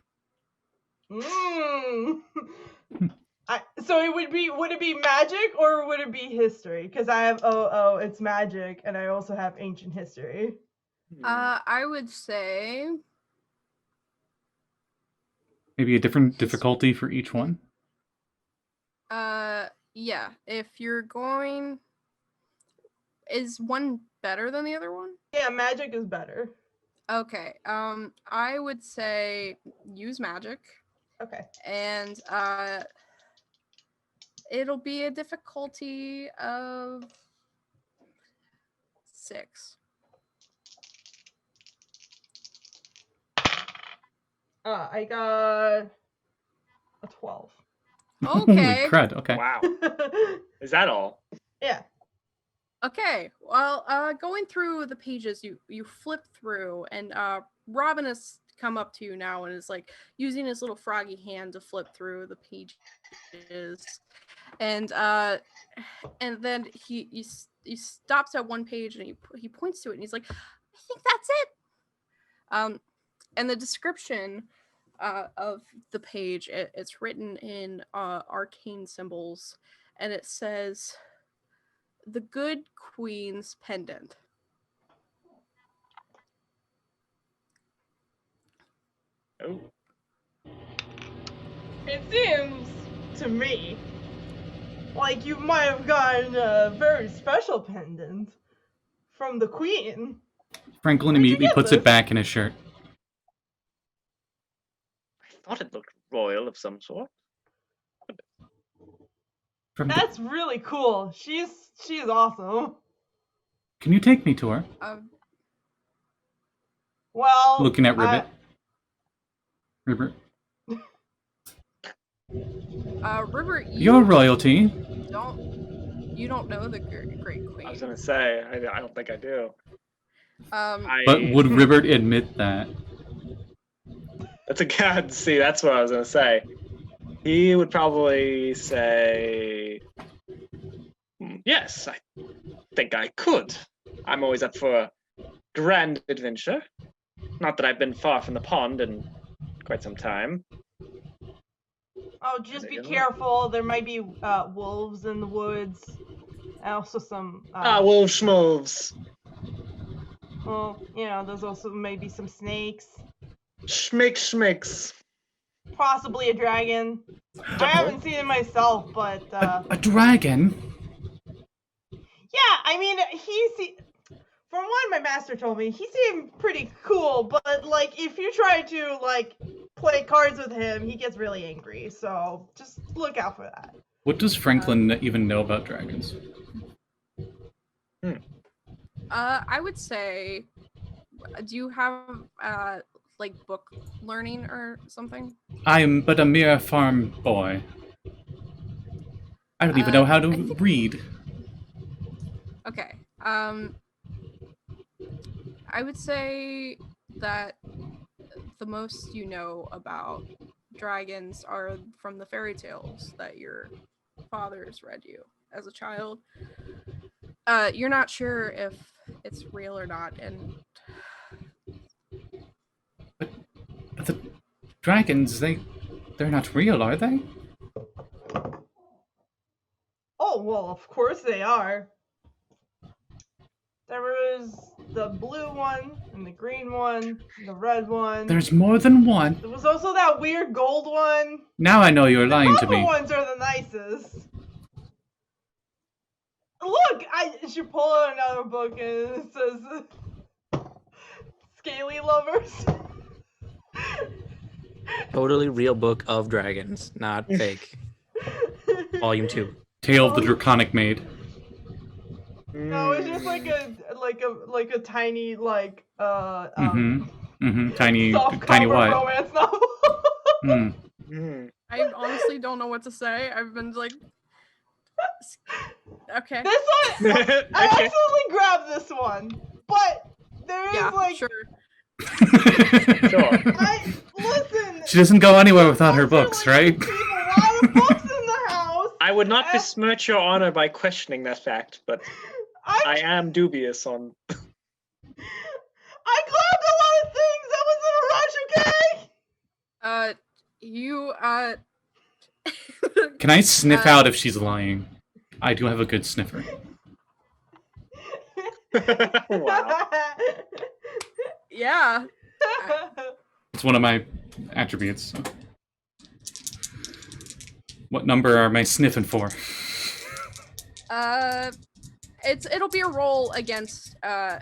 [SPEAKER 3] Mm. So would it be magic or would it be history? Because I have it's magic, and I also have ancient history.
[SPEAKER 1] I would say
[SPEAKER 4] Maybe a different difficulty for each one.
[SPEAKER 1] yeah, if you're going, is one better than the other one?
[SPEAKER 3] Yeah, magic is better.
[SPEAKER 1] Okay. I would say use magic,
[SPEAKER 3] Okay.
[SPEAKER 1] and it'll be a difficulty of 6.
[SPEAKER 3] I got a 12.
[SPEAKER 1] Okay.
[SPEAKER 4] Holy crud, okay.
[SPEAKER 2] Wow. Is that all?
[SPEAKER 3] Yeah.
[SPEAKER 1] Okay. Well, going through the pages, you flip through, and Robin has come up to you now and is like using his little froggy hand to flip through the pages, and then he stops at one page and he points to it and he's like, I think that's it. And the description of the page, it's written in arcane symbols, and it says, "The Good Queen's Pendant."
[SPEAKER 2] Oh.
[SPEAKER 3] It seems to me like you might have gotten a very special pendant from the queen.
[SPEAKER 4] Franklin
[SPEAKER 3] Where'd you
[SPEAKER 4] immediately
[SPEAKER 3] get
[SPEAKER 4] puts
[SPEAKER 3] this?
[SPEAKER 4] it back in his shirt.
[SPEAKER 2] I thought it looked royal of some sort.
[SPEAKER 4] From the-
[SPEAKER 3] That's really cool. She's awesome.
[SPEAKER 4] Can you take me to her?
[SPEAKER 3] Well,
[SPEAKER 4] Looking at Ribbert.
[SPEAKER 3] I-
[SPEAKER 4] Ribbert,
[SPEAKER 1] Ribbert,
[SPEAKER 4] you're royalty.
[SPEAKER 1] you don't know the Great Queen.
[SPEAKER 2] I was gonna say, I don't think I do.
[SPEAKER 4] But would Ribbert admit that?
[SPEAKER 2] That's a god. See, that's what I was gonna say. He would probably say, yes, I think I could. I'm always up for a grand adventure. Not that I've been far from the pond in quite some time.
[SPEAKER 3] Oh, just be
[SPEAKER 2] There you go.
[SPEAKER 3] careful. There might be wolves in the woods. And also some.
[SPEAKER 2] Wolf schmoves.
[SPEAKER 3] Well, there's also maybe some snakes.
[SPEAKER 2] Schmicks.
[SPEAKER 3] Possibly a dragon. I haven't seen it myself, but.
[SPEAKER 4] A dragon?
[SPEAKER 3] Yeah, I mean, from what my master told me, he seemed pretty cool, but, like, if you try to, like, play cards with him, he gets really angry, so just look out for that.
[SPEAKER 4] What does Franklin even know about dragons?
[SPEAKER 1] I would say, do you have like book learning or something?
[SPEAKER 4] I am but a mere farm boy. I don't even know how to read.
[SPEAKER 1] Okay. I would say that the most you know about dragons are from the fairy tales that your fathers read you as a child. You're not sure if it's real or not, and
[SPEAKER 4] But the dragons, they're not real, are they?
[SPEAKER 3] Oh, well, of course they are. There was the blue one, and the green one, and the red one.
[SPEAKER 4] There's more than one.
[SPEAKER 3] There was also that weird gold one.
[SPEAKER 4] Now I know you're
[SPEAKER 3] The
[SPEAKER 4] lying to
[SPEAKER 3] purple
[SPEAKER 4] me.
[SPEAKER 3] ones are the nicest. Look, she pull out another book and it says Scaly Lovers.
[SPEAKER 5] Totally real book of dragons, not fake. Volume 2.
[SPEAKER 4] Tale of the Draconic Maid.
[SPEAKER 3] No, it's just like a tiny
[SPEAKER 4] Tiny
[SPEAKER 3] soft
[SPEAKER 4] tiny
[SPEAKER 3] cover
[SPEAKER 4] what?
[SPEAKER 3] romance novel.
[SPEAKER 1] I honestly don't know what to say. I've been like, okay.
[SPEAKER 3] This one, I accidentally grabbed this one, but there is
[SPEAKER 1] Yeah, sure.
[SPEAKER 2] Sure.
[SPEAKER 3] Listen.
[SPEAKER 4] She doesn't go anywhere without her books, right?
[SPEAKER 3] Keep a lot of books in the house.
[SPEAKER 2] I would not besmirch your honor by questioning that fact, but I am dubious on.
[SPEAKER 3] I grabbed a lot of things. I was in a rush, okay?
[SPEAKER 4] Can I sniff out if she's lying? I do have a good sniffer.
[SPEAKER 2] Wow.
[SPEAKER 1] Yeah.
[SPEAKER 4] It's one of my attributes. So. What number am I sniffing for?
[SPEAKER 1] It'll be a roll against Aya.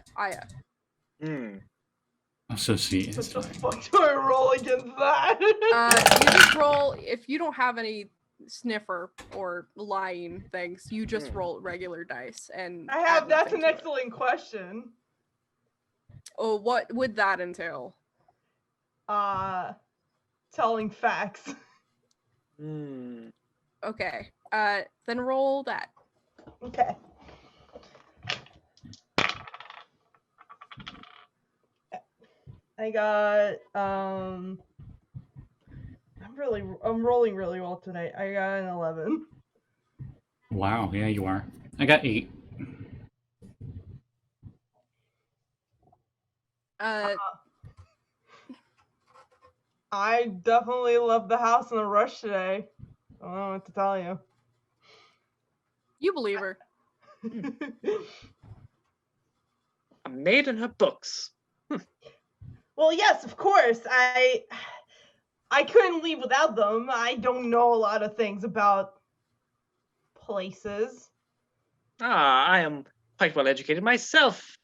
[SPEAKER 4] Oh, so she is.
[SPEAKER 3] What the fuck do I roll against that?
[SPEAKER 1] You just roll if you don't have any sniffer or lying things. You just roll regular dice, and
[SPEAKER 3] I have.
[SPEAKER 1] add
[SPEAKER 3] That's
[SPEAKER 1] nothing
[SPEAKER 3] an
[SPEAKER 1] to it.
[SPEAKER 3] excellent question.
[SPEAKER 1] Oh, what would that entail?
[SPEAKER 3] Telling facts.
[SPEAKER 1] Okay. Then roll that.
[SPEAKER 3] Okay. I got I'm rolling really well tonight. I got an 11.
[SPEAKER 4] Wow, yeah, you are. I got 8.
[SPEAKER 3] I definitely left the house in a rush today. I don't know what to tell you.
[SPEAKER 1] You believe her.
[SPEAKER 2] A maid and her books.
[SPEAKER 3] Well, yes, of course. I couldn't leave without them. I don't know a lot of things about places.
[SPEAKER 2] I am quite well educated myself.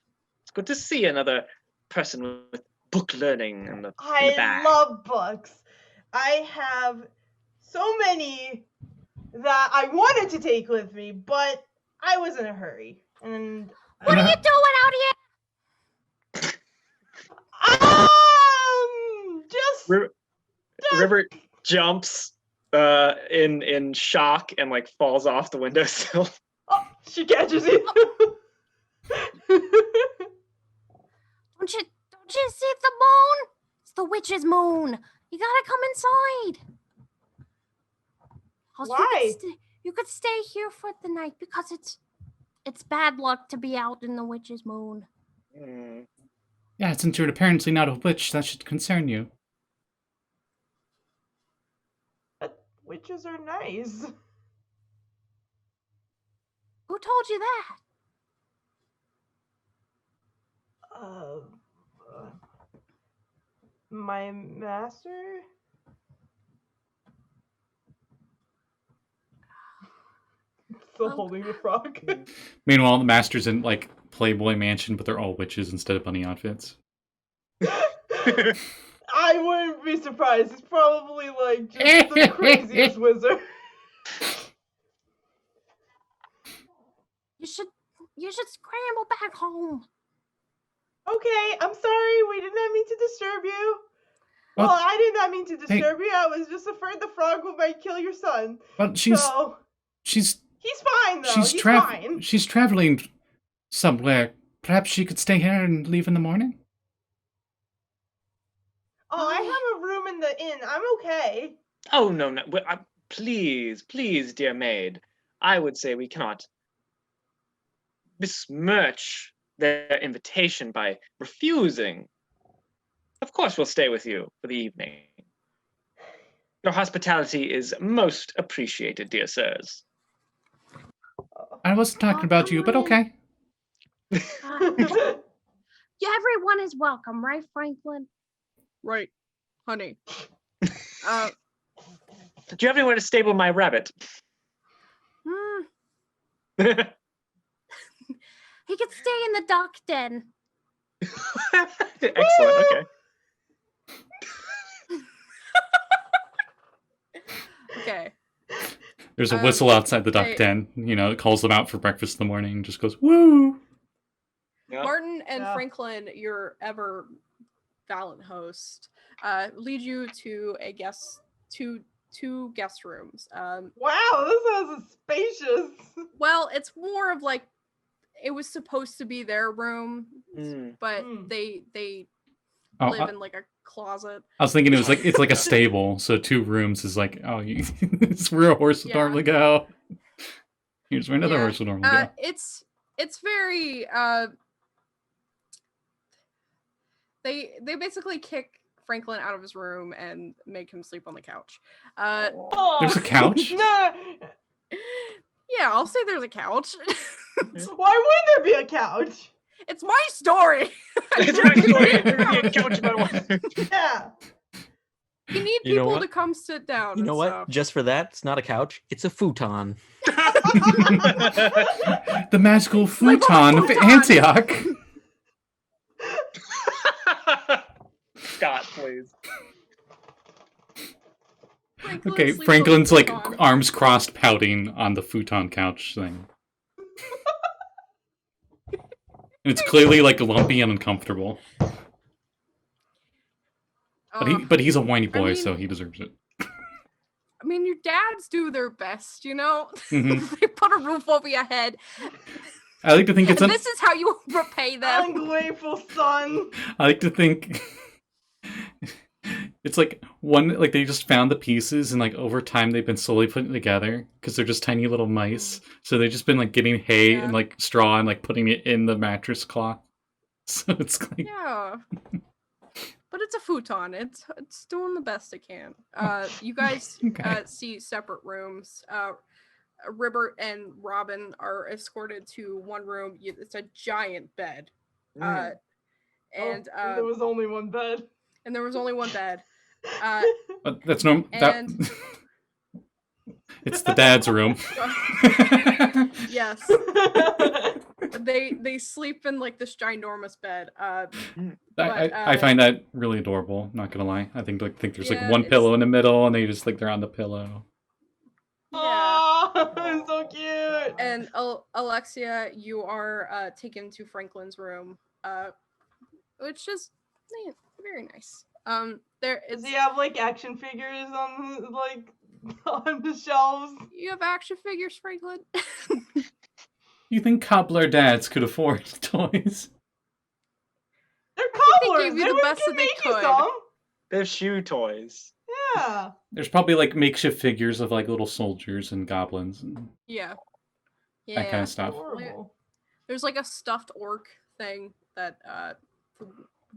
[SPEAKER 2] It's good to see another person with book learning in the bag.
[SPEAKER 3] Love books. I have so many that I wanted to take with me, but I was in a hurry. And
[SPEAKER 6] What are you doing out here?
[SPEAKER 3] Just
[SPEAKER 2] Ribbert jumps in shock and like falls off the windowsill.
[SPEAKER 3] Oh, she catches you.
[SPEAKER 6] Don't you see the moon? It's the witch's moon. You gotta come inside.
[SPEAKER 3] Why?
[SPEAKER 6] You could stay here for the night because it's bad luck to be out in the witch's moon.
[SPEAKER 4] Yeah, since you're apparently not a witch, that should concern you.
[SPEAKER 3] But witches are nice.
[SPEAKER 6] Who told you that?
[SPEAKER 3] My master? Still holding the frog.
[SPEAKER 4] Meanwhile, the master's in like Playboy Mansion, but they're all witches instead of bunny outfits.
[SPEAKER 3] I wouldn't be surprised. It's probably like just the craziest wizard.
[SPEAKER 6] You should scramble back home.
[SPEAKER 3] Okay, I'm sorry. We did not mean to disturb you.
[SPEAKER 4] Well,
[SPEAKER 3] I did not mean to disturb you. I was just afraid the frog might kill your son.
[SPEAKER 4] But
[SPEAKER 3] He's fine though. He's fine.
[SPEAKER 4] She's traveling somewhere. Perhaps she could stay here and leave in the morning?
[SPEAKER 3] Oh, I have a room in the inn. I'm okay.
[SPEAKER 2] Oh, no. Please, dear maid. I would say we cannot besmirch their invitation by refusing. Of course we'll stay with you for the evening. Your hospitality is most appreciated, dear sirs.
[SPEAKER 4] I wasn't talking about you, but okay.
[SPEAKER 6] Everyone is welcome, right, Franklin?
[SPEAKER 1] Right, honey.
[SPEAKER 2] Do you have anywhere to stable my rabbit?
[SPEAKER 6] He could stay in the duck den.
[SPEAKER 2] Excellent. Okay.
[SPEAKER 1] Okay.
[SPEAKER 4] There's a whistle outside the duck
[SPEAKER 1] they-
[SPEAKER 4] den. You know, it calls them out for breakfast in the morning and just goes, woo!
[SPEAKER 2] Yeah.
[SPEAKER 1] Martin and
[SPEAKER 3] Yeah.
[SPEAKER 1] Franklin, your ever valiant host, lead you to a two guest rooms.
[SPEAKER 3] Wow, this house is spacious.
[SPEAKER 1] Well, it's more of like it was supposed to be their room,
[SPEAKER 2] Mm.
[SPEAKER 1] but
[SPEAKER 3] Mm.
[SPEAKER 1] they
[SPEAKER 4] Oh,
[SPEAKER 1] live in like a closet.
[SPEAKER 4] I was thinking it's like a stable, so 2 rooms is like, oh, it's where a horse would
[SPEAKER 1] Yeah.
[SPEAKER 4] normally go. Here's where another
[SPEAKER 1] Yeah.
[SPEAKER 4] horse would normally go.
[SPEAKER 1] It's very they basically kick Franklin out of his room and make him sleep on the couch.
[SPEAKER 3] Oh,
[SPEAKER 4] There's a couch?
[SPEAKER 3] No.
[SPEAKER 1] Yeah, I'll say there's a couch.
[SPEAKER 3] Why would there be a couch?
[SPEAKER 1] It's my story.
[SPEAKER 2] It's my story. There's gonna be a couch about one.
[SPEAKER 3] Yeah.
[SPEAKER 1] You need
[SPEAKER 5] You know
[SPEAKER 1] people
[SPEAKER 5] what?
[SPEAKER 1] to come sit down.
[SPEAKER 5] You know
[SPEAKER 1] and
[SPEAKER 5] what?
[SPEAKER 1] stuff.
[SPEAKER 5] Just for that, it's not a couch. It's a futon.
[SPEAKER 4] The magical futon of
[SPEAKER 1] futon.
[SPEAKER 4] Antioch.
[SPEAKER 2] Scott, please.
[SPEAKER 1] Franklin
[SPEAKER 4] Okay,
[SPEAKER 1] sleeps on
[SPEAKER 4] Franklin's
[SPEAKER 1] the
[SPEAKER 4] like
[SPEAKER 1] futon.
[SPEAKER 4] arms crossed, pouting on the futon couch thing. And it's clearly like lumpy and uncomfortable. But he's a whiny boy,
[SPEAKER 1] mean-
[SPEAKER 4] so he deserves it.
[SPEAKER 1] I mean, your dads do their best, you know?
[SPEAKER 4] Mhm.
[SPEAKER 1] They put a roof over your head.
[SPEAKER 4] I like to think it's
[SPEAKER 1] And this is how you repay them.
[SPEAKER 3] Ungrateful son.
[SPEAKER 4] I like to think it's like they just found the pieces and like over time they've been slowly putting it together because they're just tiny little mice. So they've just been like getting hay
[SPEAKER 1] Yeah.
[SPEAKER 4] and like straw and like putting it in the mattress cloth. So it's like
[SPEAKER 1] Yeah. But it's a futon. It's doing the best it can. You guys
[SPEAKER 4] Okay.
[SPEAKER 1] see separate rooms. Ribbert and Robin are escorted to one room. It's a giant bed.
[SPEAKER 2] Mm.
[SPEAKER 1] And
[SPEAKER 3] there was only one bed.
[SPEAKER 1] and there was only one bed.
[SPEAKER 4] but that's no
[SPEAKER 1] And-
[SPEAKER 4] it's the dad's room.
[SPEAKER 1] Yes. They sleep in like this ginormous bed.
[SPEAKER 4] I find that really adorable, not gonna lie. I think there's
[SPEAKER 1] Yeah,
[SPEAKER 4] like one
[SPEAKER 1] it's-
[SPEAKER 4] pillow in the middle and they just like they're on the pillow.
[SPEAKER 1] Yeah.
[SPEAKER 3] Oh, it's so cute.
[SPEAKER 1] And Alexia, you are taken to Franklin's room, which is very nice. There
[SPEAKER 3] Does
[SPEAKER 1] is
[SPEAKER 3] he have like action figures on on the shelves?
[SPEAKER 1] you have action figures, Franklin.
[SPEAKER 4] You think cobbler dads could afford toys?
[SPEAKER 3] They're
[SPEAKER 1] think they
[SPEAKER 3] cobblers.
[SPEAKER 1] gave you
[SPEAKER 3] They
[SPEAKER 1] the
[SPEAKER 3] would
[SPEAKER 1] best
[SPEAKER 3] can
[SPEAKER 1] that they
[SPEAKER 3] make you
[SPEAKER 1] could.
[SPEAKER 3] some.
[SPEAKER 2] They're shoe toys.
[SPEAKER 3] Yeah.
[SPEAKER 4] There's probably like makeshift figures of like little soldiers and goblins and
[SPEAKER 1] Yeah.
[SPEAKER 4] that kind of stuff.
[SPEAKER 3] Adorable.
[SPEAKER 1] There's like a stuffed orc thing that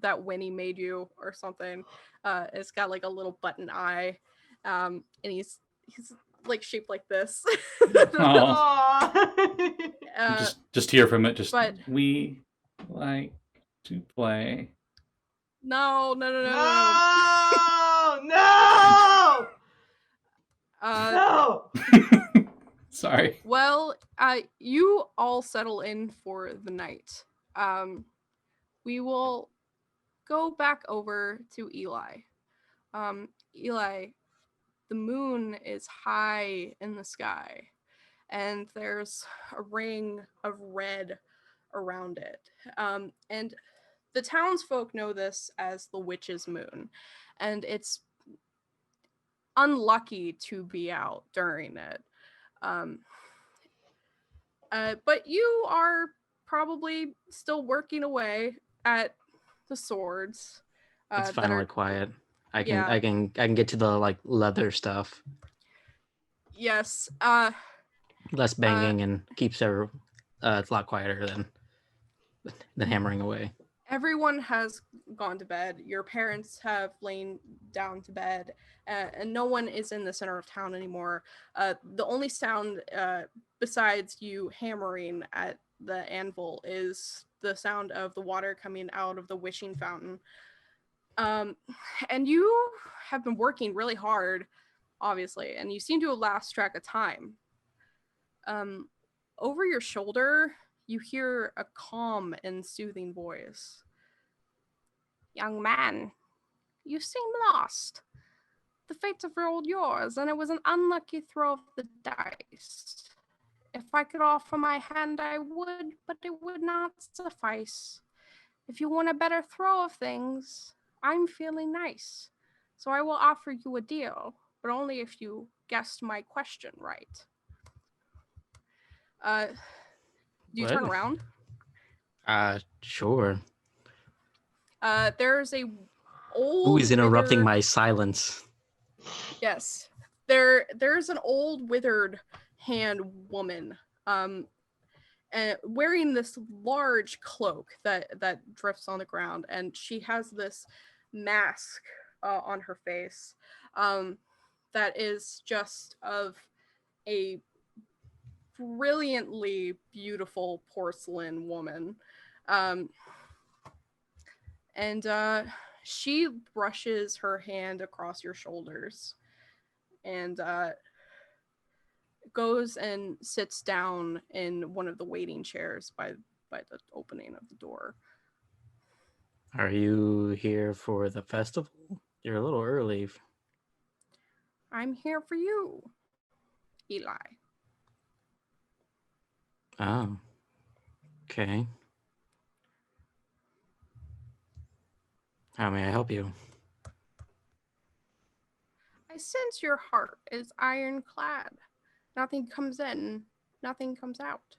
[SPEAKER 1] that Winnie made you or something. It's got like a little button eye, and he's like shaped like this.
[SPEAKER 4] Oh.
[SPEAKER 3] Aw.
[SPEAKER 4] Just hear from it. Just
[SPEAKER 1] but-
[SPEAKER 4] we like to play.
[SPEAKER 1] No.
[SPEAKER 3] No! No! No!
[SPEAKER 4] Sorry.
[SPEAKER 1] Well, you all settle in for the night. We will go back over to Eli. Eli, the moon is high in the sky, and there's a ring of red around it. And the townsfolk know this as the witch's moon, and it's unlucky to be out during it. But you are probably still working away at the swords.
[SPEAKER 5] It's
[SPEAKER 1] that
[SPEAKER 5] finally
[SPEAKER 1] are-
[SPEAKER 5] quiet. I
[SPEAKER 1] Yeah.
[SPEAKER 5] can get to the like leather stuff.
[SPEAKER 1] Yes.
[SPEAKER 5] Less banging and keeps it's a lot quieter than hammering away.
[SPEAKER 1] Everyone has gone to bed. Your parents have lain down to bed, and no one is in the center of town anymore. The only sound besides you hammering at the anvil is the sound of the water coming out of the wishing fountain. And you have been working really hard, obviously, and you seem to have lost track of time. Over your shoulder, you hear a calm and soothing voice.
[SPEAKER 6] Young man, you seem lost. The fates have rolled yours, and it was an unlucky throw of the dice. If I could offer my hand, I would, but it would not suffice. If you want a better throw of things, I'm feeling nice. So I will offer you a deal, but only if you guessed my question right. Do you turn
[SPEAKER 5] What?
[SPEAKER 6] around?
[SPEAKER 5] Sure.
[SPEAKER 1] There's a old
[SPEAKER 5] Who is interrupting
[SPEAKER 1] withered-
[SPEAKER 5] my silence?
[SPEAKER 1] Yes. There's an old withered hand woman and wearing this large cloak that drifts on the ground, and she has this mask on her face that is just of a brilliantly beautiful porcelain woman. And she brushes her hand across your shoulders and goes and sits down in one of the waiting chairs by the opening of the door.
[SPEAKER 5] Are you here for the festival? You're a little early.
[SPEAKER 1] I'm here for you, Eli.
[SPEAKER 5] Oh. Okay. How may I help you?
[SPEAKER 1] I sense your heart is ironclad. Nothing comes in, nothing comes out.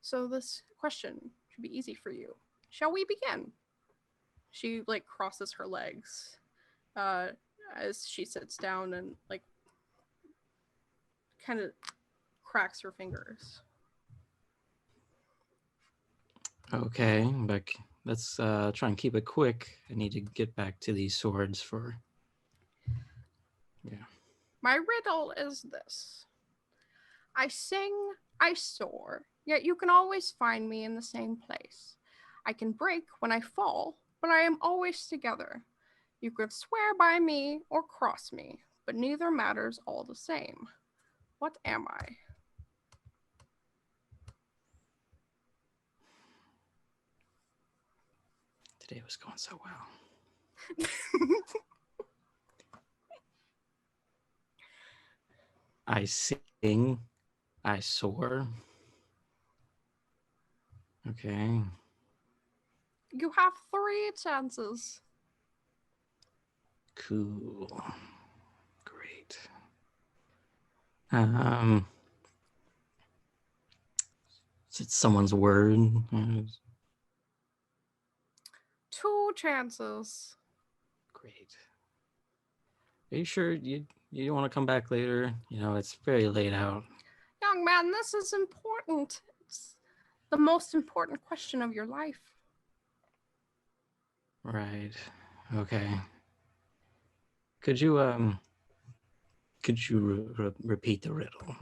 [SPEAKER 1] So this question should be easy for you. Shall we begin? She crosses her legs as she sits down and kind of cracks her fingers.
[SPEAKER 5] Okay, but let's try and keep it quick. I need to get back to these swords for... Yeah.
[SPEAKER 1] My riddle is this. I sing, I soar, yet you can always find me in the same place. I can break when I fall, but I am always together. You could swear by me or cross me, but neither matters all the same. What am I?
[SPEAKER 5] Today was going so well. I sing, I soar. Okay.
[SPEAKER 1] You have 3 chances.
[SPEAKER 5] Cool. Great. Is it someone's word?
[SPEAKER 1] 2 chances.
[SPEAKER 5] Great. Are you sure you want to come back later? You know, it's very late out.
[SPEAKER 1] Young man, this is important. It's the most important question of your life.
[SPEAKER 5] Right. Okay. Could you repeat the riddle?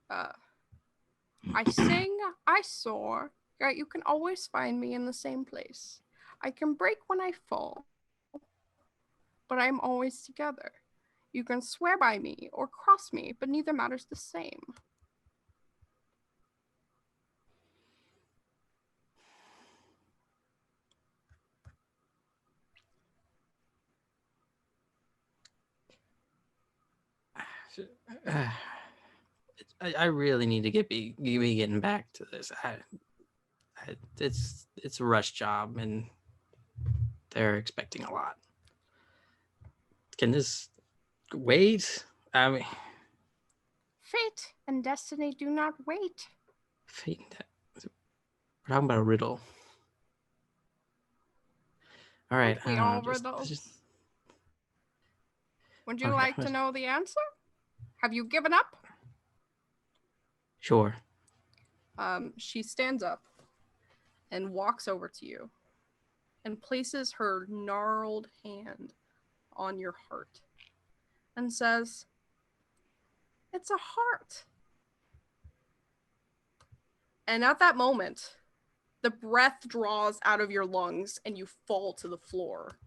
[SPEAKER 1] I sing, I soar, yet you can always find me in the same place. I can break when I fall, but I am always together. You can swear by me or cross me, but neither matters the same.
[SPEAKER 5] I really need to be getting back to this. It's a rush job, and they're expecting a lot. Can this wait? I mean,
[SPEAKER 6] Fate and destiny do not wait.
[SPEAKER 5] fate. We're talking about a riddle. All right.
[SPEAKER 1] Aren't we all riddles? Would you
[SPEAKER 5] Okay,
[SPEAKER 1] like to know the answer? Have you given up?
[SPEAKER 5] Sure.
[SPEAKER 1] She stands up and walks over to you and places her gnarled hand on your heart and says, "It's a heart." And at that moment, the breath draws out of your lungs and you fall to the floor.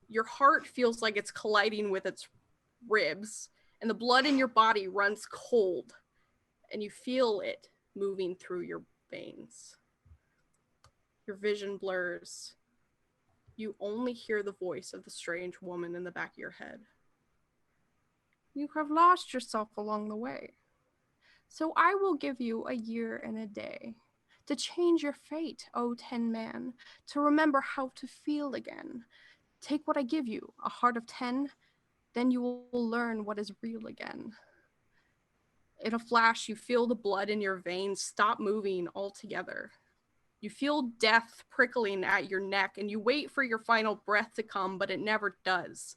[SPEAKER 1] Your heart feels like it's colliding with its ribs, and the blood in your body runs cold and you feel it moving through your veins. Your vision blurs. You only hear the voice of the strange woman in the back of your head. You have lost yourself along the way. So I will give you a year and a day to change your fate, O 10 man, to remember how to feel again. Take what I give you, a heart of 10, then you will learn what is real again. In a flash, you feel the blood in your veins stop moving altogether. You feel death prickling at your neck, and you wait for your final breath to come, but it never does.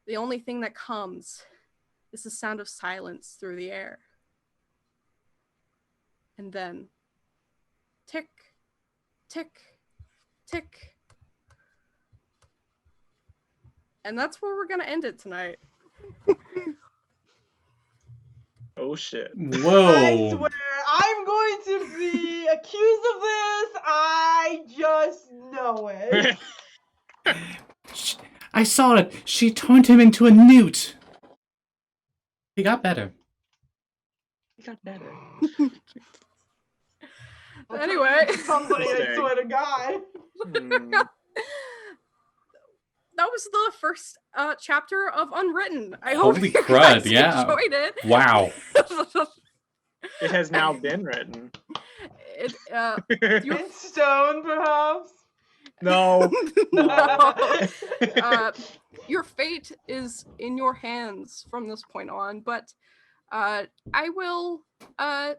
[SPEAKER 1] The only thing that comes is the sound of silence through the air. And then, tick, tick, tick. And that's where we're going to end it tonight.
[SPEAKER 2] Oh shit.
[SPEAKER 4] Whoa.
[SPEAKER 3] I swear, I'm going to be accused of this. I just know it.
[SPEAKER 4] I saw it. She turned him into a newt. He got better.
[SPEAKER 2] He got better.
[SPEAKER 1] Anyway.
[SPEAKER 3] Somebody, I swear to God.
[SPEAKER 1] That was the first chapter of Unwritten. I hope
[SPEAKER 4] Holy
[SPEAKER 1] you
[SPEAKER 4] crud,
[SPEAKER 1] guys
[SPEAKER 4] yeah.
[SPEAKER 1] enjoyed it.
[SPEAKER 4] Wow.
[SPEAKER 2] It has now been written.
[SPEAKER 3] In stone, perhaps?
[SPEAKER 2] No.
[SPEAKER 1] Your fate is in your hands from this point on, but I will go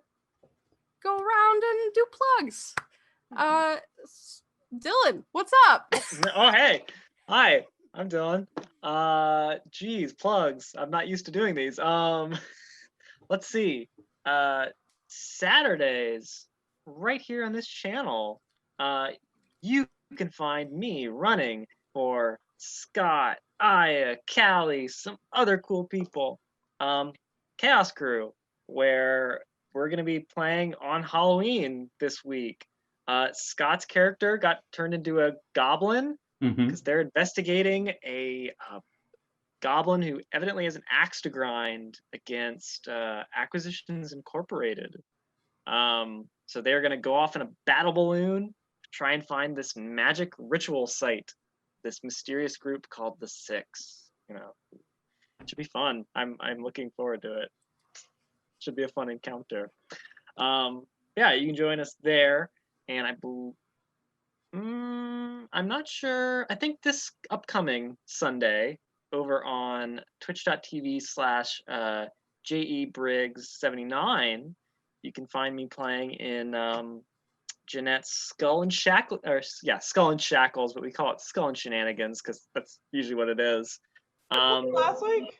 [SPEAKER 1] around and do plugs. Dylan, what's up?
[SPEAKER 2] Oh, hey. Hi, I'm Dylan. Geez, plugs. I'm not used to doing these. Let's see. Saturdays, right here on this channel, you can find me running for Scott, Aya, Callie, some other cool people. Chaos Crew, where we're going to be playing on Halloween this week. Scott's character got turned into a goblin because they're investigating a goblin who evidently has an axe to grind against Acquisitions Incorporated. So they're going to go off in a battle balloon to try and find this magic ritual site, this mysterious group called the Six. You know, it should be fun. I'm looking forward to it. Should be a fun encounter. Yeah, you can join us there, and I'm not sure. I think this upcoming Sunday over on twitch.tv/JEBriggs79, you can find me playing in Jeanette's Skull and Shackles, Skull and Shackles, but we call it Skull and Shenanigans because that's usually what it is.
[SPEAKER 3] Last week?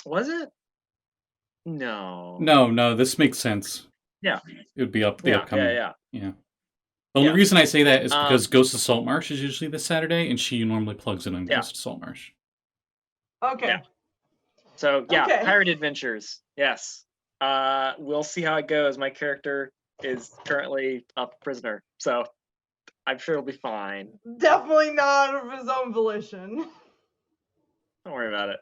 [SPEAKER 2] Was it? No.
[SPEAKER 4] No, this makes sense.
[SPEAKER 2] Yeah.
[SPEAKER 4] It would be upcoming.
[SPEAKER 2] Yeah.
[SPEAKER 4] The only reason I say that is because Ghost of Saltmarsh is usually this Saturday, and she normally plugs it on Ghost of Saltmarsh.
[SPEAKER 3] Okay.
[SPEAKER 2] Yeah. So,
[SPEAKER 3] Okay.
[SPEAKER 2] Pirate Adventures. Yes. We'll see how it goes. My character is currently a prisoner, so I'm sure it'll be fine.
[SPEAKER 3] Definitely not of his own volition.
[SPEAKER 2] Don't worry about it.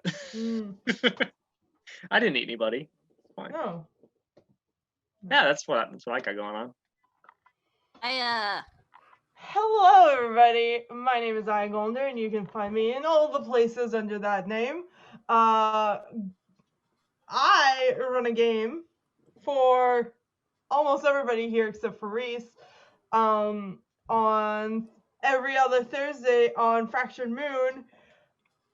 [SPEAKER 2] I didn't eat anybody. It's fine.
[SPEAKER 3] No.
[SPEAKER 2] Yeah, that's what I got going on.
[SPEAKER 3] Hello, everybody. My name is Aya Golder, and you can find me in all the places under that name. I run a game for almost everybody here except for Reese. On every other Thursday on Fractured Moon,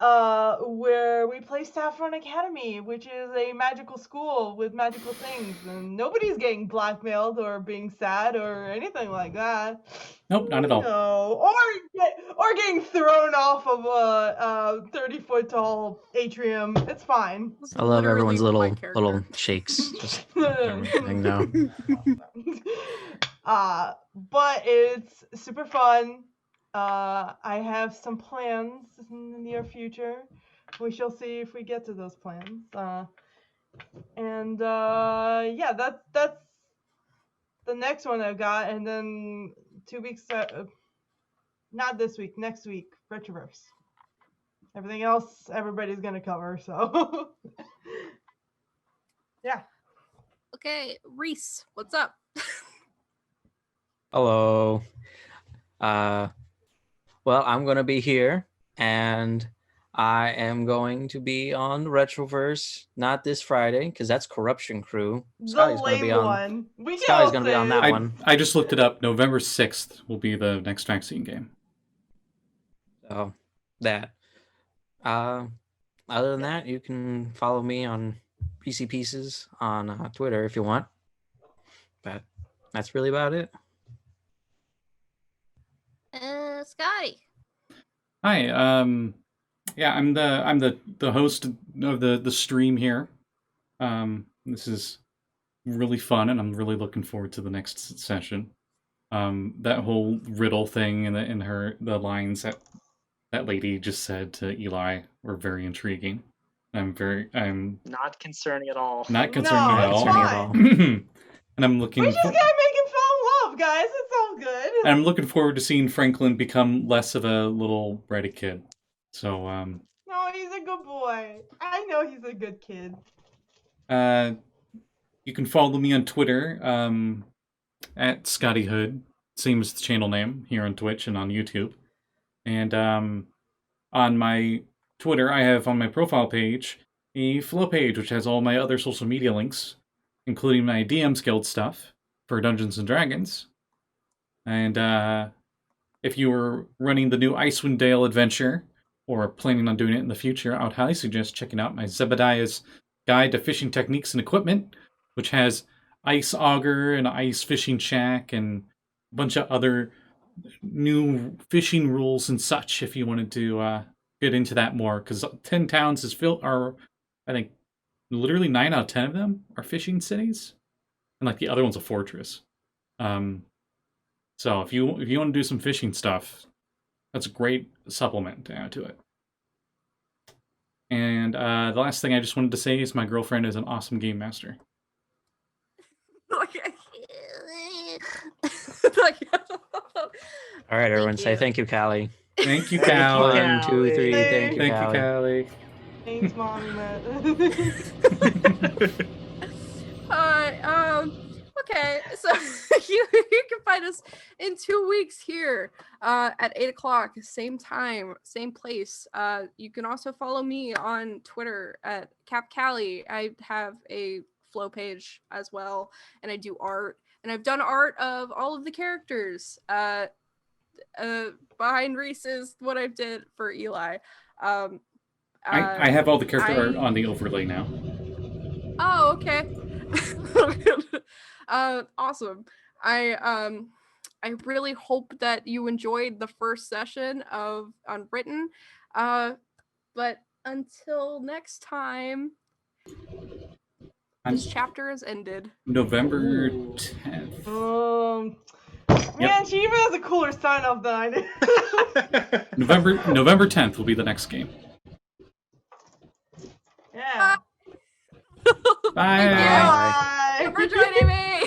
[SPEAKER 3] where we play Saffron Academy, which is a magical school with magical things, and nobody's getting blackmailed or being sad or anything like that.
[SPEAKER 4] Nope, not at all.
[SPEAKER 3] No, or getting thrown off of a 30-foot tall atrium. It's fine.
[SPEAKER 5] I love everyone's little shakes. Just everything now.
[SPEAKER 3] But it's super fun. I have some plans in the near future. We shall see if we get to those plans. Yeah, that's the next one I've got, and then 2 weeks. Not this week, next week, Retroverse. Everything else, everybody's gonna cover. So, yeah.
[SPEAKER 1] Okay, Reese, what's up?
[SPEAKER 5] Hello. Well, I'm gonna be here, and I am going to be on Retroverse, not this Friday, because that's Corruption Crew.
[SPEAKER 3] The
[SPEAKER 5] Scotty's gonna
[SPEAKER 3] lame
[SPEAKER 5] be on.
[SPEAKER 3] one. We can
[SPEAKER 5] Scotty's
[SPEAKER 3] all
[SPEAKER 5] gonna be
[SPEAKER 3] say
[SPEAKER 5] on
[SPEAKER 3] it.
[SPEAKER 5] that one.
[SPEAKER 4] I just looked it up. November 6th will be the next vaccine game.
[SPEAKER 5] So that. Other than that, you can follow me on PC Pieces on Twitter if you want. But that's really about it.
[SPEAKER 6] Scotty.
[SPEAKER 4] Hi. Yeah, I'm the host of the stream here. This is really fun, and I'm really looking forward to the next session. That whole riddle thing and the lines that lady just said to Eli were very intriguing. I'm
[SPEAKER 2] Not concerning at all.
[SPEAKER 4] not
[SPEAKER 3] No,
[SPEAKER 4] concerned at
[SPEAKER 3] it's
[SPEAKER 4] all.
[SPEAKER 3] fine.
[SPEAKER 4] And I'm looking.
[SPEAKER 3] We just gotta make him fall in love, guys. It's all good.
[SPEAKER 4] And I'm looking forward to seeing Franklin become less of a little bratty kid. So,
[SPEAKER 3] No, he's a good boy. I know he's a good kid.
[SPEAKER 4] you can follow me on Twitter, at Scotty Hood, same as the channel name here on Twitch and on YouTube. And on my Twitter, I have on my profile page a flow page which has all my other social media links, including my DM's Guild stuff for Dungeons and Dragons. And if you were running the new Icewind Dale adventure, or planning on doing it in the future, I would highly suggest checking out my Zebediah's Guide to Fishing Techniques and Equipment, which has Ice Auger and Ice Fishing Shack and a bunch of other new fishing rules and such if you wanted to get into that more. Because 10 towns are, I think, literally 9 out of 10 of them are fishing cities. And like the other one's a fortress. So if you want to do some fishing stuff, that's a great supplement to add to it. And the last thing I just wanted to say is my girlfriend is an awesome game master.
[SPEAKER 5] All right, everyone, say
[SPEAKER 1] you.
[SPEAKER 5] thank you, Callie.
[SPEAKER 4] Thank you,
[SPEAKER 2] Thank you,
[SPEAKER 4] Callie.
[SPEAKER 5] 1, 2, 3.
[SPEAKER 3] Thank
[SPEAKER 5] Thank you,
[SPEAKER 4] Thank you,
[SPEAKER 5] Callie.
[SPEAKER 4] Callie.
[SPEAKER 3] Thanks, Mommy Matt.
[SPEAKER 1] Okay, so you can find us in 2 weeks here at 8 o'clock, same time, same place. You can also follow me on Twitter at CapCallie. I have a flow page as well, and I do art, and I've done art of all of the characters. Behind Reese is what I did for Eli.
[SPEAKER 4] I have all the character art on the overlay now.
[SPEAKER 1] Oh, okay. Awesome. I really hope that you enjoyed the first session of Unwritten. But until next time, this chapter has ended.
[SPEAKER 4] November 10th.
[SPEAKER 3] Man, she even has a cooler sign off than I do.
[SPEAKER 4] November 10th will be the next game.
[SPEAKER 3] Yeah.
[SPEAKER 4] Bye.
[SPEAKER 1] Thank you.
[SPEAKER 3] Bye.
[SPEAKER 1] Thank you for joining me.